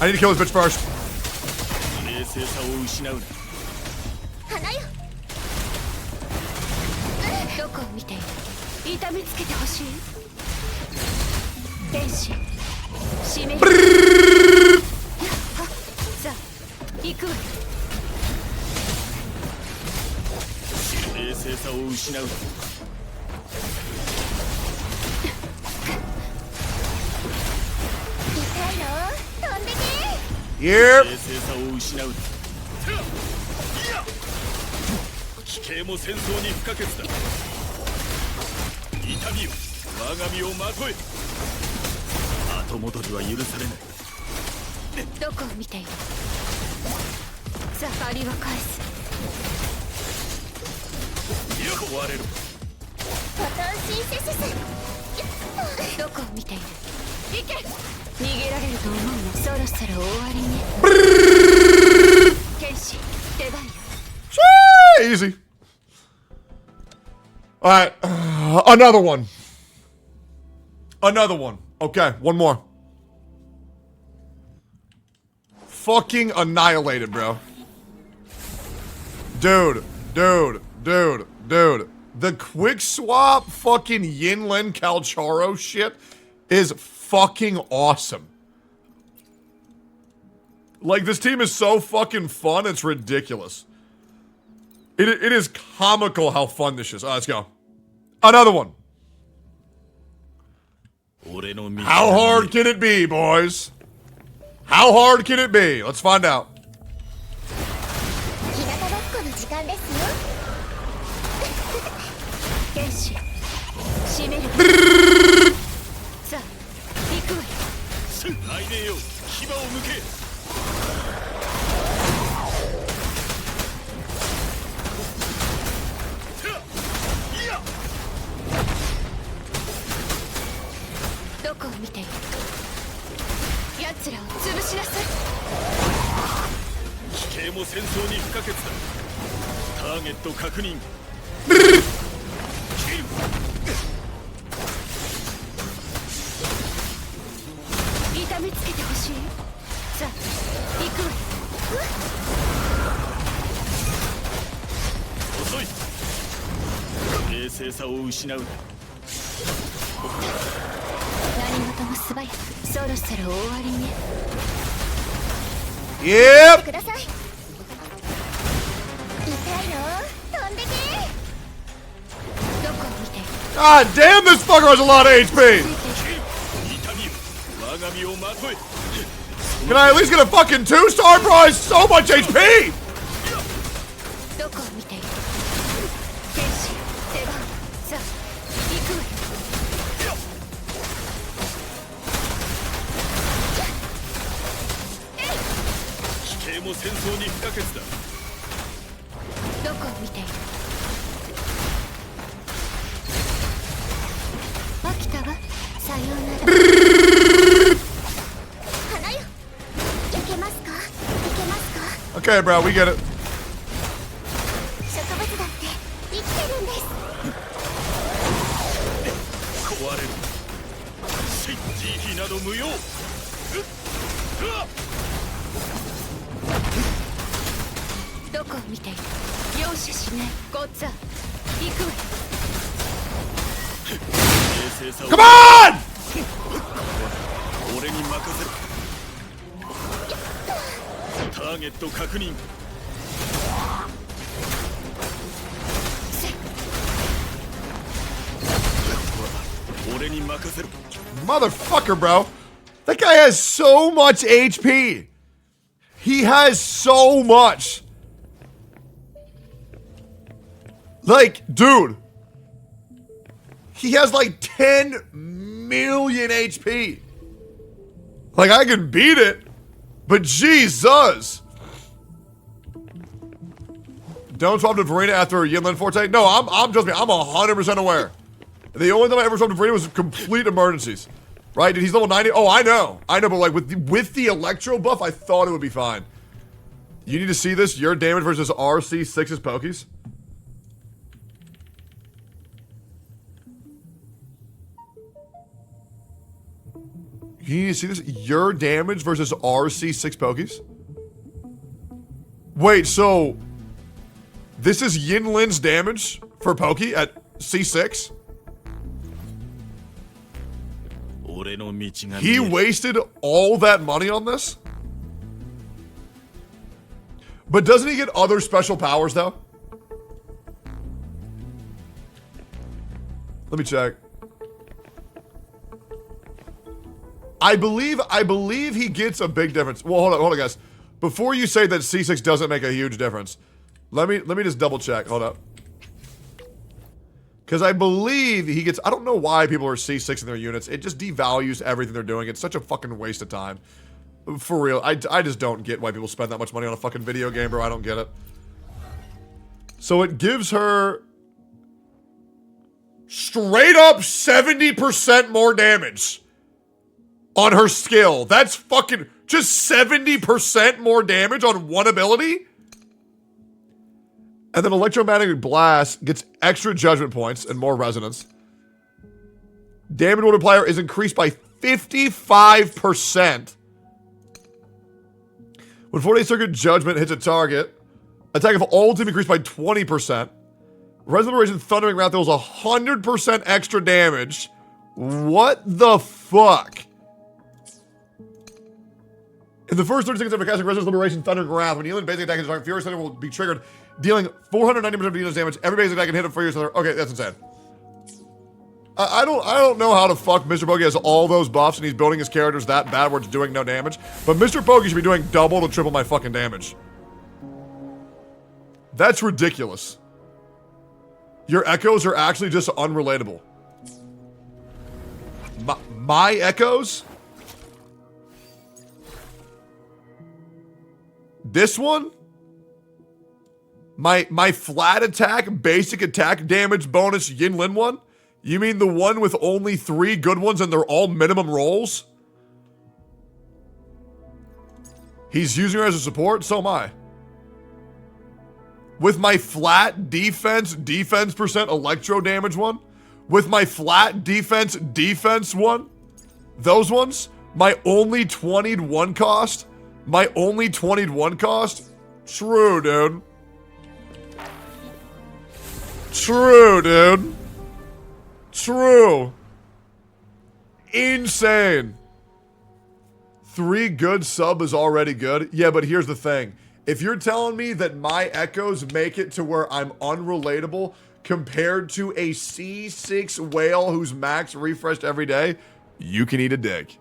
I need to kill this bitch first. Yep. Easy. Alright. Another one. Another one. Okay, one more. Fucking annihilated, bro. Dude. The quick swap fucking Yinlin Calcharo shit is fucking awesome. Like, this team is so fucking fun, it's ridiculous. It is comical how fun this is. Let's go. Another one. How hard can it be, boys? How hard can it be? Let's find out. Yep. God damn, this fucker has a lot of HP. Can I at least get a fucking 2-star, bro? It's so much HP. も戦争に不可欠だ。どこを見ている？飽きたわ。さようなら。花よ。いけますか？いけますか？ Okay, bro, we get it. 植物だって生きてるんです。壊れる。慈悲など無用。どこを見ている？容赦しない。ゴッツァ行くわよ。 Come on! 俺に任せる。ターゲット確認。俺に任せる。 Motherfucker, bro. That guy has so much HP. He has so much. Like, dude. He has like 10 million HP. Like, I can beat it. But Jesus. Don't swap to Verena after Yinlin Forte? No, I'm just me. I'm 100% aware. The only time I ever swapped to Verena was complete emergencies. Right? Dude, he's level 90. Oh, I know. I know, but like with the Electro buff, I thought it would be fine. You need to see this. Your damage versus RC6's Pokies. You need to see this. Your damage versus RC6 Pokies. Wait, so this is Yinlin's damage for Poki at C6? He wasted all that money on this? But doesn't he get other special powers, though? Let me check. I believe he gets a big difference. Well, hold on, guys. Before you say that C6 doesn't make a huge difference, let me just double check. Hold up. Because I believe he gets... I don't know why people are C6 in their units. It just devalues everything they're doing. It's such a fucking waste of time. For real. I just don't get why people spend that much money on a fucking video game, bro. I don't get it. So it gives her... straight up 70% more damage on her skill. That's fucking... just 70% more damage on one ability? And then Electromagnetic Blast gets extra judgment points and more resonance. Damage multiplier is increased by 55%. When 48 Circuit Judgment hits a target, attack of all team increased by 20%. Resurrection Thundering Wrath deals 100% extra damage. What the fuck? In the first 30 seconds after casting Resurrection Liberation Thundering Wrath, when Yinlin basic attack is target, Furious Thunder will be triggered, dealing 490% of Dino's damage. Every basic attack can hit a Furious Thunder. Okay, that's insane. I don't know how the fuck Mr. Pokey has all those buffs and he's building his characters that bad where it's doing no damage. But Mr. Pokey should be doing double to triple my fucking damage. That's ridiculous. Your echoes are actually just unrelatable. My echoes? This one? My flat attack, basic attack damage bonus Yinlin one? You mean the one with only 3 good ones and they're all minimum rolls? He's using her as a support? So am I. With my flat defense percent electro damage one? With my flat defense one? Those ones? My only 20'd one cost? My only 20'd one cost? True, dude. True, dude. True. Insane. 3 good sub is already good. Yeah, but here's the thing. If you're telling me that my echoes make it to where I'm unrelatable compared to a C6 whale who's max refreshed every day, you can eat a dick.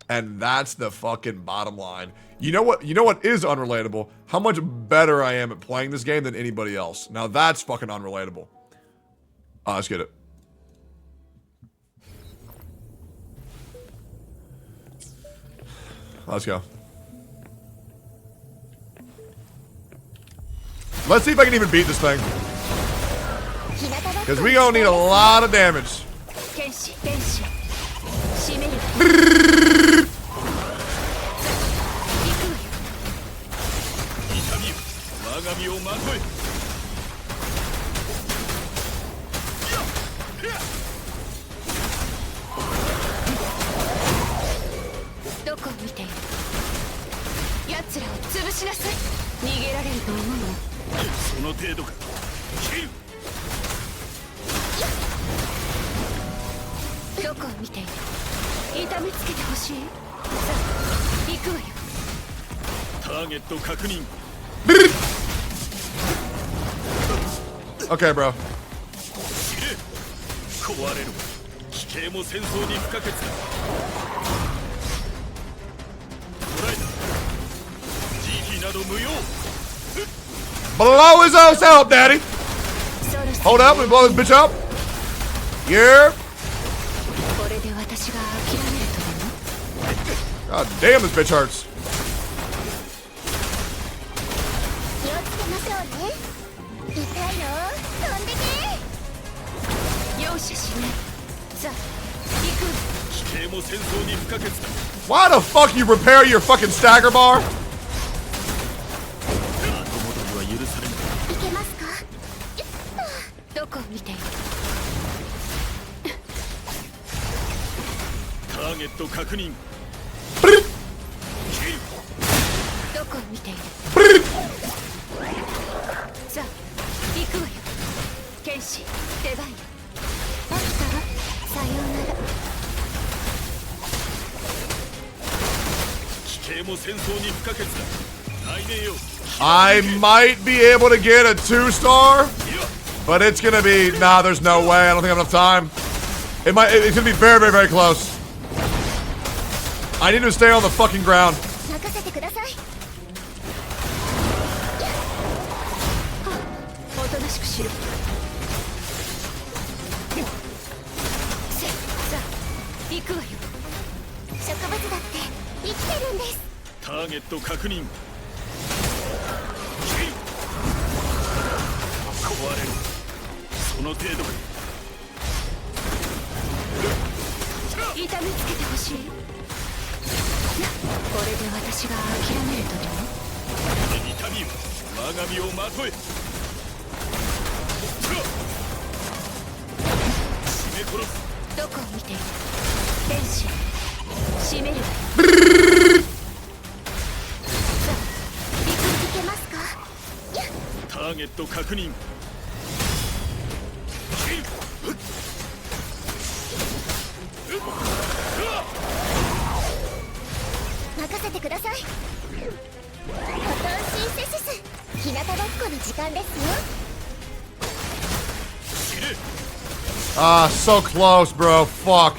And that's the fucking bottom line. You know what is unrelatable? How much better I am at playing this game than anybody else. Now that's fucking unrelatable. Let's get it. Let's go. Let's see if I can even beat this thing. Because we gonna need a lot of damage. Okay, bro. Blow his ass out, daddy. Hold up, we blow this bitch up. Yeah. God damn, this bitch hurts. Why the fuck you repair your fucking stagger bar? I might be able to get a 2-star, but it's gonna be, nah, there's no way. I don't think I have enough time. It's gonna be very, very, very close. I need to stay on the fucking ground. Ah, so close, bro. Fuck.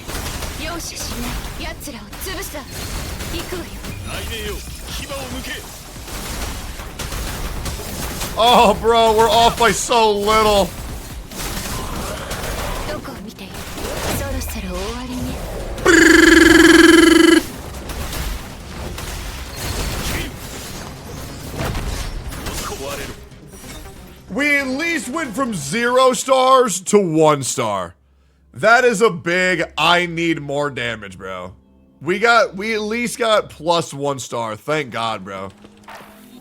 Oh, bro, we're off by so little. We at least went from 0 stars to 1 star. That is a big, I need more damage, bro. We at least got plus 1 star. Thank God, bro.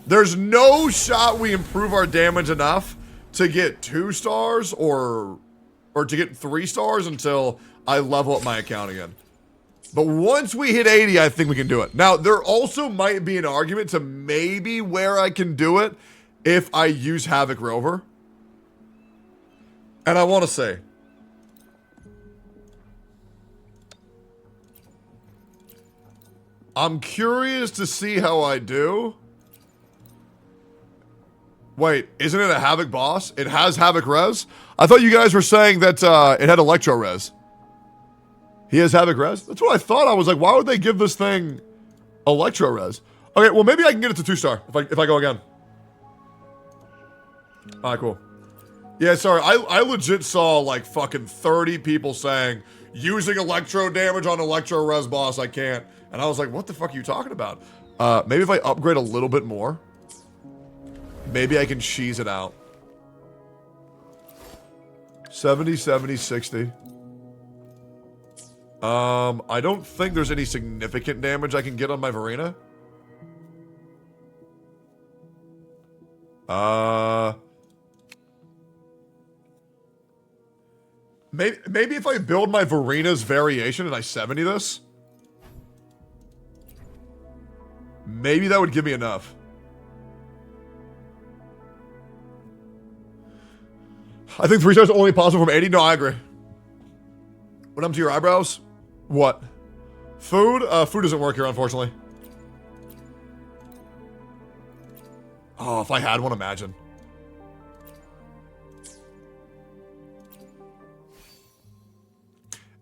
There's no shot we improve our damage enough to get 2 stars or to get 3 stars until I level up my account again. But once we hit 80, I think we can do it. Now, there also might be an argument to maybe where I can do it if I use Havoc Rover. And I want to say, I'm curious to see how I do. Wait, isn't it a Havoc boss? It has Havoc res? I thought you guys were saying that it had Electro res. He has Havoc res? That's what I thought. I was like, why would they give this thing Electro res? Okay, well, maybe I can get it to 2-star if I go again. Alright, cool. Yeah, sorry, I legit saw like fucking 30 people saying, using Electro damage on Electro res boss, I can't. And I was like, what the fuck are you talking about? Maybe if I upgrade a little bit more. Maybe I can cheese it out. 70, 70, 60. I don't think there's any significant damage I can get on my Varina. Maybe if I build my Varina's variation and I 70 this, maybe that would give me enough. I think 3 stars are only possible from 80. No, I agree. What happened to your eyebrows? What? Food? Food doesn't work here, unfortunately. Oh, if I had one, imagine.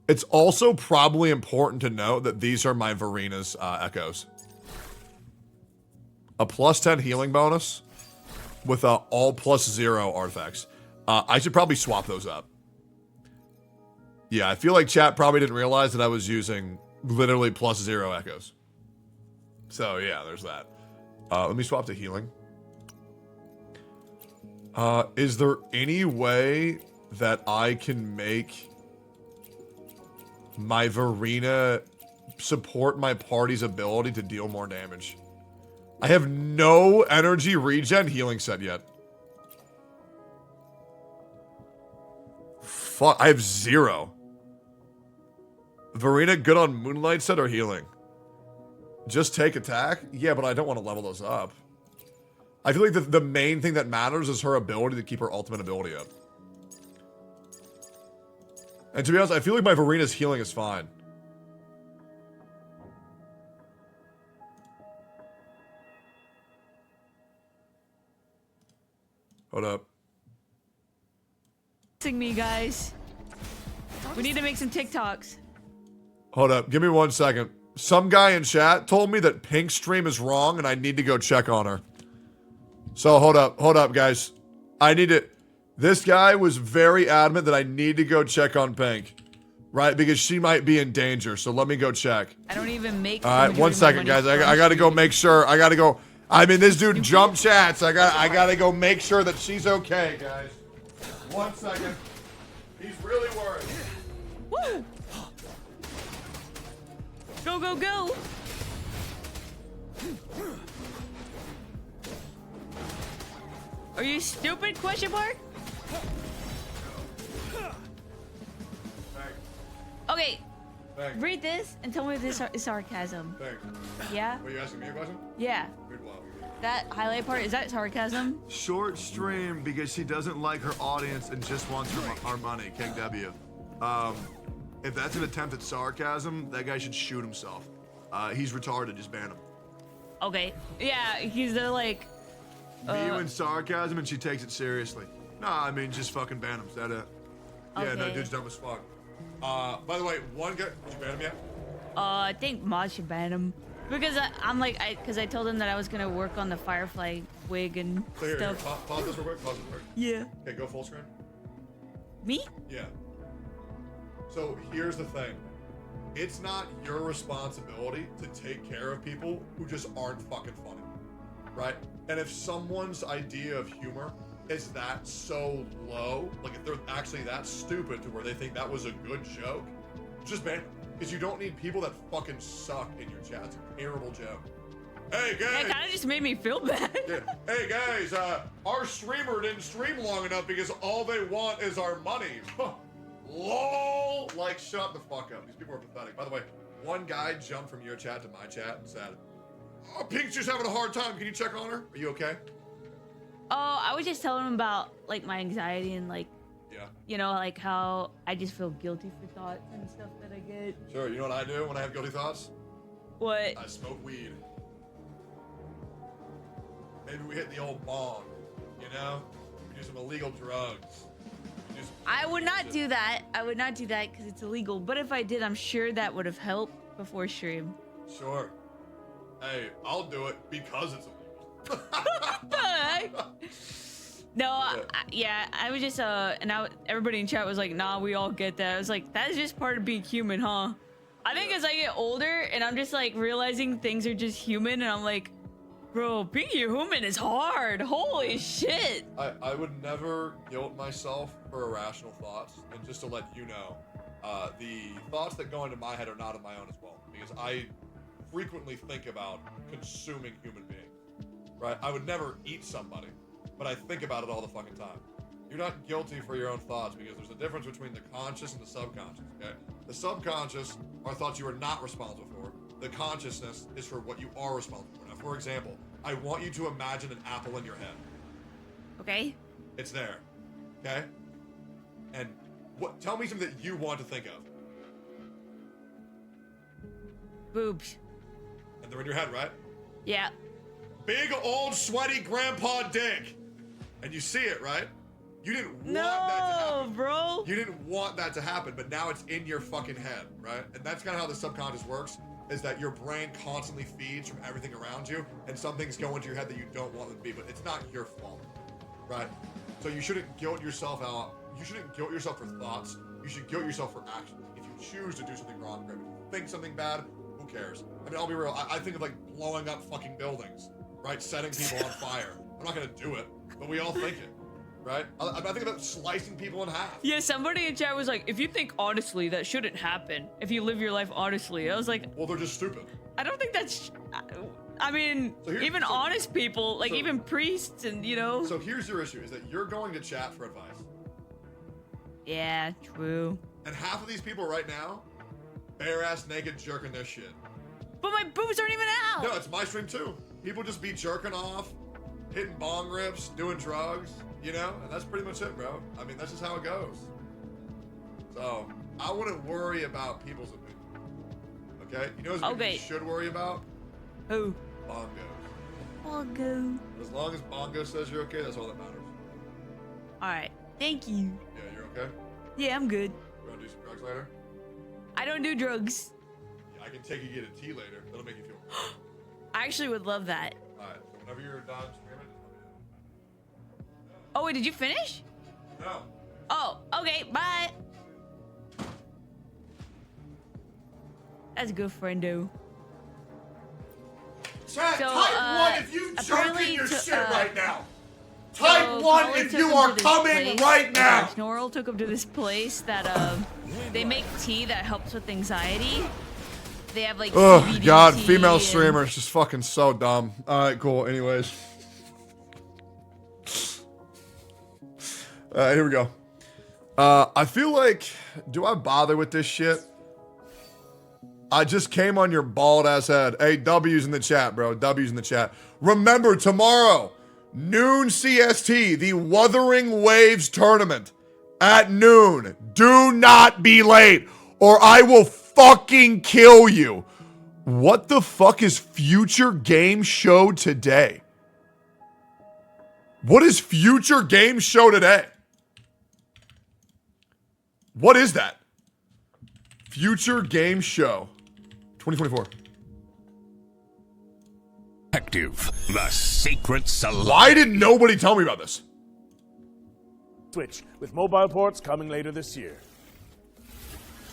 It's also probably important to note that these are my Varina's echoes. A +10 healing bonus with all +0 artifacts. I should probably swap those up. Yeah, I feel like chat probably didn't realize that I was using literally +0 echoes. So yeah, there's that. Let me swap to healing. Is there any way that I can make my Varina support my party's ability to deal more damage? I have no energy regen healing set yet. Fuck, I have 0. Varina good on Moonlight set or healing? Just take attack? Yeah, but I don't want to level those up. I feel like the main thing that matters is her ability to keep her ultimate ability up. And to be honest, I feel like my Varina's healing is fine. Hold up. Me, guys. We need to make some TikToks. Hold up. Give me 1 second. Some guy in chat told me that Pink's stream is wrong and I need to go check on her. So hold up, guys. I need to... This guy was very adamant that I need to go check on Pink. Right? Because she might be in danger. So let me go check. I don't even make... Alright, 1 second, guys. I gotta go make sure. I gotta go... I mean, this dude jump chats. I gotta go make sure that she's okay, guys. 1 second. He's really worried. Woo! Go, go, go! Are you stupid? Question mark? Okay. Thanks. Read this and tell me if this is sarcasm. Thanks. Yeah? Were you asking me a question? Yeah. That highlight part, is that sarcasm? Short stream because she doesn't like her audience and just wants our money, King W. If that's an attempt at sarcasm, that guy should shoot himself. He's retarded, just ban him. Okay. Yeah, he's like... You and sarcasm and she takes it seriously. Nah, I mean, just fucking ban him. Is that it? Yeah, no, Okay. dude's dumb as fuck. By the way, one guy... Did you ban him yet? I think Mod should ban him. Because because I told him that I was gonna work on the Firefly wig and So here, stuff. pause this real quick. Pause this real quick. Yeah. Okay, go full screen. Me? Yeah. So here's the thing. It's not your responsibility to take care of people who just aren't fucking funny. Right? And if someone's idea of humor is that so low, like if they're actually that stupid to where they think that was a good joke, just ban them. Because you don't need people that fucking suck in your chat. It's a terrible joke. Hey guys! It kind of just made me feel bad. Yeah. Hey guys, our streamer didn't stream long enough because all they want is our money. LOL! Like, shut the fuck up. These people are pathetic. By the way, one guy jumped from your chat to my chat and said, "Oh, Pink's just having a hard time. Can you check on her? Are you okay?" Oh, I was just telling him about like my anxiety and like, yeah, you know, like how I just feel guilty for thoughts and stuff that I get. Sure. You know what I do when I have guilty thoughts? What? I smoke weed. Maybe we hit the old bong. You know, we do some illegal drugs. I would not do that. I would not do that because it's illegal. But if I did, I'm sure that would have helped before stream. Sure. Hey, I'll do it because it's illegal. No, yeah, I was just everybody in chat was like, "Nah, we all get that." I was like, "That is just part of being human, huh?" I think as I get older and I'm just like realizing things are just human, and I'm like, Bro, being a human is hard. Holy shit. I would never guilt myself for irrational thoughts. And just to let you know, the thoughts that go into my head are not of my own as well. Because I frequently think about consuming human beings. Right? I would never eat somebody, but I think about it all the fucking time. You're not guilty for your own thoughts because there's a difference between the conscious and the subconscious, okay? The subconscious are thoughts you are not responsible for. The consciousness is for what you are responsible for. Now, for example, I want you to imagine an apple in your head. Okay. It's there, okay? And tell me something that you want to think of. Boobs. And they're in your head, right? Yeah. Big old sweaty grandpa dick. And you see it, right? You didn't want that to happen. Bro. You didn't want that to happen, but now it's in your fucking head, right? And that's kind of how the subconscious works, is that your brain constantly feeds from everything around you, and some things go into your head that you don't want them to be, but it's not your fault, right? So you shouldn't guilt yourself out. You shouldn't guilt yourself for thoughts. You should guilt yourself for actions. If you choose to do something wrong, great. If you think something bad, who cares? I mean, I'll be real. I think of like blowing up fucking buildings, right? Setting people on fire. I'm not gonna do it, but we all think it. Right? I think about slicing people in half. Yeah, somebody in chat was like, if you think honestly, that shouldn't happen. If you live your life honestly. I was like, well, they're just stupid. I don't think that's... I mean, even honest people, like even priests and, you know... So here's your issue, is that you're going to chat for advice. Yeah, true. And half of these people right now, bare-ass naked jerking their shit. But my boobs aren't even out! No, it's my stream too. People just be jerking off, hitting bong rips, doing drugs. You know, and that's pretty much it, bro. I mean, that's just how it goes. So, I wouldn't worry about people's opinion. Okay? You know what you should worry about? Who? Bongos. Bongo. As long as Bongo says you're okay, that's all that matters. Alright, thank you. Yeah, you're okay? Yeah, I'm good. You wanna do some drugs later? I don't do drugs. Yeah, I can take you get a tea later. That'll make you feel good. I actually would love that. Alright, so whenever you're done streaming, Oh, wait, did you finish? no. Oh, okay, bye. That's a good friendo. Chat, So, type 1 if you jerking apparently your to- shit right now. Type 1 Colin if took you him are to this coming place- right now. Snorrel took him to this place that they make tea that helps with anxiety. They have like Oh CBD god, tea female and- streamer is just fucking so dumb. Alright, cool. Anyways. Here we go. I feel like, do I bother with this shit? I just came on your bald ass head. Hey, W's in the chat, bro. W's in the chat. Remember, tomorrow, noon CST, the Wuthering Waves tournament at noon. Do not be late, or I will fucking kill you. What the fuck is Future Game Show today? What is Future Game Show today? What is that? Future Game Show 2024. Active, the sacred salon. Why didn't nobody tell me about this? Switch, with mobile ports coming later this year.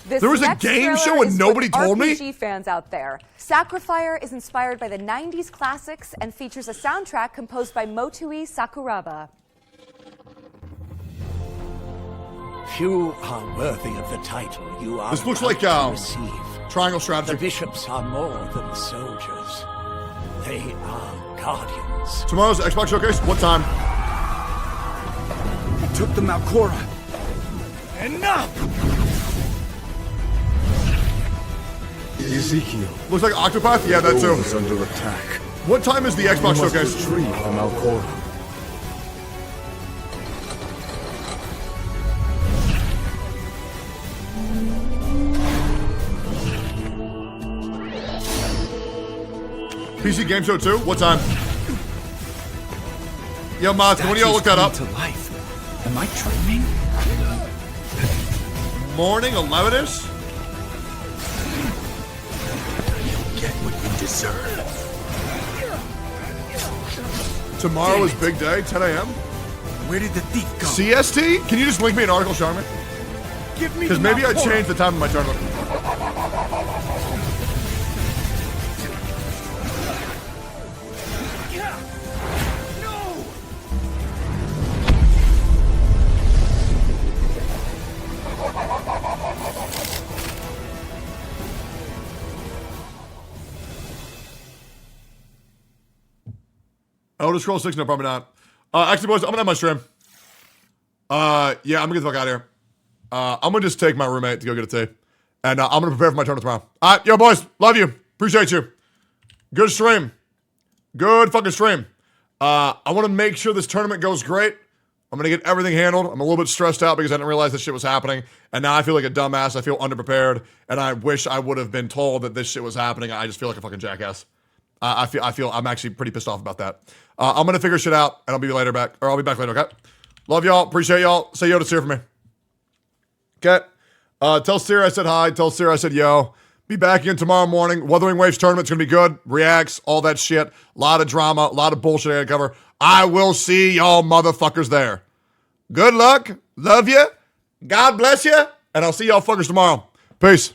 This There was a next game trailer show and is nobody for told me? RPG fans out there. Sacrifier is inspired by the 90s classics and features a soundtrack composed by Motui Sakuraba. Few are worthy of the title you are This looks about like to receive. Triangle Strategy. The bishops are more than soldiers. They are guardians. Tomorrow's Xbox Showcase. What time? He took the Malcora. Enough! Ezekiel. Looks like Octopath? Yeah, that too. Rome is under attack. What time is the Xbox We must Showcase? retrieve the Malcora. PC Game Show 2? What time? Yo, mods, when do y'all look that up? To life. Am I dreaming? Morning, 11-ish? You'll get what you deserve. Tomorrow is big day, 10 a.m. Where did the thief go? CST? Can you just link me an article, Charmin? Give me Because the maybe I Malcora. changed the time of my tournament. Elder Scrolls 6? No, probably not. Actually, boys, I'm gonna end my stream. Yeah, I'm gonna get the fuck out of here. I'm gonna just take my roommate to go get a tea. And I'm gonna prepare for my tournament tomorrow. Alright, yo boys, love you. Appreciate you. Good stream. Good fucking stream. I wanna make sure this tournament goes great. I'm gonna get everything handled. I'm a little bit stressed out because I didn't realize this shit was happening. And now I feel like a dumbass. I feel underprepared. And I wish I would have been told that this shit was happening. I just feel like a fucking jackass. I feel I'm actually pretty pissed off about that. I'm gonna figure shit out and I'll be back later, okay? Love y'all, appreciate y'all. Say yo to Seer for me. Okay. Tell Seer I said hi. Tell Seer I said yo. Be back again tomorrow morning. Wuthering Waves tournament's gonna be good. Reacts, all that shit. A lot of drama, a lot of bullshit I gotta cover. I will see y'all motherfuckers there. Good luck. Love you. God bless you. And I'll see y'all fuckers tomorrow. Peace.